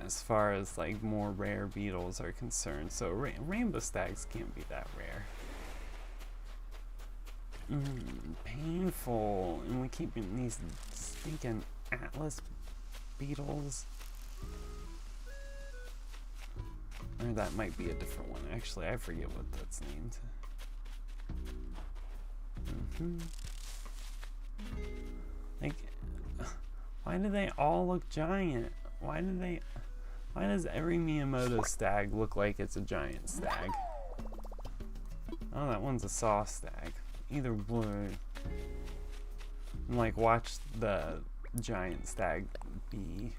A: As far as like more rare beetles are concerned, so rainbow stags can't be that rare. Painful, and we keep getting these stinking Atlas beetles. Or that might be a different one. Actually, I forget what that's named. Like, why do they all look giant? Why does every Miyamoto stag look like it's a giant stag? Oh, that one's a saw stag. Either way. And like, watch the giant stag be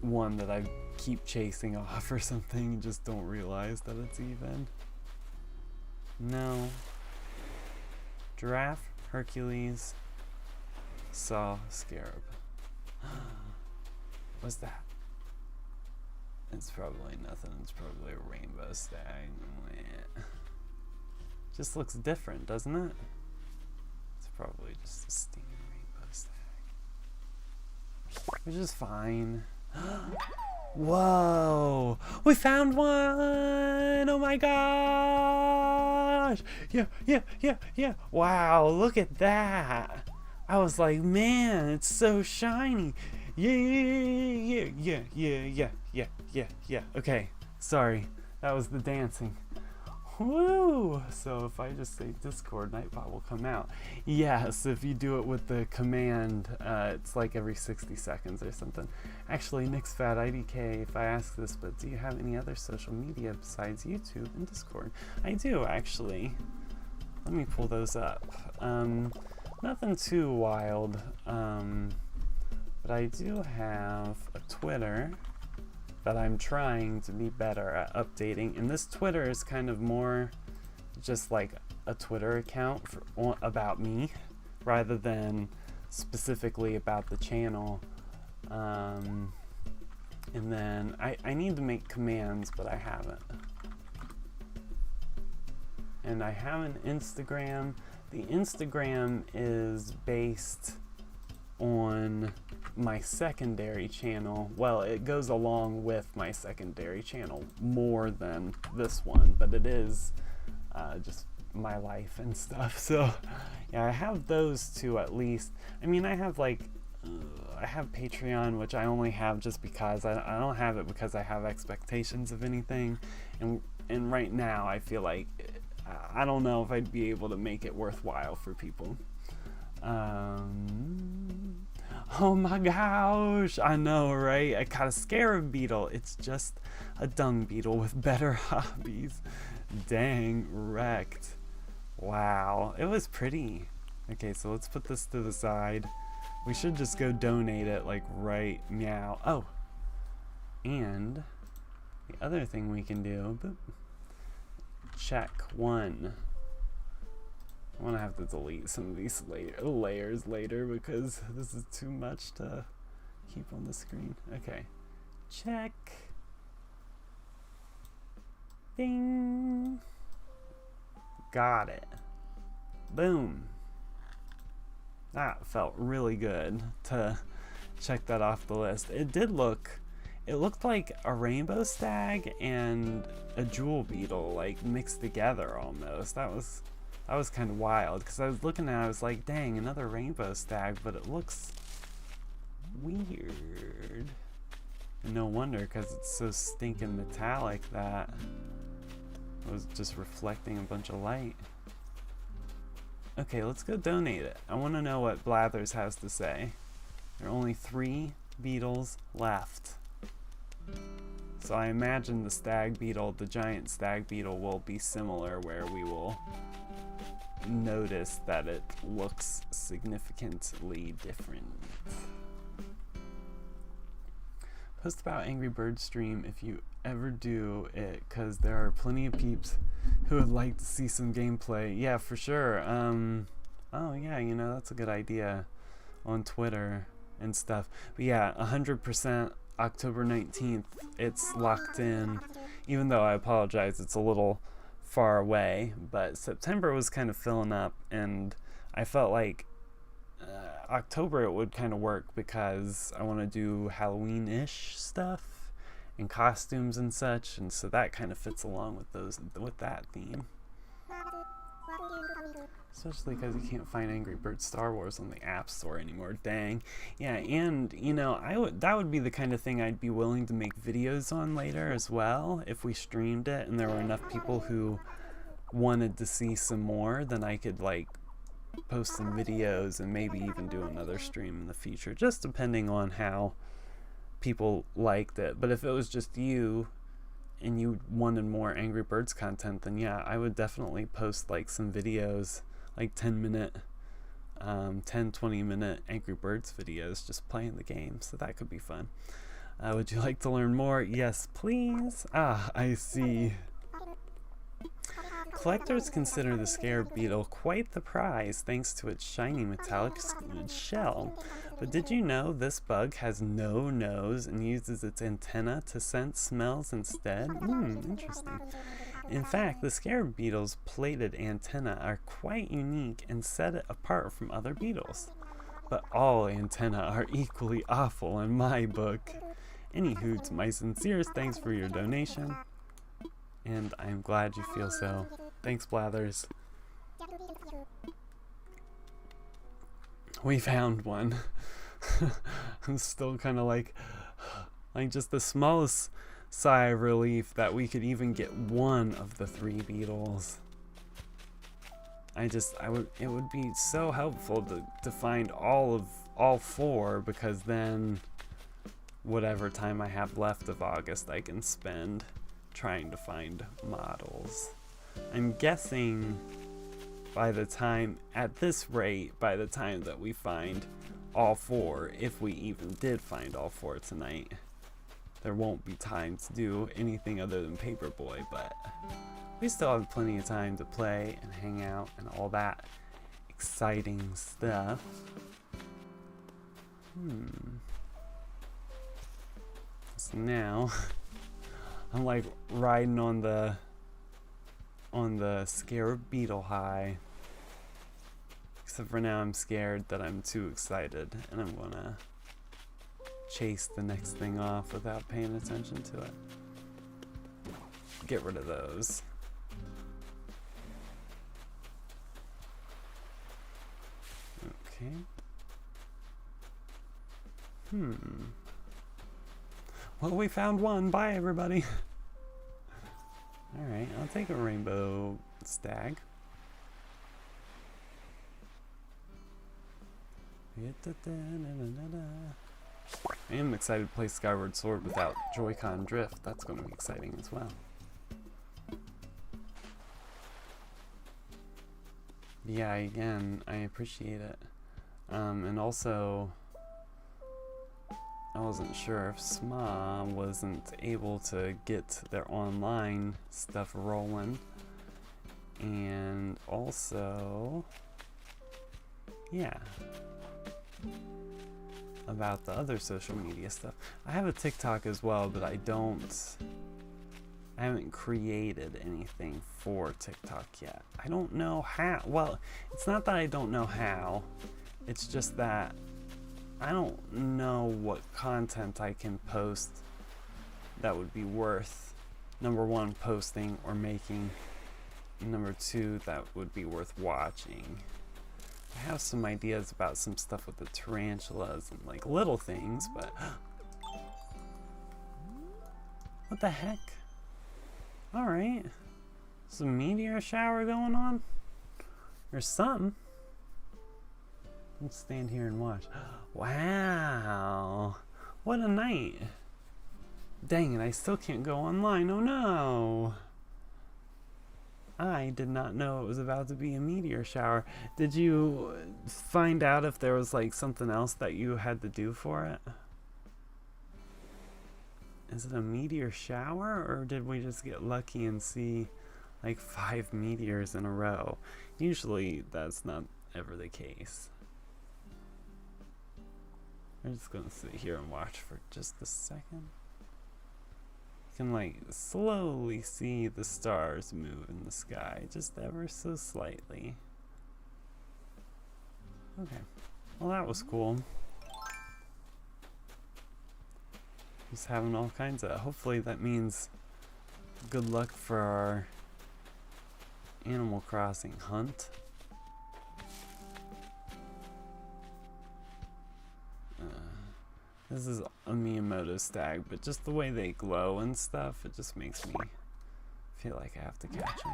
A: one that I keep chasing off or something, just don't realize that it's even. No. Giraffe, Hercules, saw, scarab. What's that? It's probably nothing. It's probably a rainbow stag. Just looks different, doesn't it? It's probably just a steaming rainbow stag. Which is fine. Whoa! We found one! Oh my gosh! Yeah. Wow, look at that! I was like, man, it's so shiny. Yeah. Okay, sorry. That was the dancing. Woo! So if I just say Discord, Nightbot will come out. Yes, if you do it with the command, it's like every 60 seconds or something. Actually, Nixphat, IDK, if I ask this, but do you have any other social media besides YouTube and Discord? I do, actually. Let me pull those up. Nothing too wild, but I do have a Twitter that I'm trying to be better at updating, and this Twitter is kind of more just like a Twitter account about me rather than specifically about the channel. And then I need to make commands, but I haven't. And I have an Instagram. The Instagram is based on my secondary channel. Well, it goes along with my secondary channel more than this one, but it is just my life and stuff. So yeah, I have those two at least. I mean, I have like I have Patreon, which I only have just because I don't have it because I have expectations of anything, and right now I feel like I don't know if I'd be able to make it worthwhile for people. Oh my gosh, I know, right? I caught a scarab beetle. It's just a dung beetle with better hobbies. Dang, wrecked. Wow, it was pretty. Okay, so let's put this to the side. We should just go donate it, like, right meow. Oh, and the other thing we can do, boop, check one. I'm gonna have to delete some of these layers later because this is too much to keep on the screen. Okay, check. Ding. Got it. Boom. That felt really good to check that off the list. It looked like a rainbow stag and a jewel beetle, like mixed together almost. That was kind of wild because I was looking at it, I was like, dang, another rainbow stag, but it looks weird. And no wonder, because it's so stinking metallic that it was just reflecting a bunch of light. Okay, let's go donate it. I want to know what Blathers has to say. There are only 3 beetles left. So I imagine the stag beetle, the giant stag beetle, will be similar, where we will notice that it looks significantly different. Post about Angry Birds stream if you ever do it, because there are plenty of peeps who would like to see some gameplay. Yeah, for sure. Oh yeah, you know, that's a good idea on Twitter and stuff. But yeah, 100% October 19th, it's locked in, even though I apologize, it's a little far away, but September was kind of filling up, and I felt like October it would kind of work because I want to do Halloween-ish stuff and costumes and such, and so that kind of fits along with that theme. Especially because you can't find Angry Birds Star Wars on the App Store anymore. Dang. Yeah, and you know, that would be the kind of thing I'd be willing to make videos on later as well. If we streamed it and there were enough people who wanted to see some more, then I could like post some videos and maybe even do another stream in the future, just depending on how people liked it. But if it was just you and you wanted more Angry Birds content, then yeah, I would definitely post like some videos, like 10-20 minute Angry Birds videos just playing the game, so that could be fun. Would you like to learn more? Yes, please. Ah, I see. Collectors consider the scarab beetle quite the prize thanks to its shiny metallic shell. But did you know this bug has no nose and uses its antenna to sense smells instead? Interesting. In fact, the scarab beetle's plated antennae are quite unique and set it apart from other beetles. But all antennae are equally awful in my book. Anywho, my sincerest thanks for your donation, and I'm glad you feel so. Thanks, Blathers. We found one. I'm still kind of like just the smallest sigh of relief that we could even get one of the 3 beetles. It would be so helpful to find all 4, because then whatever time I have left of August I can spend trying to find models. I'm guessing by the time that we find all 4, if we even did find all 4 tonight, there won't be time to do anything other than Paperboy, but we still have plenty of time to play and hang out and all that exciting stuff. So now I'm like riding on the scarab beetle high. Except for now I'm scared that I'm too excited and I'm gonna chase the next thing off without paying attention to it. Get rid of those. Okay. Well, we found one. Bye, everybody. Alright, I'll take a rainbow stag. I am excited to play Skyward Sword without Joy-Con drift. That's going to be exciting as well. Yeah, again, I appreciate it. And also, I wasn't sure if SMA wasn't able to get their online stuff rolling. And also, yeah, about the other social media stuff. I have a TikTok as well, but I haven't created anything for TikTok yet. I don't know how. Well, it's not that I don't know how. It's just that I don't know what content I can post that would be worth, number 1, posting or making, and number 2, that would be worth watching. I have some ideas about some stuff with the tarantulas and like little things, but what the heck? Alright, some meteor shower going on? Or something. Let's stand here and watch. Wow, what a night. Dang it, I still can't go online. Oh no. I did not know it was about to be a meteor shower. Did you find out if there was like something else that you had to do for it? Is it a meteor shower, or did we just get lucky and see like 5 meteors in a row? Usually that's not ever the case. I'm just gonna sit here and watch for just a second. You can like slowly see the stars move in the sky, just ever so slightly. Okay, well that was cool. Just having all kinds of, hopefully that means good luck for our Animal Crossing hunt. This is a Miyamoto stag, but just the way they glow and stuff, it just makes me feel like I have to catch them.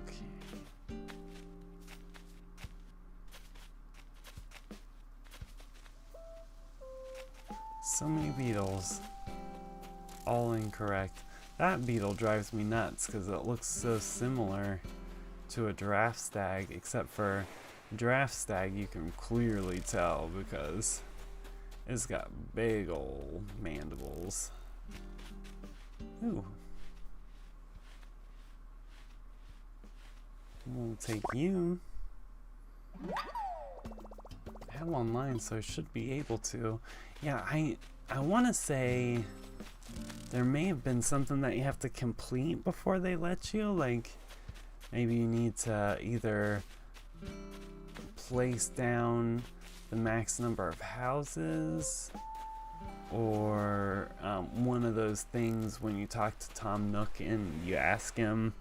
A: Okay. So many beetles. All incorrect. That beetle drives me nuts because it looks so similar to a giraffe stag, except for giraffe stag you can clearly tell because it's got big old mandibles. Ooh. We'll take you. I have online, so I should be able to. Yeah, I want to say there may have been something that you have to complete before they let you. Like, maybe you need to either place down the max number of houses, or one of those things when you talk to Tom Nook and you ask him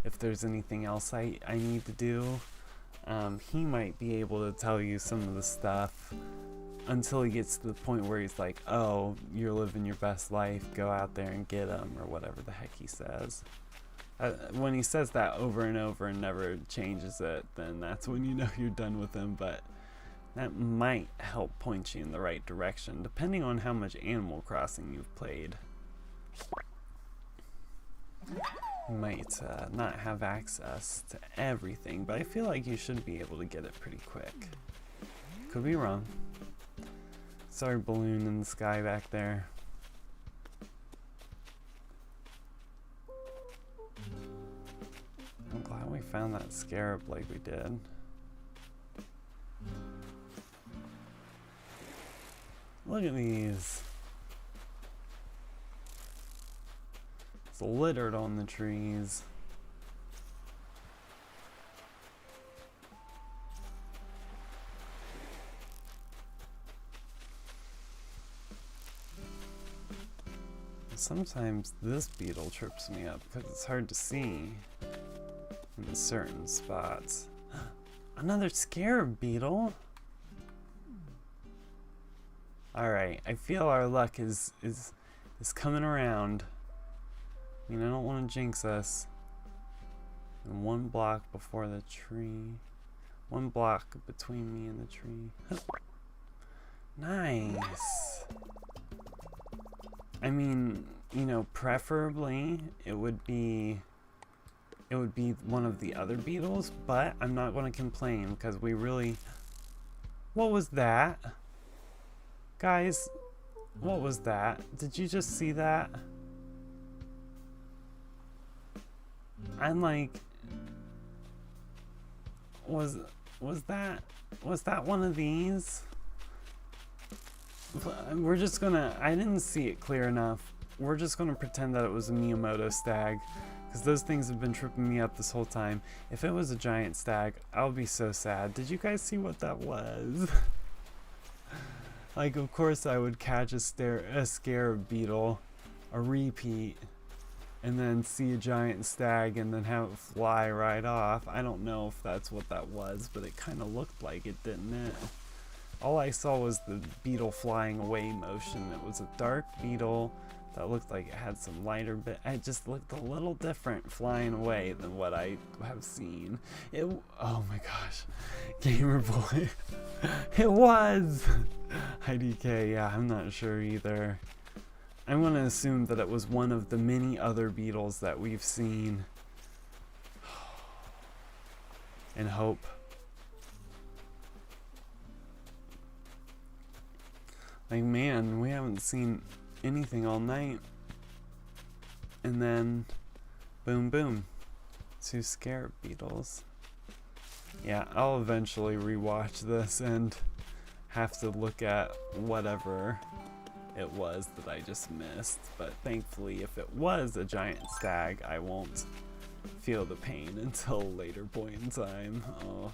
A: if there's anything else I need to do. He might be able to tell you some of the stuff until he gets to the point where he's like, oh, you're living your best life, go out there and get them, or whatever the heck he says. When he says that over and over and never changes it, then that's when you know you're done with him. But that might help point you in the right direction, depending on how much Animal Crossing you've played. You might not have access to everything, but I feel like you should be able to get it pretty quick. Could be wrong. Sorry, balloon in the sky back there. I'm glad we found that scarab like we did. Look at these. It's littered on the trees. Sometimes this beetle trips me up because it's hard to see in certain spots. Another scarab beetle. Alright, I feel our luck is coming around. I mean, I don't want to jinx us. And 1 block before the tree. 1 block between me and the tree. Nice. I mean, you know, preferably it would be one of the other beetles, but I'm not going to complain because we really... What was that? Guys, what was that? Did you just see that? I'm like... Was that one of these? We're just gonna... I didn't see it clear enough. We're just gonna pretend that it was a Miyamoto stag, because those things have been tripping me up this whole time. If it was a giant stag, I'll be so sad. Did you guys see what that was? Like, of course I would catch a scarab beetle, a repeat, and then see a giant stag and then have it fly right off. I don't know if that's what that was, but it kind of looked like it, didn't it? All I saw was the beetle flying away motion. It was a dark beetle that looked like it had some lighter bit. It just looked a little different flying away than what I have seen. Oh my gosh, Gamer Boy. It was! IDK, yeah, I'm not sure either. I'm gonna assume that it was one of the many other beetles that we've seen. And hope. Like, man, we haven't seen anything all night. And then, boom, boom. 2 scarab beetles. Yeah, I'll eventually rewatch this and have to look at whatever it was that I just missed. But thankfully, if it was a giant stag, I won't feel the pain until a later point in time. Oh.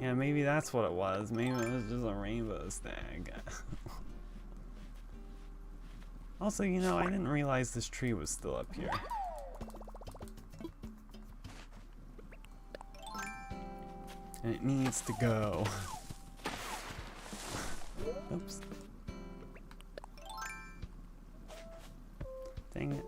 A: Yeah, maybe that's what it was. Maybe it was just a rainbow stag. Also, you know, I didn't realize this tree was still up here. And it needs to go. Oops. Dang it.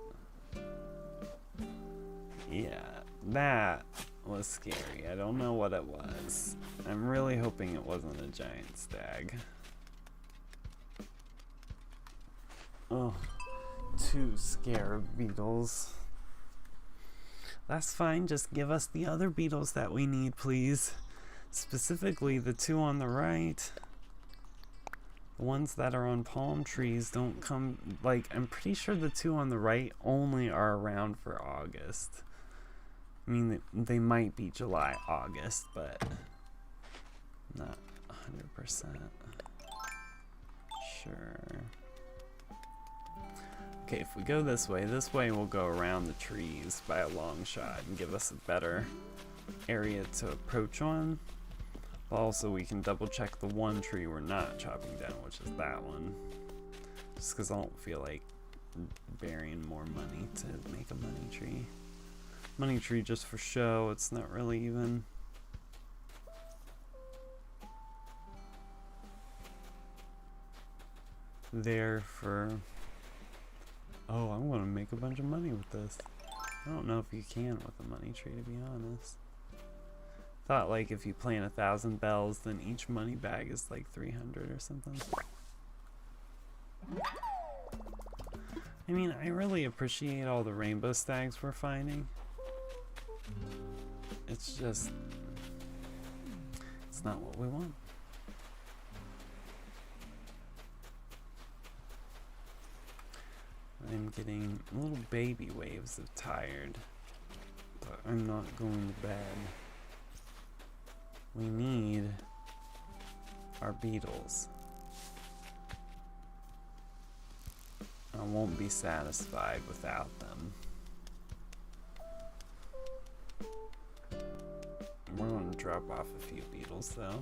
A: Yeah, that was scary. I don't know what it was. I'm really hoping it wasn't a giant stag. Oh, 2 scarab beetles. That's fine, just give us the other beetles that we need, please. Specifically the 2 on the right. The ones that are on palm trees don't come, like, I'm pretty sure the two on the right only are around for August. I mean, they might be July, August, but not 100% sure. Okay, if we go this way we'll go around the trees by a long shot and give us a better area to approach on. Also, we can double check the one tree we're not chopping down, which is that one. Just because I don't feel like burying more money to make a money tree. Money tree just for show, it's not really even there for, oh, I'm gonna make a bunch of money with this. I don't know if you can with a money tree, to be honest. Thought like if you plant 1,000 bells, then each money bag is like 300 or something. I mean, I really appreciate all the rainbow stags we're finding. It's just, it's not what we want. I'm getting little baby waves of tired, but I'm not going to bed. We need our beetles. I won't be satisfied without them. We're going to drop off a few beetles though.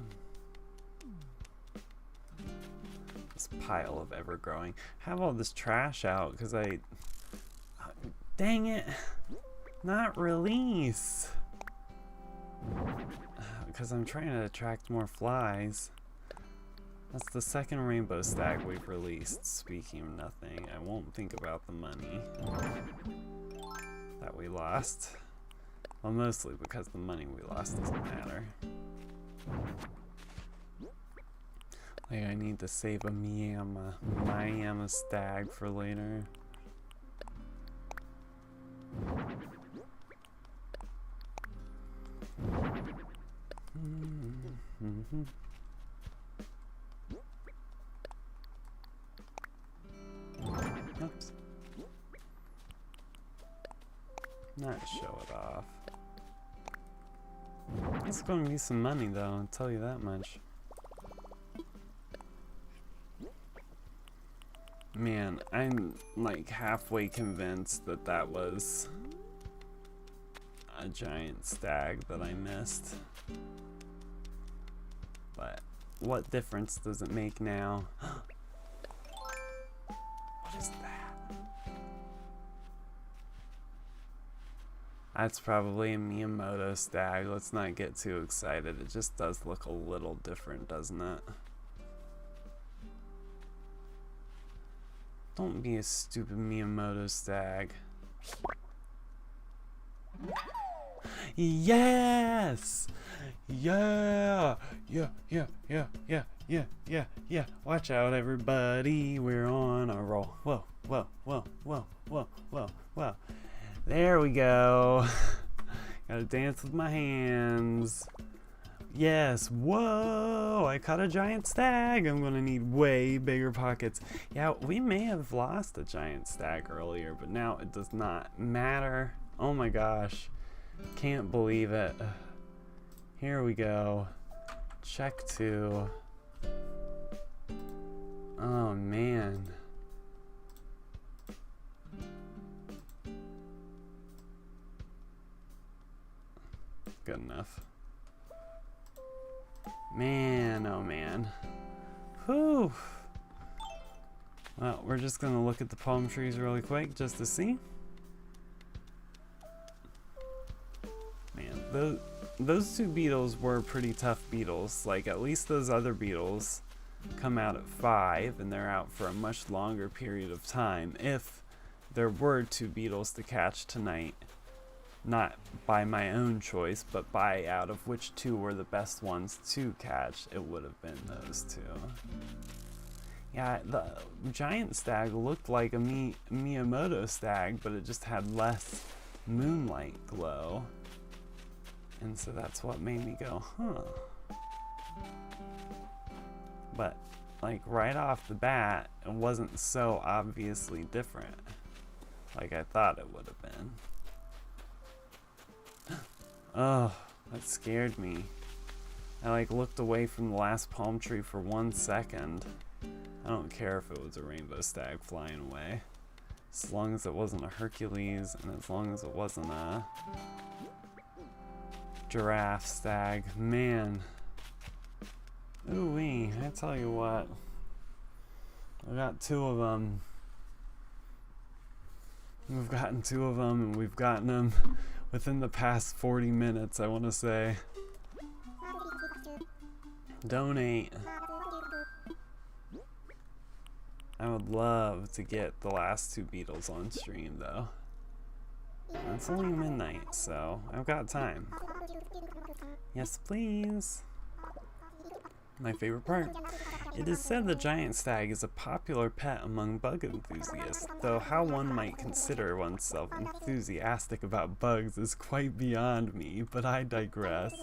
A: This pile of ever-growing. Have all this trash out because dang it, not release. Because I'm trying to attract more flies. That's the second rainbow stag we've released. Speaking of nothing, I won't think about the money that we lost. Well, mostly because the money we lost doesn't matter. Like, I need to save a Miami stag for later. Oops. Not show it off. It's going to be some money though, I'll tell you that much. Man, I'm like halfway convinced that that was a giant stag that I missed. But what difference does it make now? What is that? That's probably a Miyamoto stag. Let's not get too excited. It just does look a little different, doesn't it? Don't be a stupid Miyamoto stag. Yes! Yeah! Yeah, yeah, yeah, yeah, yeah, yeah, yeah. Watch out, everybody. We're on a roll. Whoa, whoa, whoa, whoa, whoa, whoa, whoa. There we go. Gotta dance with my hands. Yes, whoa, I caught a giant stag. I'm gonna need way bigger pockets. Yeah, we may have lost a giant stag earlier, but now it does not matter. Oh my gosh, can't believe it. Here we go. Check 2. Oh man. Good enough. Man, oh man. Whew. Well, we're just gonna look at the palm trees really quick just to see. Man, those two beetles were pretty tough beetles. Like, at least those other beetles come out at 5 and they're out for a much longer period of time. If there were 2 beetles to catch tonight, not by my own choice, but by out of which 2 were the best ones to catch, it would have been those 2. Yeah, the giant stag looked like a Miyamoto stag, but it just had less moonlight glow. And so that's what made me go, huh. But like right off the bat, it wasn't so obviously different like I thought it would have been. Oh, that scared me. I like looked away from the last palm tree for 1 second. I don't care if it was a rainbow stag flying away. As long as it wasn't a Hercules, and as long as it wasn't a giraffe stag. Man. Ooh-wee, I tell you what. I got 2 of them. We've gotten 2 of them, and we've gotten them within the past 40 minutes, I want to say. Donate. I would love to get the last 2 beetles on stream, though. It's only midnight, so I've got time. Yes, please. My favorite part. It is said the giant stag is a popular pet among bug enthusiasts, though how one might consider oneself enthusiastic about bugs is quite beyond me, but I digress.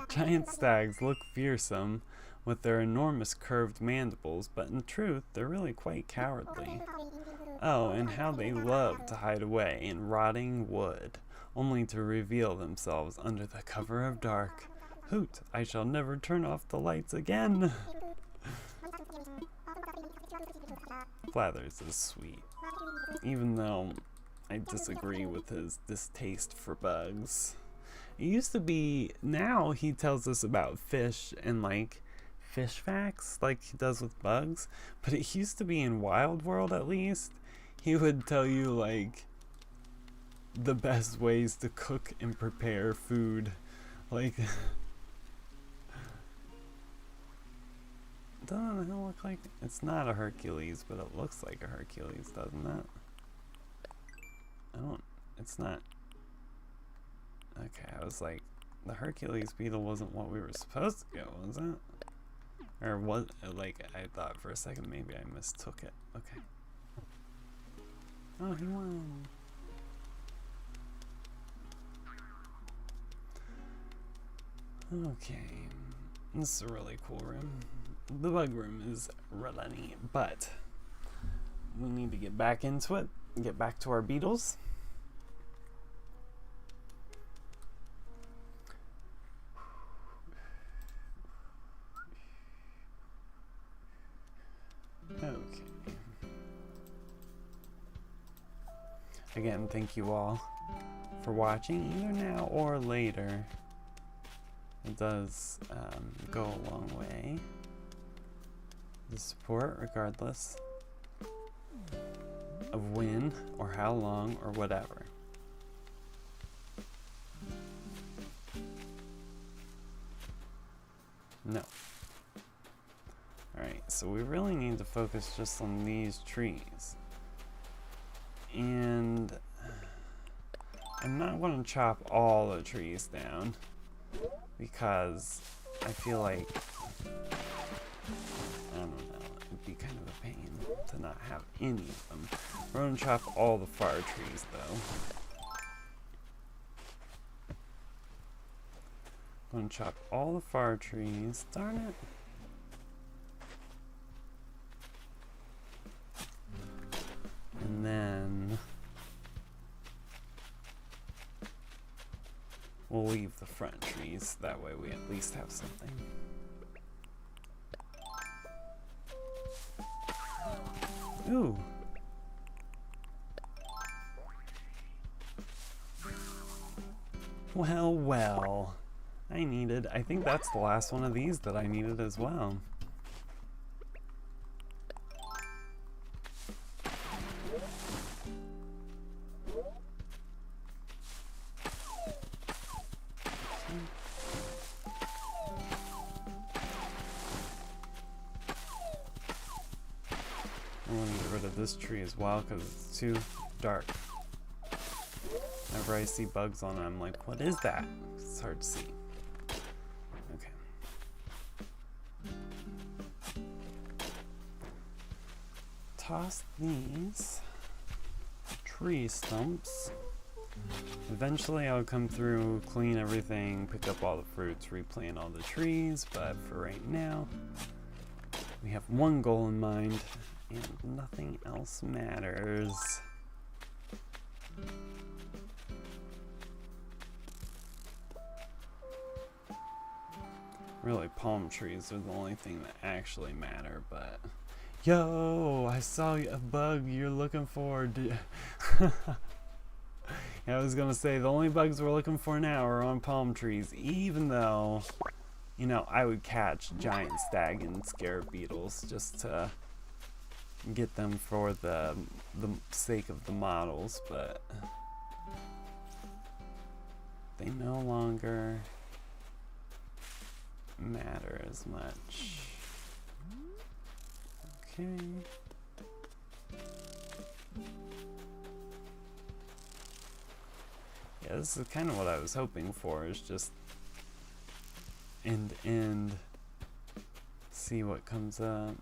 A: Giant stags look fearsome with their enormous curved mandibles, but in truth, they're really quite cowardly. Oh, and how they love to hide away in rotting wood, only to reveal themselves under the cover of dark. Hoot, I shall never turn off the lights again. Blathers is sweet, even though I disagree with his distaste for bugs. It used to be, now he tells us about fish and like fish facts like he does with bugs, but it used to be in Wild World at least, he would tell you like the best ways to cook and prepare food. Like, doesn't it look like, it's not a Hercules, but it looks like a Hercules, doesn't it? It's not. Okay, I was like, the Hercules beetle wasn't what we were supposed to go, was it? Or was, like, I thought for a second maybe I mistook it. Okay. Oh, he won. Okay. This is a really cool room. The bug room is really neat, but we need to get back into it, get back to our beetles. Okay. Again, thank you all for watching, either now or later. It does go a long way. The support, regardless of when or how long or whatever. No. Alright, so we really need to focus just on these trees. And I'm not going to chop all the trees down because I feel like, I don't know, it'd be kind of a pain to not have any of them. We're going to chop all the far trees though. Going to chop all the far trees. Darn it. And then we'll leave the front trees. That way we at least have something. Ooh. Well, well. I think that's the last one of these that I needed as well. I'm gonna get rid of this tree as well because it's too dark. Whenever I see bugs on it, I'm like, what is that? It's hard to see. Okay. Toss these tree stumps. Eventually I'll come through, clean everything, pick up all the fruits, replant all the trees, but for right now, We have one goal in mind, and nothing else matters. Really, palm trees are the only thing that actually matter, but... Yo, I saw a bug you're looking for. Yeah, I was gonna say, the only bugs we're looking for now are on palm trees, even though, you know, I would catch giant stag and scarab beetles just to get them for the sake of the models, but they no longer matter as much. Okay. Yeah, this is kind of what I was hoping for, is just end, see what comes up.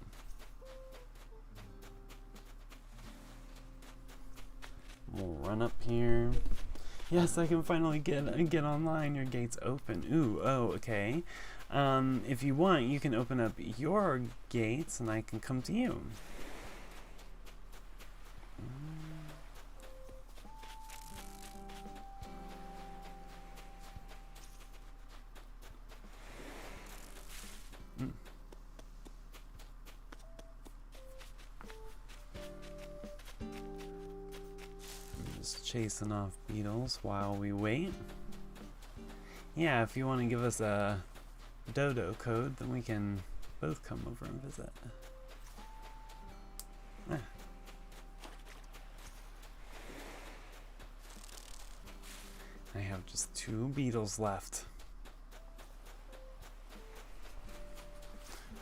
A: We'll run up here. Yes, I can finally get online. Your gate's open. Ooh, oh, okay. If you want, you can open up your gates and I can come to you. Just chasing off beetles while we wait. Yeah, if you want to give us a dodo code, then we can both come over and visit. Ah. I have just 2 beetles left,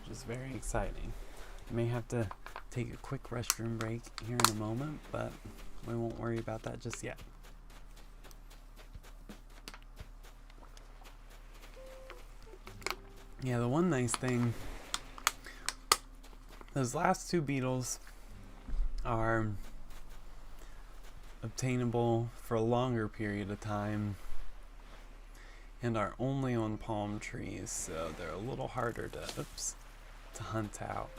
A: which is very exciting. I may have to take a quick restroom break here in a moment, but we won't worry about that just yet. Yeah, the one nice thing, those last 2 beetles are obtainable for a longer period of time and are only on palm trees, so they're a little harder to hunt out.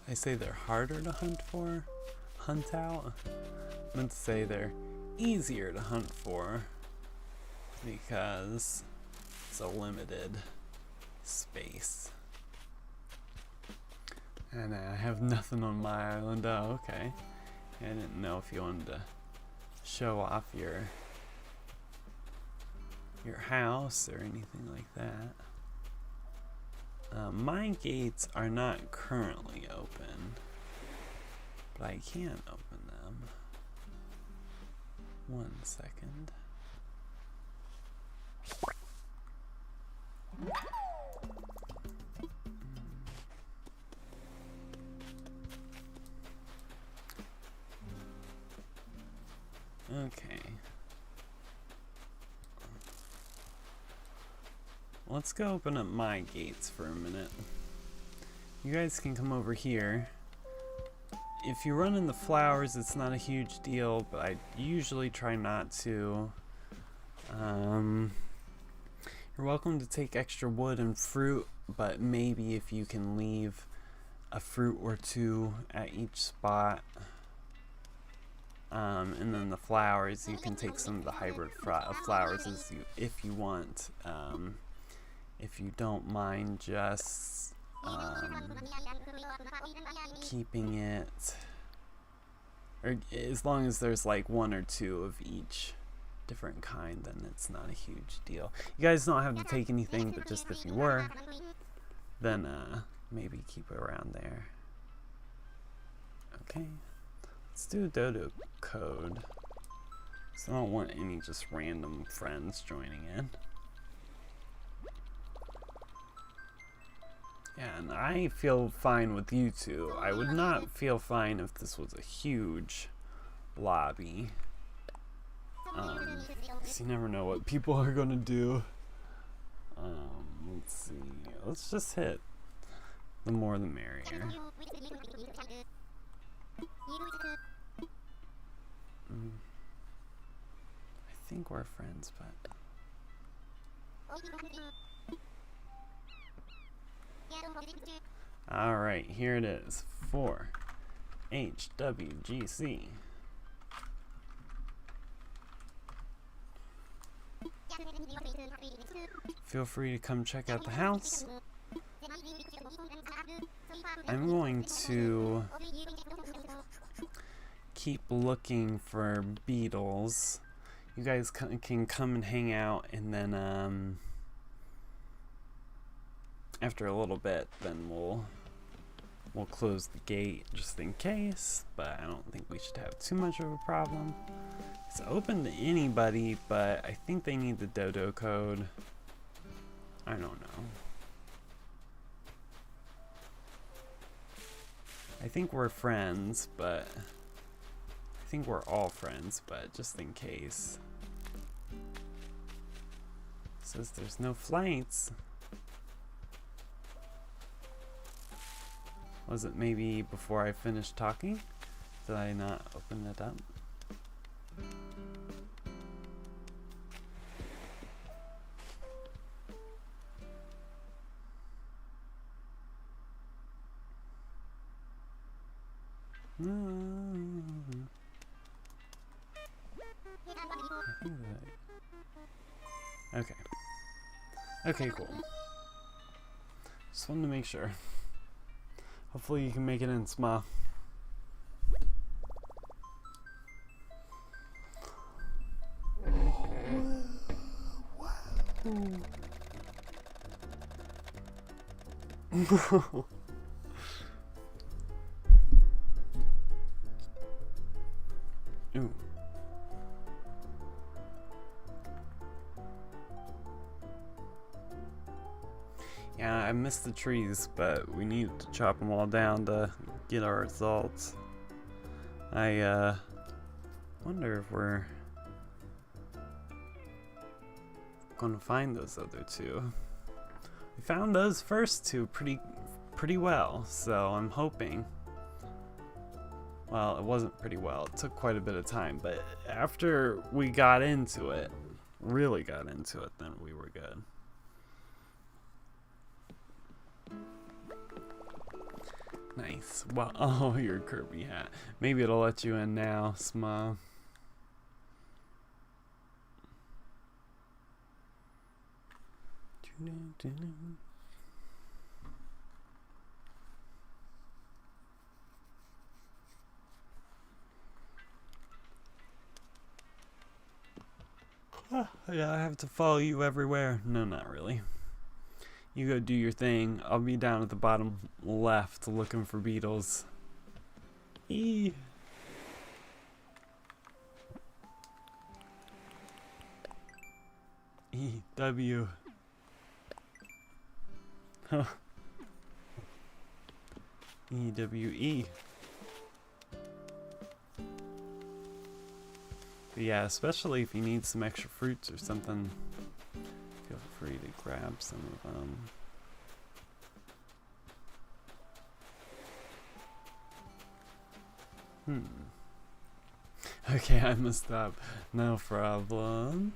A: Did I say they're harder to hunt out? I meant to say they're easier to hunt for because it's a limited space. And I have nothing on my island. Oh, okay. I didn't know if you wanted to show off your house or anything like that. My gates are not currently open, but I can open them. 1 second. Okay. Let's go open up my gates for a minute. You guys can come over here. If you run in the flowers, it's not a huge deal, but I usually try not to. You're welcome to take extra wood and fruit, but maybe if you can leave a fruit or 2 at each spot. And then the flowers, you can take some of the hybrid flowers if you want. If you don't mind just keeping it, or as long as there's like 1 or 2 of each different kind, then it's not a huge deal. You guys don't have to take anything, but just if you were, then maybe keep it around there. Okay, let's do a dodo code. So I don't want any just random friends joining in. Yeah, and I feel fine with you 2. I would not feel fine if this was a huge lobby. 'Cause you never know what people are gonna do. Let's see. Let's just hit. The more the merrier. think we're friends, but... Alright, here it is. 4 HWGC. Feel free to come check out the house. I'm going to keep looking for beetles. You guys can come and hang out, and then after a little bit, then we'll close the gate just in case, but I don't think we should have too much of a problem. It's open to anybody, but I think they need the dodo code. I don't know. I think we're friends, but I think we're all friends, but just in case. It says there's no flights. Was it maybe before I finished talking? Did I not open it up? Okay. Okay, cool. Just wanted to make sure. Hopefully you can make it in small. Ooh. Yeah, I missed the trees, but we need to chop them all down to get our results. I wonder if we're gonna find those other two. We found those first two pretty well, so I'm hoping. Well, it wasn't pretty well. It took quite a bit of time, but after we got into it, really got into it, then we were good. Nice. Well, oh, your Kirby hat. Maybe it'll let you in now, Sma. Yeah, I have to follow you everywhere. No, not really. You go do your thing. I'll be down at the bottom left looking for beetles. E. W. Huh. EWE. But yeah, especially if you need some extra fruits or something, feel free to grab some of them. Okay, I messed up. No problem.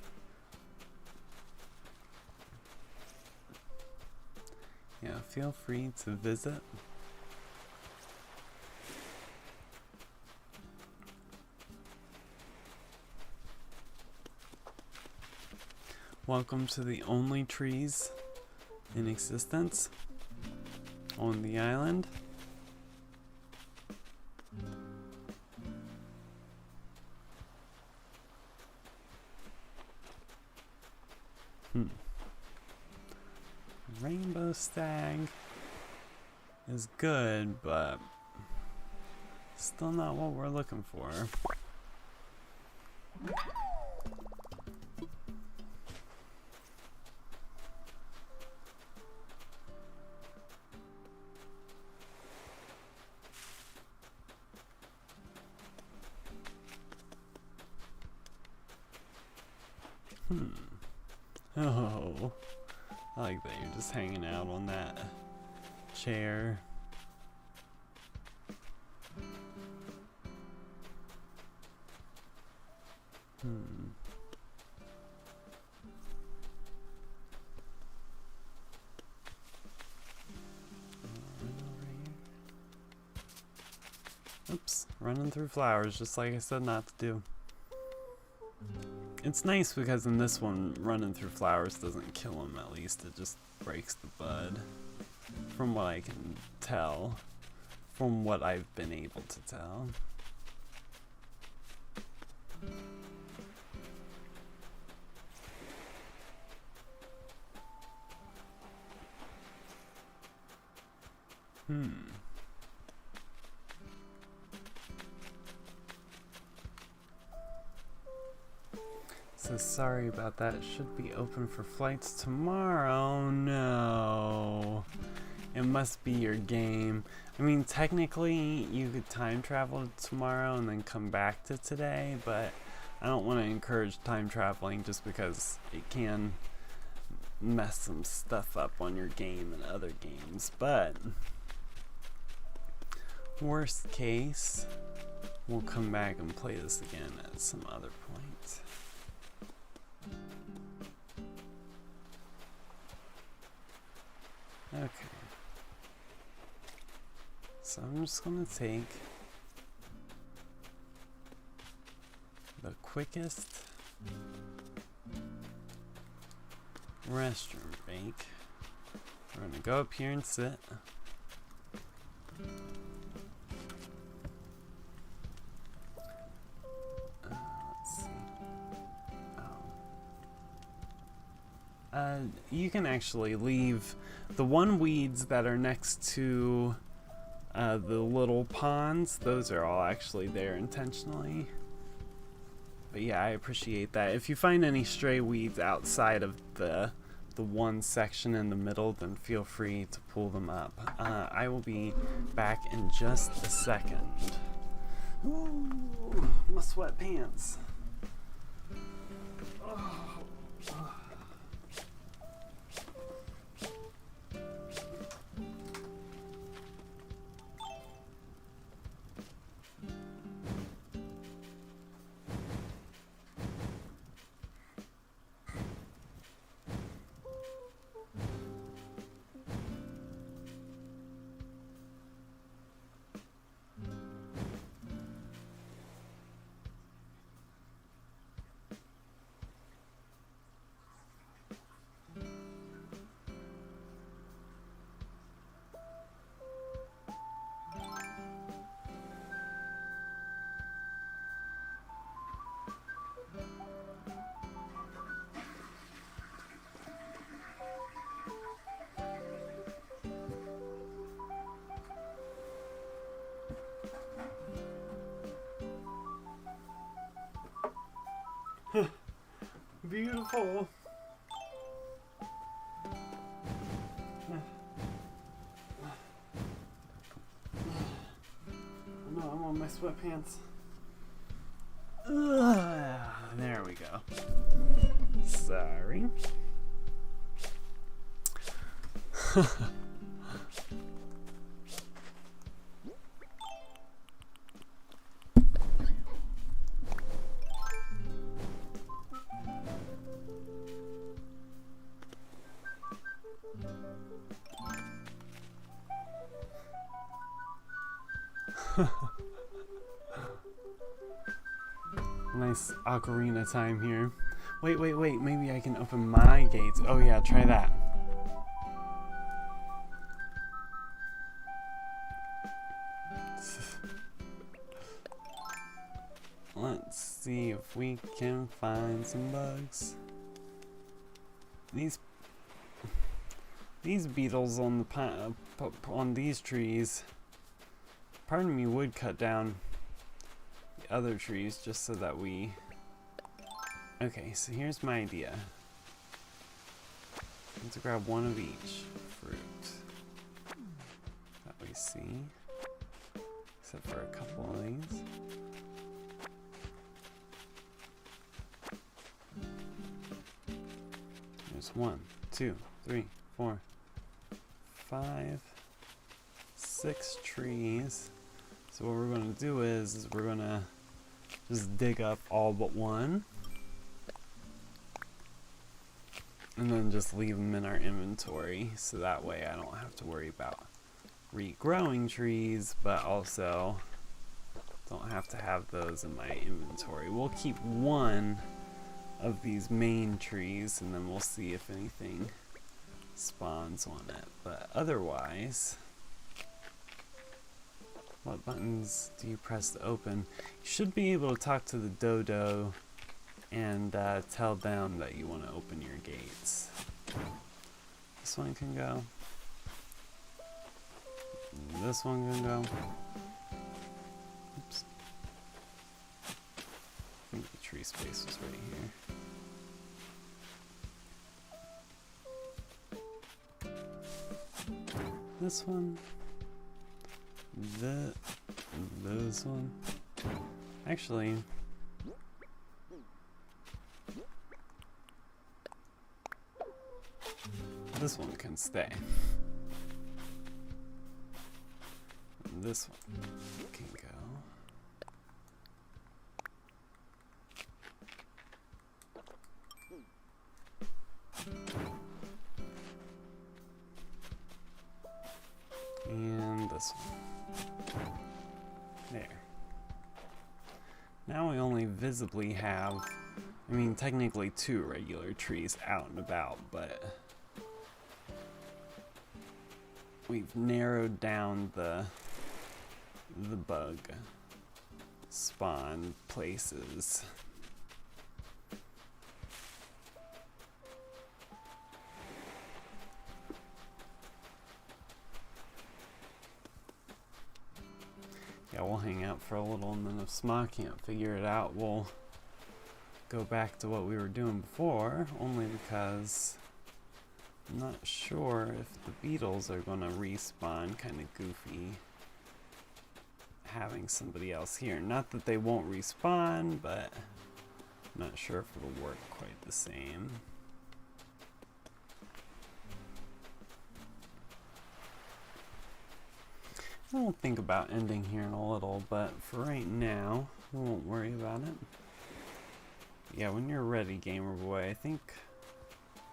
A: Yeah, feel free to visit. Welcome to the only trees in existence on the island. Rainbow stag is good, but still not what we're looking for. Oh, I like that you're just hanging out on that chair. running through flowers, just like I said not to do. It's nice because in this one, running through flowers doesn't kill him, at least. It just breaks the bud. From what I can tell. From what I've been able to tell. So sorry about that. It should be open for flights tomorrow. No. It must be your game. I mean, technically, you could time travel tomorrow and then come back to today, but I don't want to encourage time traveling just because it can mess some stuff up on your game and other games. But worst case, we'll come back and play this again at some other point. Okay. So I'm just gonna take the quickest restroom break. We're gonna go up here and sit. Let's see. You can actually leave the one weeds that are next to the little ponds. Those are all actually there intentionally. But yeah, I appreciate that. If you find any stray weeds outside of the one section in the middle, then feel free to pull them up. I will be back in just a second. Ooh, my sweatpants. Beautiful. No, I'm on my sweatpants. There we go. Sorry. Nice ocarina time here. Wait, maybe I can open my gates. Oh yeah, try that. Let's see if we can find some bugs. These beetles on the on these trees. Part of me would cut down the other trees just so that we... Okay, so here's my idea. Let's grab one of each fruit that we see, except for a couple of these. There's 1, 2, 3, 4, 5, 6 trees. So what we're going to do is we're going to just dig up all but one. And then just leave them in our inventory. So that way I don't have to worry about regrowing trees, but also Don't have to have those in my inventory. We'll keep one of these main trees and then we'll see if anything spawns on it. But otherwise, what buttons do you press to open? You should be able to talk to the dodo and tell them that you want to open your gates. This one can go. This one can go. Oops. I think the tree space was right here. This one. This one. Actually, this one can stay. This one can go. And this one. There. Now we only visibly have, I mean, technically 2 regular trees out and about, but we've narrowed down the bug spawn places. Yeah, we'll hang out for a little, and then if Sma can't figure it out, we'll go back to what we were doing before, only because I'm not sure if the beetles are gonna respawn. Kind of goofy having somebody else here. Not that they won't respawn, but I'm not sure if it'll work quite the same. We'll think about ending here in a little, but for right now, we won't worry about it. Yeah, when you're ready, Gamer Boy, I think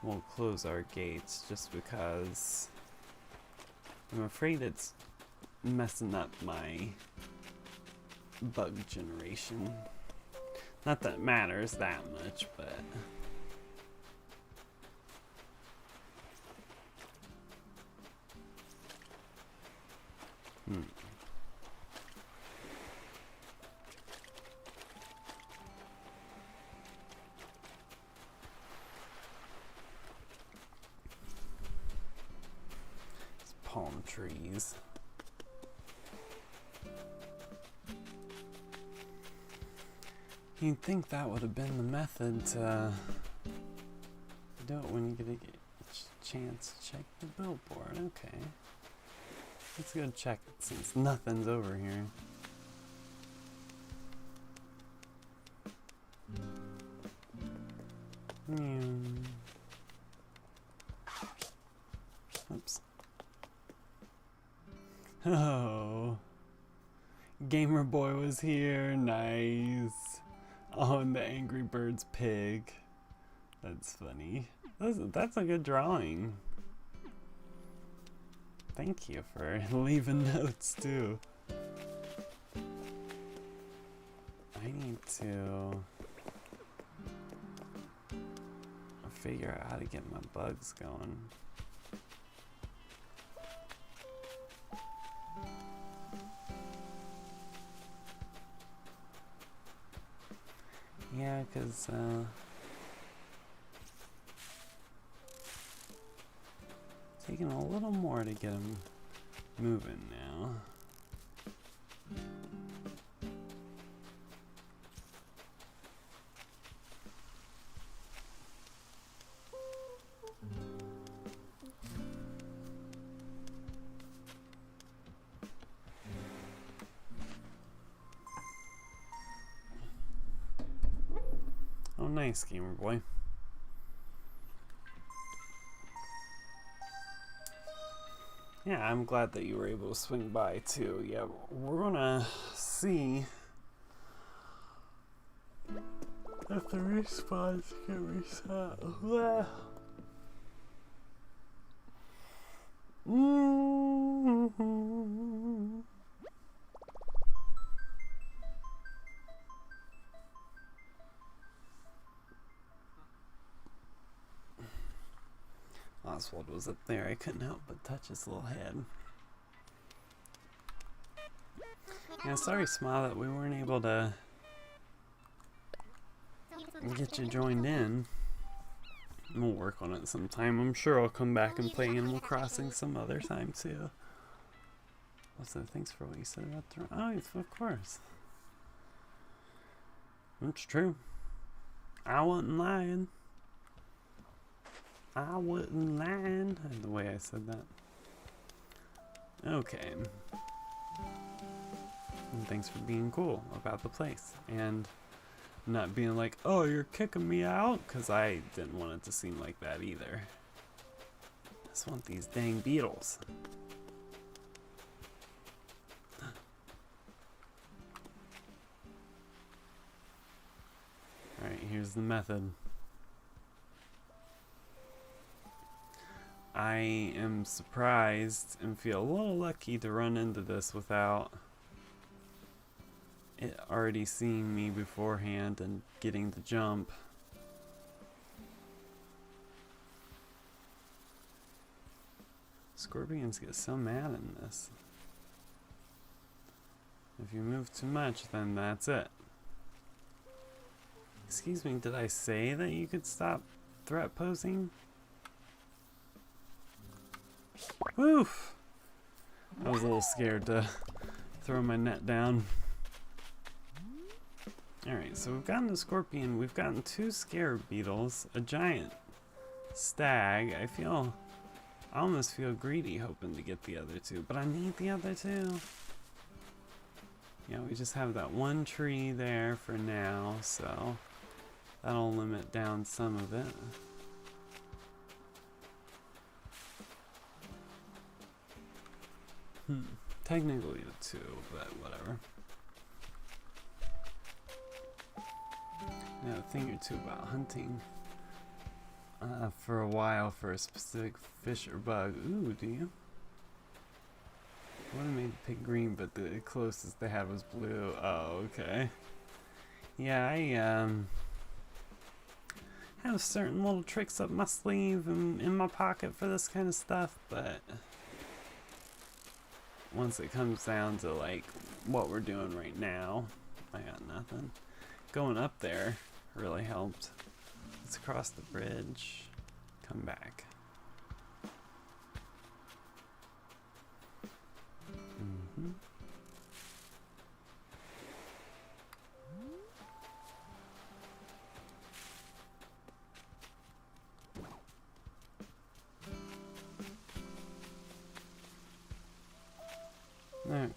A: we'll close our gates just because I'm afraid it's messing up my bug generation. Not that it matters that much, but It's palm trees. You'd think that would have been the method to do it when you get a chance to check the billboard. Okay. Let's go check it since nothing's over here. Oops. Oh. Gamer Boy was here. Nice. Oh, and the Angry Birds pig. That's funny. That's a good drawing. Thank you for leaving notes too. I need to figure out how to get my bugs going. Yeah, because taking a little more to get them moving now. Oh, nice, Gamer Boy. Yeah, I'm glad that you were able to swing by too. Yeah, we're gonna see if the respawns get reset. Oswald was up there, I couldn't help but touch his little head. Yeah, sorry, Smile, that we weren't able to get you joined in. We'll work on it sometime. I'm sure I'll come back and play Animal Crossing some other time too. Also, thanks for what you said about the... Oh, yes, of course. It's true. I wasn't lying. I wasn't lying. The way I said that. Okay. And thanks for being cool about the place. And not being like, oh, you're kicking me out? Because I didn't want it to seem like that either. I just want these dang beetles. Alright, here's the method. I am surprised and feel a little lucky to run into this without it already seeing me beforehand and getting the jump. Scorpions get so mad in this. If you move too much, then that's it. Excuse me, did I say that you could stop threat posing? Woof! I was a little scared to throw my net down. Alright, so we've gotten a scorpion, we've gotten 2 scarab beetles, a giant stag. I almost feel greedy hoping to get the other 2, but I need the other 2. Yeah, we just have that one tree there for now, so that'll limit down some of it. Technically the 2, but whatever. I know a thing or two about hunting for a while for a specific fish or bug. Ooh, do you? I would have made the pig green, but the closest they had was blue. Oh, okay. Yeah, I have certain little tricks up my sleeve and in my pocket for this kind of stuff, but once it comes down to like what we're doing right now, I got nothing. Going up there really helped. Let's cross the bridge, come back. Okay.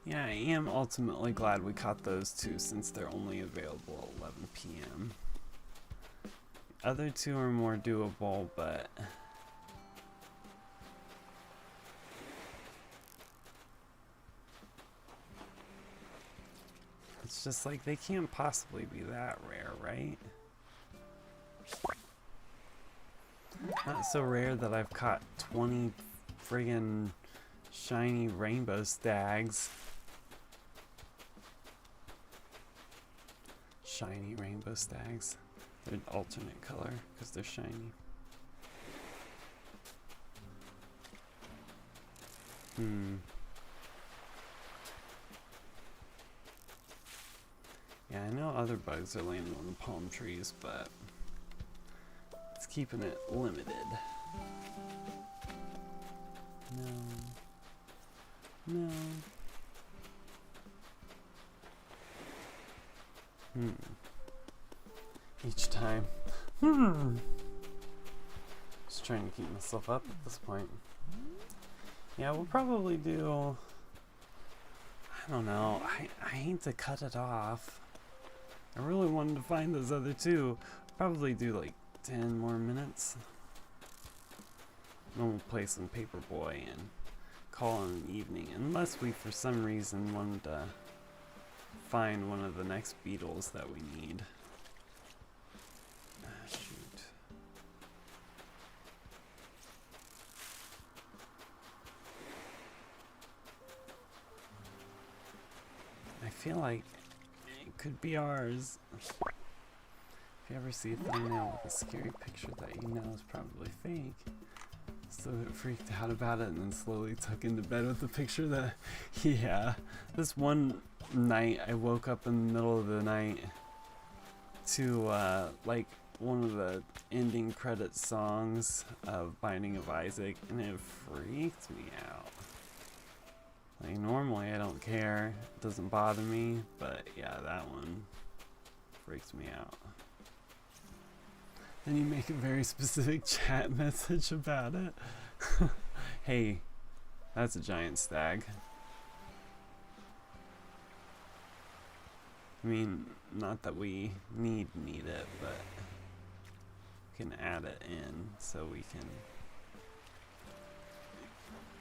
A: Yeah, I am ultimately glad we caught those 2 since they're only available at 11 p.m. Other 2 are more doable, but it's just like they can't possibly be that rare, right? Not so rare that I've caught 20 friggin' shiny rainbow stags. Shiny rainbow stags. They're an alternate color because they're shiny. Yeah, I know other bugs are landing on the palm trees, but it's keeping it limited. No. Each time. Just trying to keep myself up at this point. Yeah, we'll probably do... I don't know. I hate to cut it off. I really wanted to find those other 2. Probably do like 10 more minutes. Then we'll play some Paperboy and call it an evening. Unless we, for some reason, wanted to find one of the next beetles that we need. Shoot. I feel like it could be ours. If you ever see a thumbnail with a scary picture that you know is probably fake, so it freaked out about it and then slowly tuck into bed with the picture that, yeah. This one night I woke up in the middle of the night to like one of the ending credit songs of Binding of Isaac, and it freaked me out. Like normally I don't care, it doesn't bother me, but yeah, that one freaks me out. Then you make a very specific chat message about it. Hey, that's a giant stag. I mean, not that we need it, but we can add it in so we can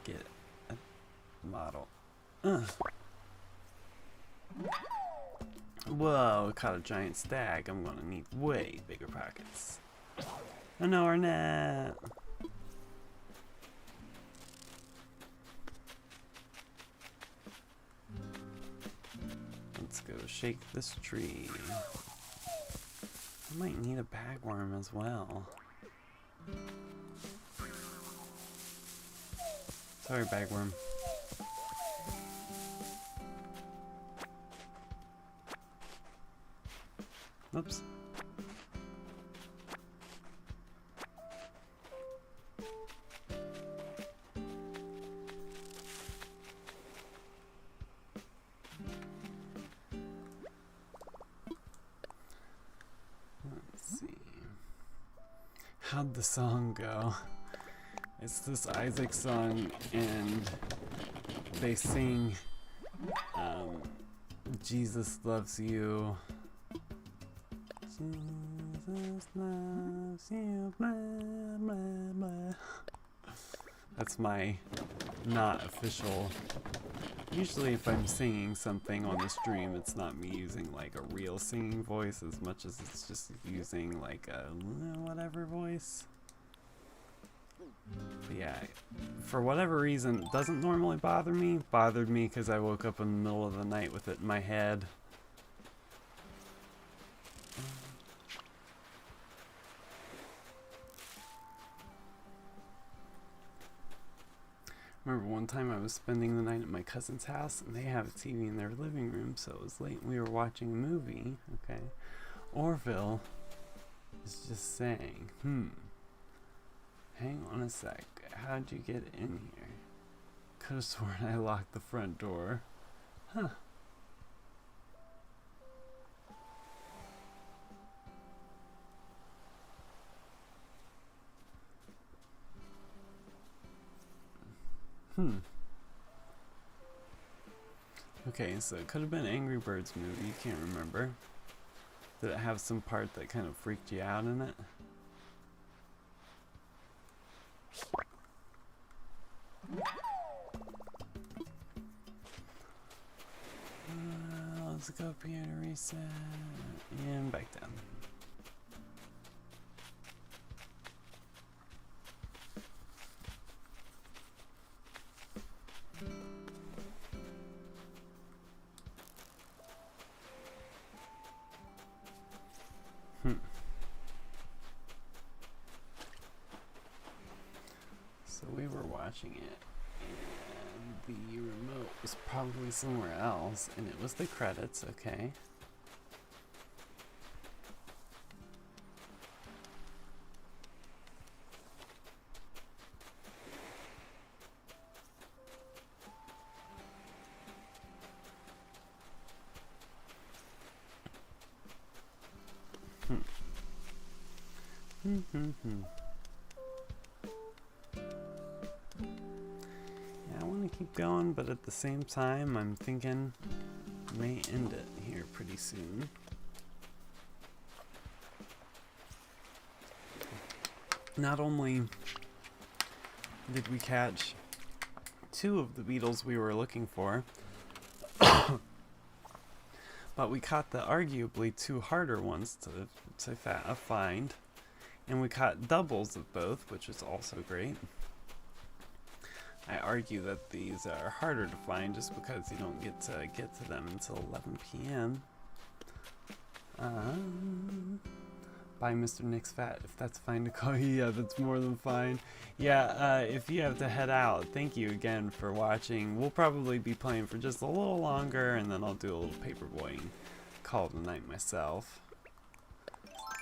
A: get a model. Whoa, caught a giant stag. I'm gonna need way bigger pockets. Oh no, our net. Let's go shake this tree. I might need a bagworm as well. Sorry, bagworm. Oops. Let's see. How'd the song go? It's this Isaac song, and they sing Jesus loves you. Jesus loves you, blah, blah, blah. That's my not official. Usually if I'm singing something on the stream, it's not me using like a real singing voice as much as it's just using like a whatever voice. But yeah, for whatever reason, it doesn't normally bother me. Bothered me because I woke up in the middle of the night with it in my head. Remember one time I was spending the night at my cousin's house and they have a TV in their living room, so it was late and we were watching a movie, okay? Orville is just saying, hang on a sec, how'd you get in here? Could've sworn I locked the front door. Huh. Okay, so it could have been Angry Birds movie, you can't remember. Did it have some part that kind of freaked you out in it? Let's go up here to reset, and back down. So we were watching it, and the remote was probably somewhere else, and it was the credits, okay. Yeah, I want to keep going, but at the same time, I'm thinking I may end it here pretty soon. Not only did we catch 2 of the beetles we were looking for, but we caught the arguably 2 harder ones to find, and we caught doubles of both, which is also great. I argue that these are harder to find just because you don't get to them until 11 p.m. Bye, Mr. Nixphat, if that's fine to call you. Yeah, that's more than fine. Yeah, if you have to head out, thank you again for watching. We'll probably be playing for just a little longer, and then I'll do a little paperboying. Call it a night myself.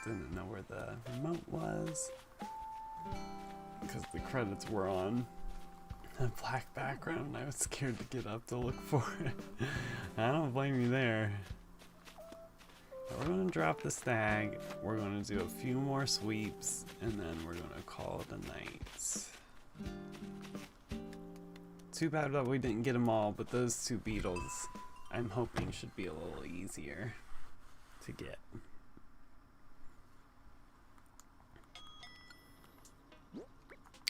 A: Didn't know where the remote was, because the credits were on a black background, and I was scared to get up to look for it. I don't blame you there. We're going to drop the stag, we're going to do a few more sweeps, and then we're going to call it a night. Too bad that we didn't get them all, but those two beetles I'm hoping should be a little easier to get.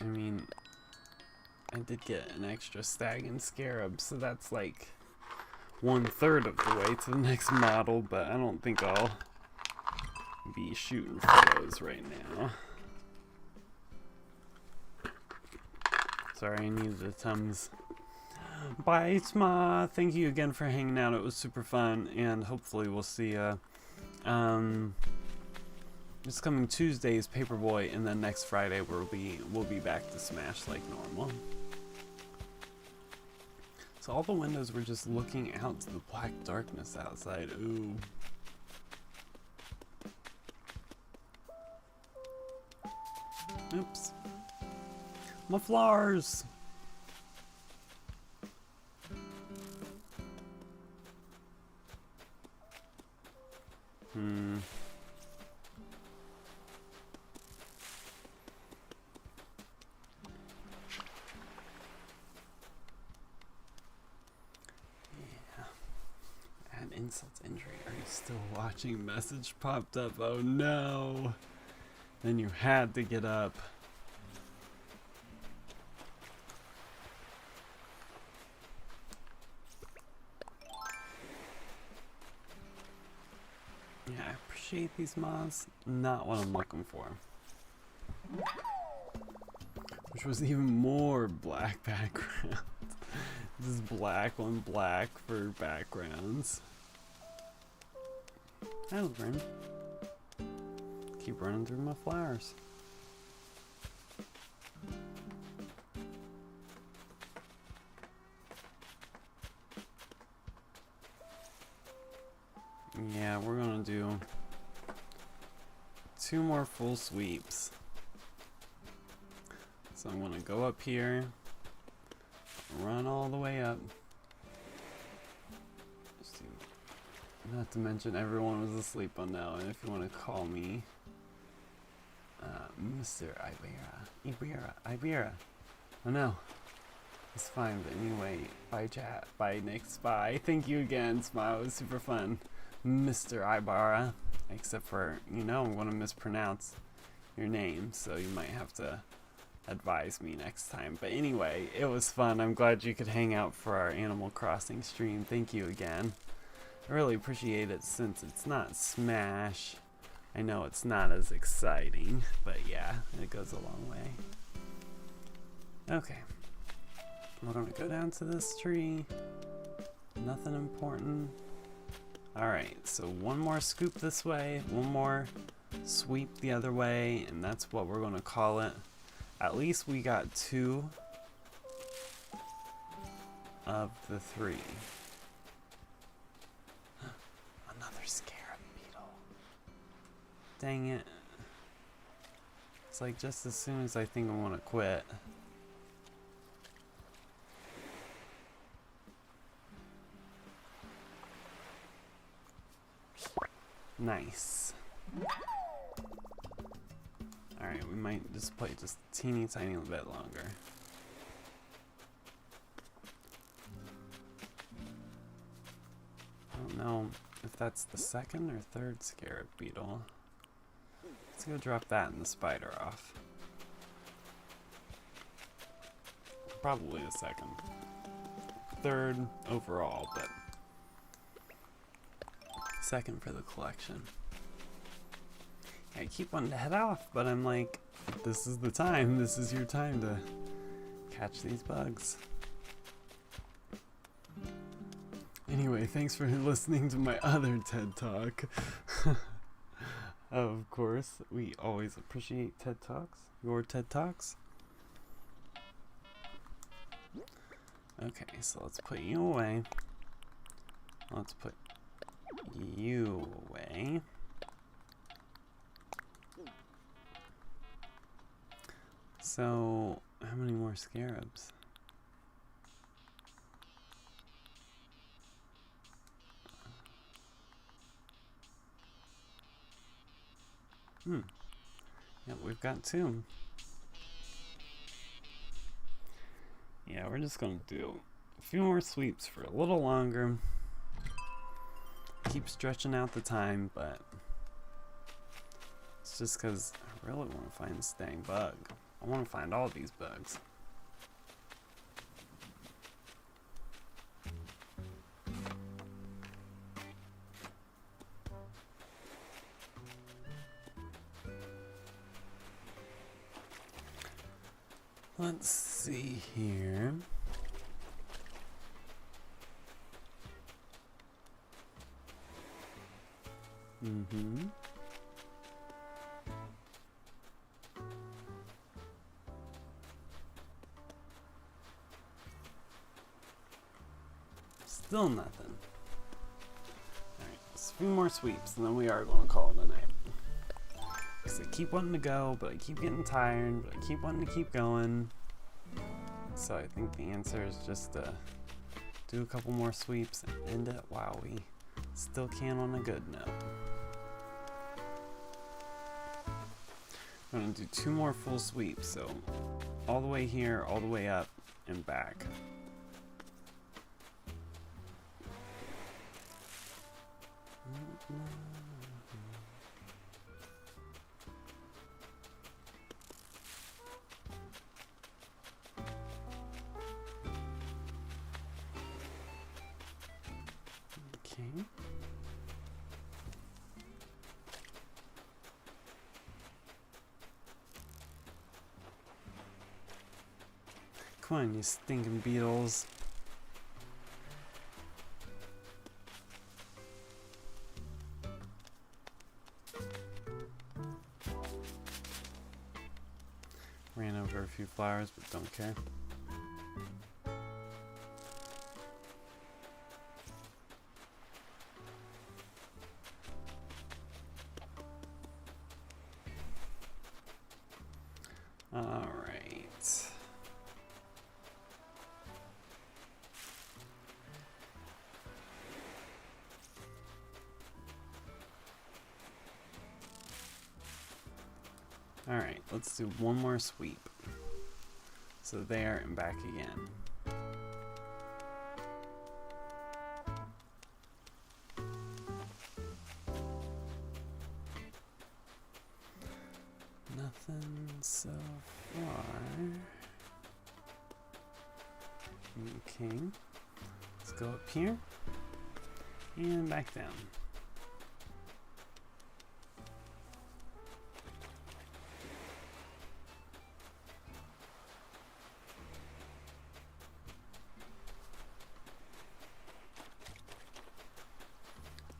A: I mean, I did get an extra stag and scarab, so that's like 1/3 of the way to the next model, but I don't think I'll be shooting for those right now. Sorry, I needed a Tums. Bye, Sma. Thank you again for hanging out. It was super fun, and hopefully we'll see ya. This coming Tuesday's Paperboy, and then next Friday we'll be back to Smash like normal. So all the windows were just looking out to the black darkness outside. Ooh. Oops. My flowers! Insult to injury. Are you still watching? Message popped up. Oh no. Then you had to get up. Yeah, I appreciate these mods. Not what I'm looking for. Which was even more black background. This is black on black for backgrounds. That'll run. Keep running through my flowers. Yeah, we're gonna do 2 more full sweeps. So I'm gonna go up here, run all the way up. Not to mention everyone was asleep on now, and if you want to call me Mr. Ibera. Oh no, it's fine, but anyway, bye chat, bye Nix, bye. Thank you again, Smile, it was super fun. Mr. Ibara, except for, you know, I'm going to mispronounce your name, so you might have to advise me next time. But anyway, it was fun. I'm glad you could hang out for our Animal Crossing stream. Thank you again. I really appreciate it since it's not Smash. I know it's not as exciting, but yeah, it goes a long way. Okay. We're gonna go down to this tree. Nothing important. Alright, so one more scoop this way, one more sweep the other way, and that's what we're gonna call it. At least we got 2 of the 3. Another scarab beetle. Dang it. It's like just as soon as I think I want to quit. Nice. Alright, we might just play just a teeny tiny bit longer. I don't know if that's the 2nd or 3rd scarab beetle. Let's go drop that and the spider off. Probably the 2nd. 3rd overall, but 2nd for the collection. I keep wanting to head off, but I'm like, this is the time. This is your time to catch these bugs. Anyway, thanks for listening to my other TED Talk. Of course, we always appreciate TED Talks. Your TED Talks. Okay, so let's put you away. Let's put you away. So, how many more scarabs? Yep, we've got 2. Yeah, we're just gonna do a few more sweeps for a little longer. Keep stretching out the time, but it's just because I really want to find this dang bug. I want to find all these bugs. Let's see here. Still nothing. Alright, just a few more sweeps and then we are going to call it a night. Because I keep wanting to go, but I keep getting tired, but I keep wanting to keep going. So I think the answer is just to do a couple more sweeps and end it while we still can on a good note. I'm going to do 2 more full sweeps, so all the way here, all the way up, and back. Okay. Come on, you stinking beetles. Ran over a few flowers, but don't care. All right. All right, let's do one more sweep. So there and back again. Nothing so far. Okay, let's go up here and back down.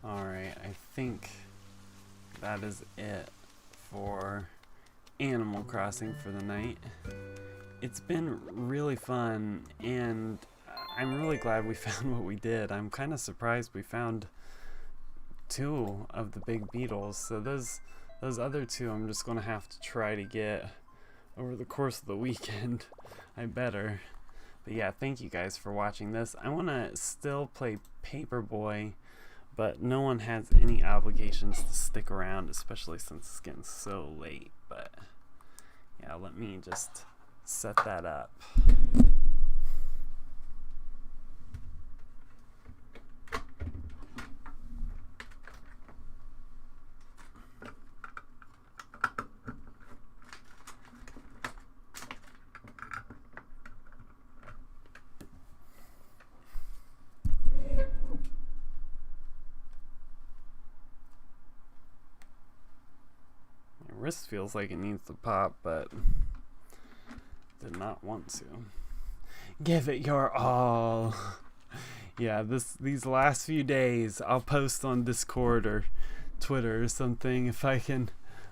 A: Alright, I think that is it for Animal Crossing for the night. It's been really fun, and I'm really glad we found what we did. I'm kind of surprised we found 2 of the big beetles, so those other 2 I'm just going to have to try to get over the course of the weekend. I better. But yeah, thank you guys for watching this. I want to still play Paperboy, but no one has any obligations to stick around, especially since it's getting so late. But yeah, let me just set that up. Wrist feels like it needs to pop, but did not want to. Give it your all. Yeah, these last few days I'll post on Discord or Twitter or something if I can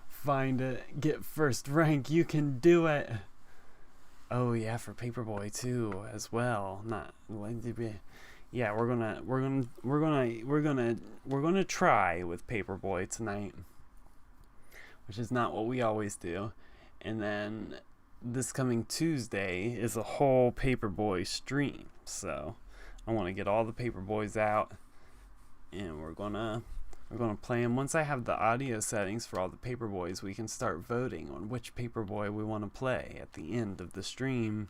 A: find it. Get first rank. You can do it. Oh yeah, for Paperboy too as well. Yeah, we're gonna try with Paperboy tonight, which is not what we always do. And then this coming Tuesday is a whole Paperboy stream, so I want to get all the Paperboys out, and we're gonna play them. Once I have the audio settings for all the Paperboys, we can start voting on which Paperboy we want to play at the end of the stream.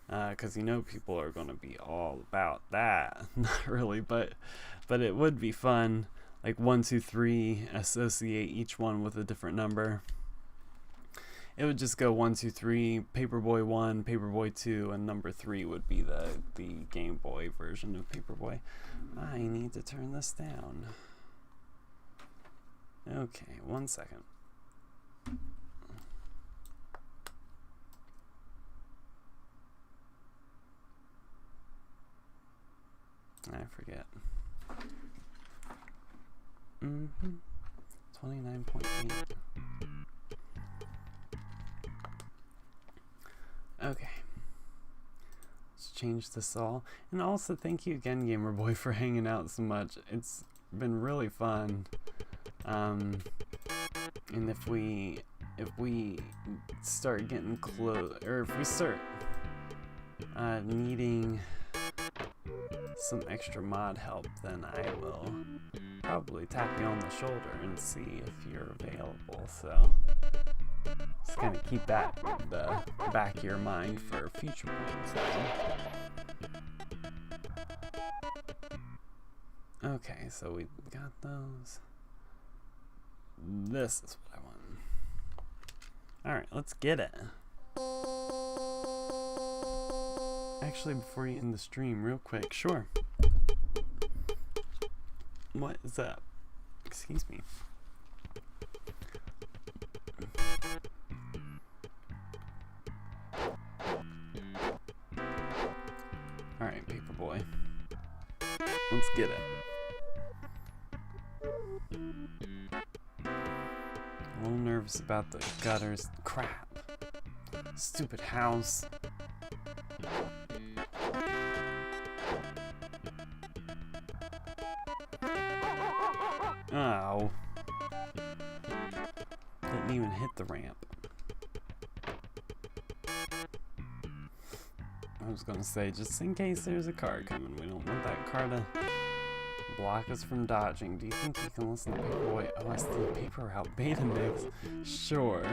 A: Because you know people are going to be all about that. Not really, but it would be fun. Like 1, 2, 3, associate each one with a different number. It would just go 1, 2, 3, Paperboy 1, Paperboy 2, and number 3 would be the Game Boy version of Paperboy. I need to turn this down. Okay, 1 second. I forget. 29.8. Okay. Let's change this all. And also thank you again, Gamerboy, for hanging out so much. It's been really fun. And if we start getting close, or if we start needing some extra mod help, then I will probably tap you on the shoulder and see if you're available. So just kind of keep that in the back of your mind for future points. Okay, so we got those. This is what I want. Alright, let's get it. Actually, before you end the stream, real quick, sure. What is up? Excuse me. Alright, Paperboy. Let's get it. A little nervous about the gutters. Crap. Stupid house. Oh. Didn't even hit the ramp. I was gonna say, just in case there's a car coming, we don't want that car to block us from dodging. Do you think you can listen to Paperboy? Oh, I still have Paper Route Beta Mix. Sure.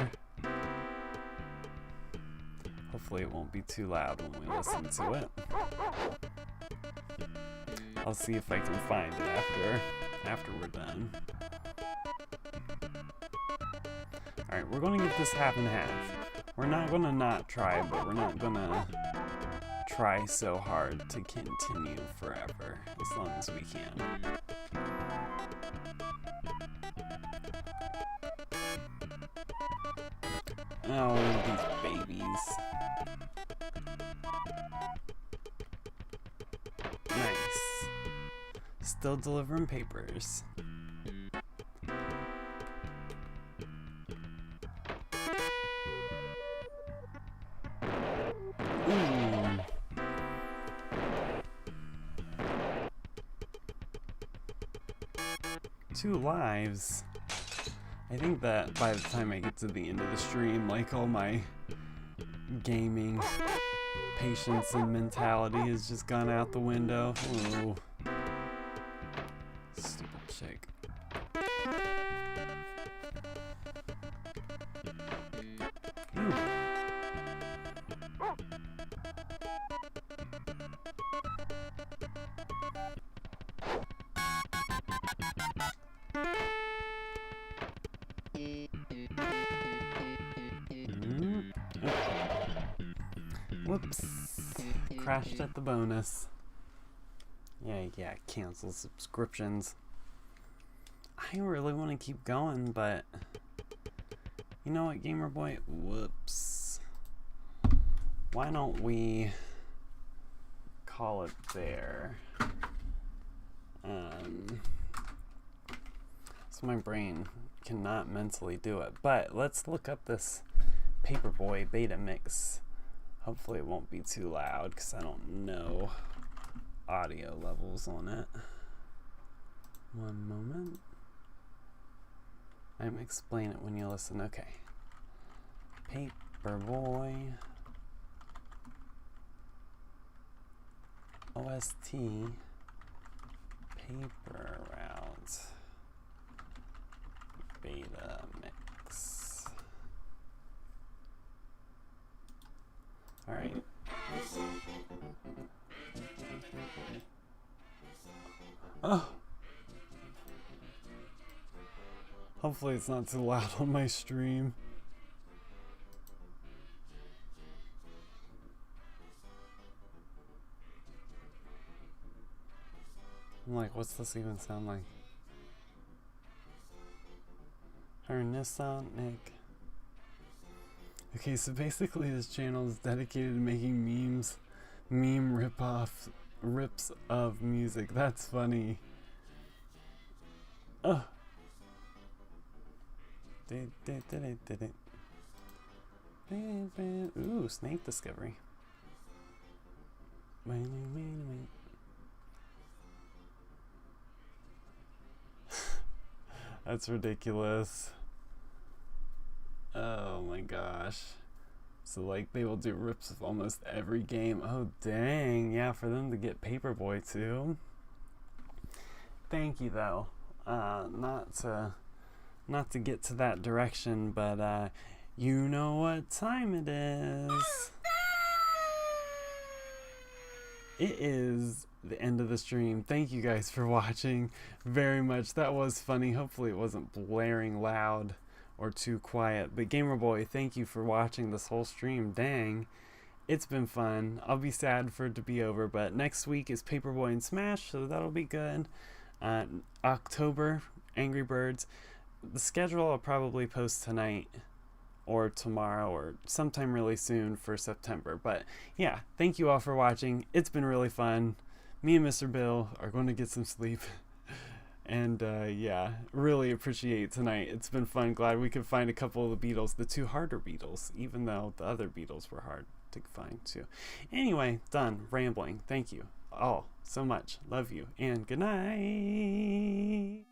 A: Hopefully it won't be too loud when we listen to it. I'll see if I can find it after we're done. Alright, we're gonna get this half and half. We're not gonna not try, but we're not gonna try so hard to continue forever, as long as we can. Oh, these babies. Nice. Still delivering papers. Ooh. 2 lives. I think that by the time I get to the end of the stream, like, all my gaming patience and mentality has just gone out the window. Ooh. Stupid chick. Ooh. Whoops. Crashed at the bonus. Yeah, cancel subscriptions. I really want to keep going, but you know what, Gamerboy? Whoops. Why don't we call it there? So So my brain cannot mentally do it. But let's look up this Paperboy beta mix. Hopefully it won't be too loud because I don't know audio levels on it. One moment. I'm explain it when you listen. Okay. Paperboy OST Paper Route Beta Mix. Alright. Oh! Hopefully it's not too loud on my stream. I'm like, what's this even sound like? Nick. Okay, so basically this channel is dedicated to making memes, meme rips of music. That's funny. Oh. Ooh, snake discovery. Wait. That's ridiculous. Oh my gosh. So like they will do rips of almost every game. Oh dang, yeah, for them to get Paperboy too. Thank you though. Not to get to that direction, but you know what time it is. It is the end of the stream. Thank you guys for watching very much. That was funny. Hopefully it wasn't blaring loud or too quiet. But Gamer Boy, thank you for watching this whole stream. Dang, it's been fun. I'll be sad for it to be over, but next week is Paperboy and Smash, so that'll be good. October, Angry Birds. The schedule I'll probably post tonight or tomorrow or sometime really soon for September. But yeah, thank you all for watching. It's been really fun. Me and Mr. Bill are going to get some sleep. And yeah, really appreciate tonight. It's been fun. Glad we could find a couple of the beetles, the two harder beetles, even though the other beetles were hard to find too. Anyway, done rambling. Thank you all so much. Love you and good night.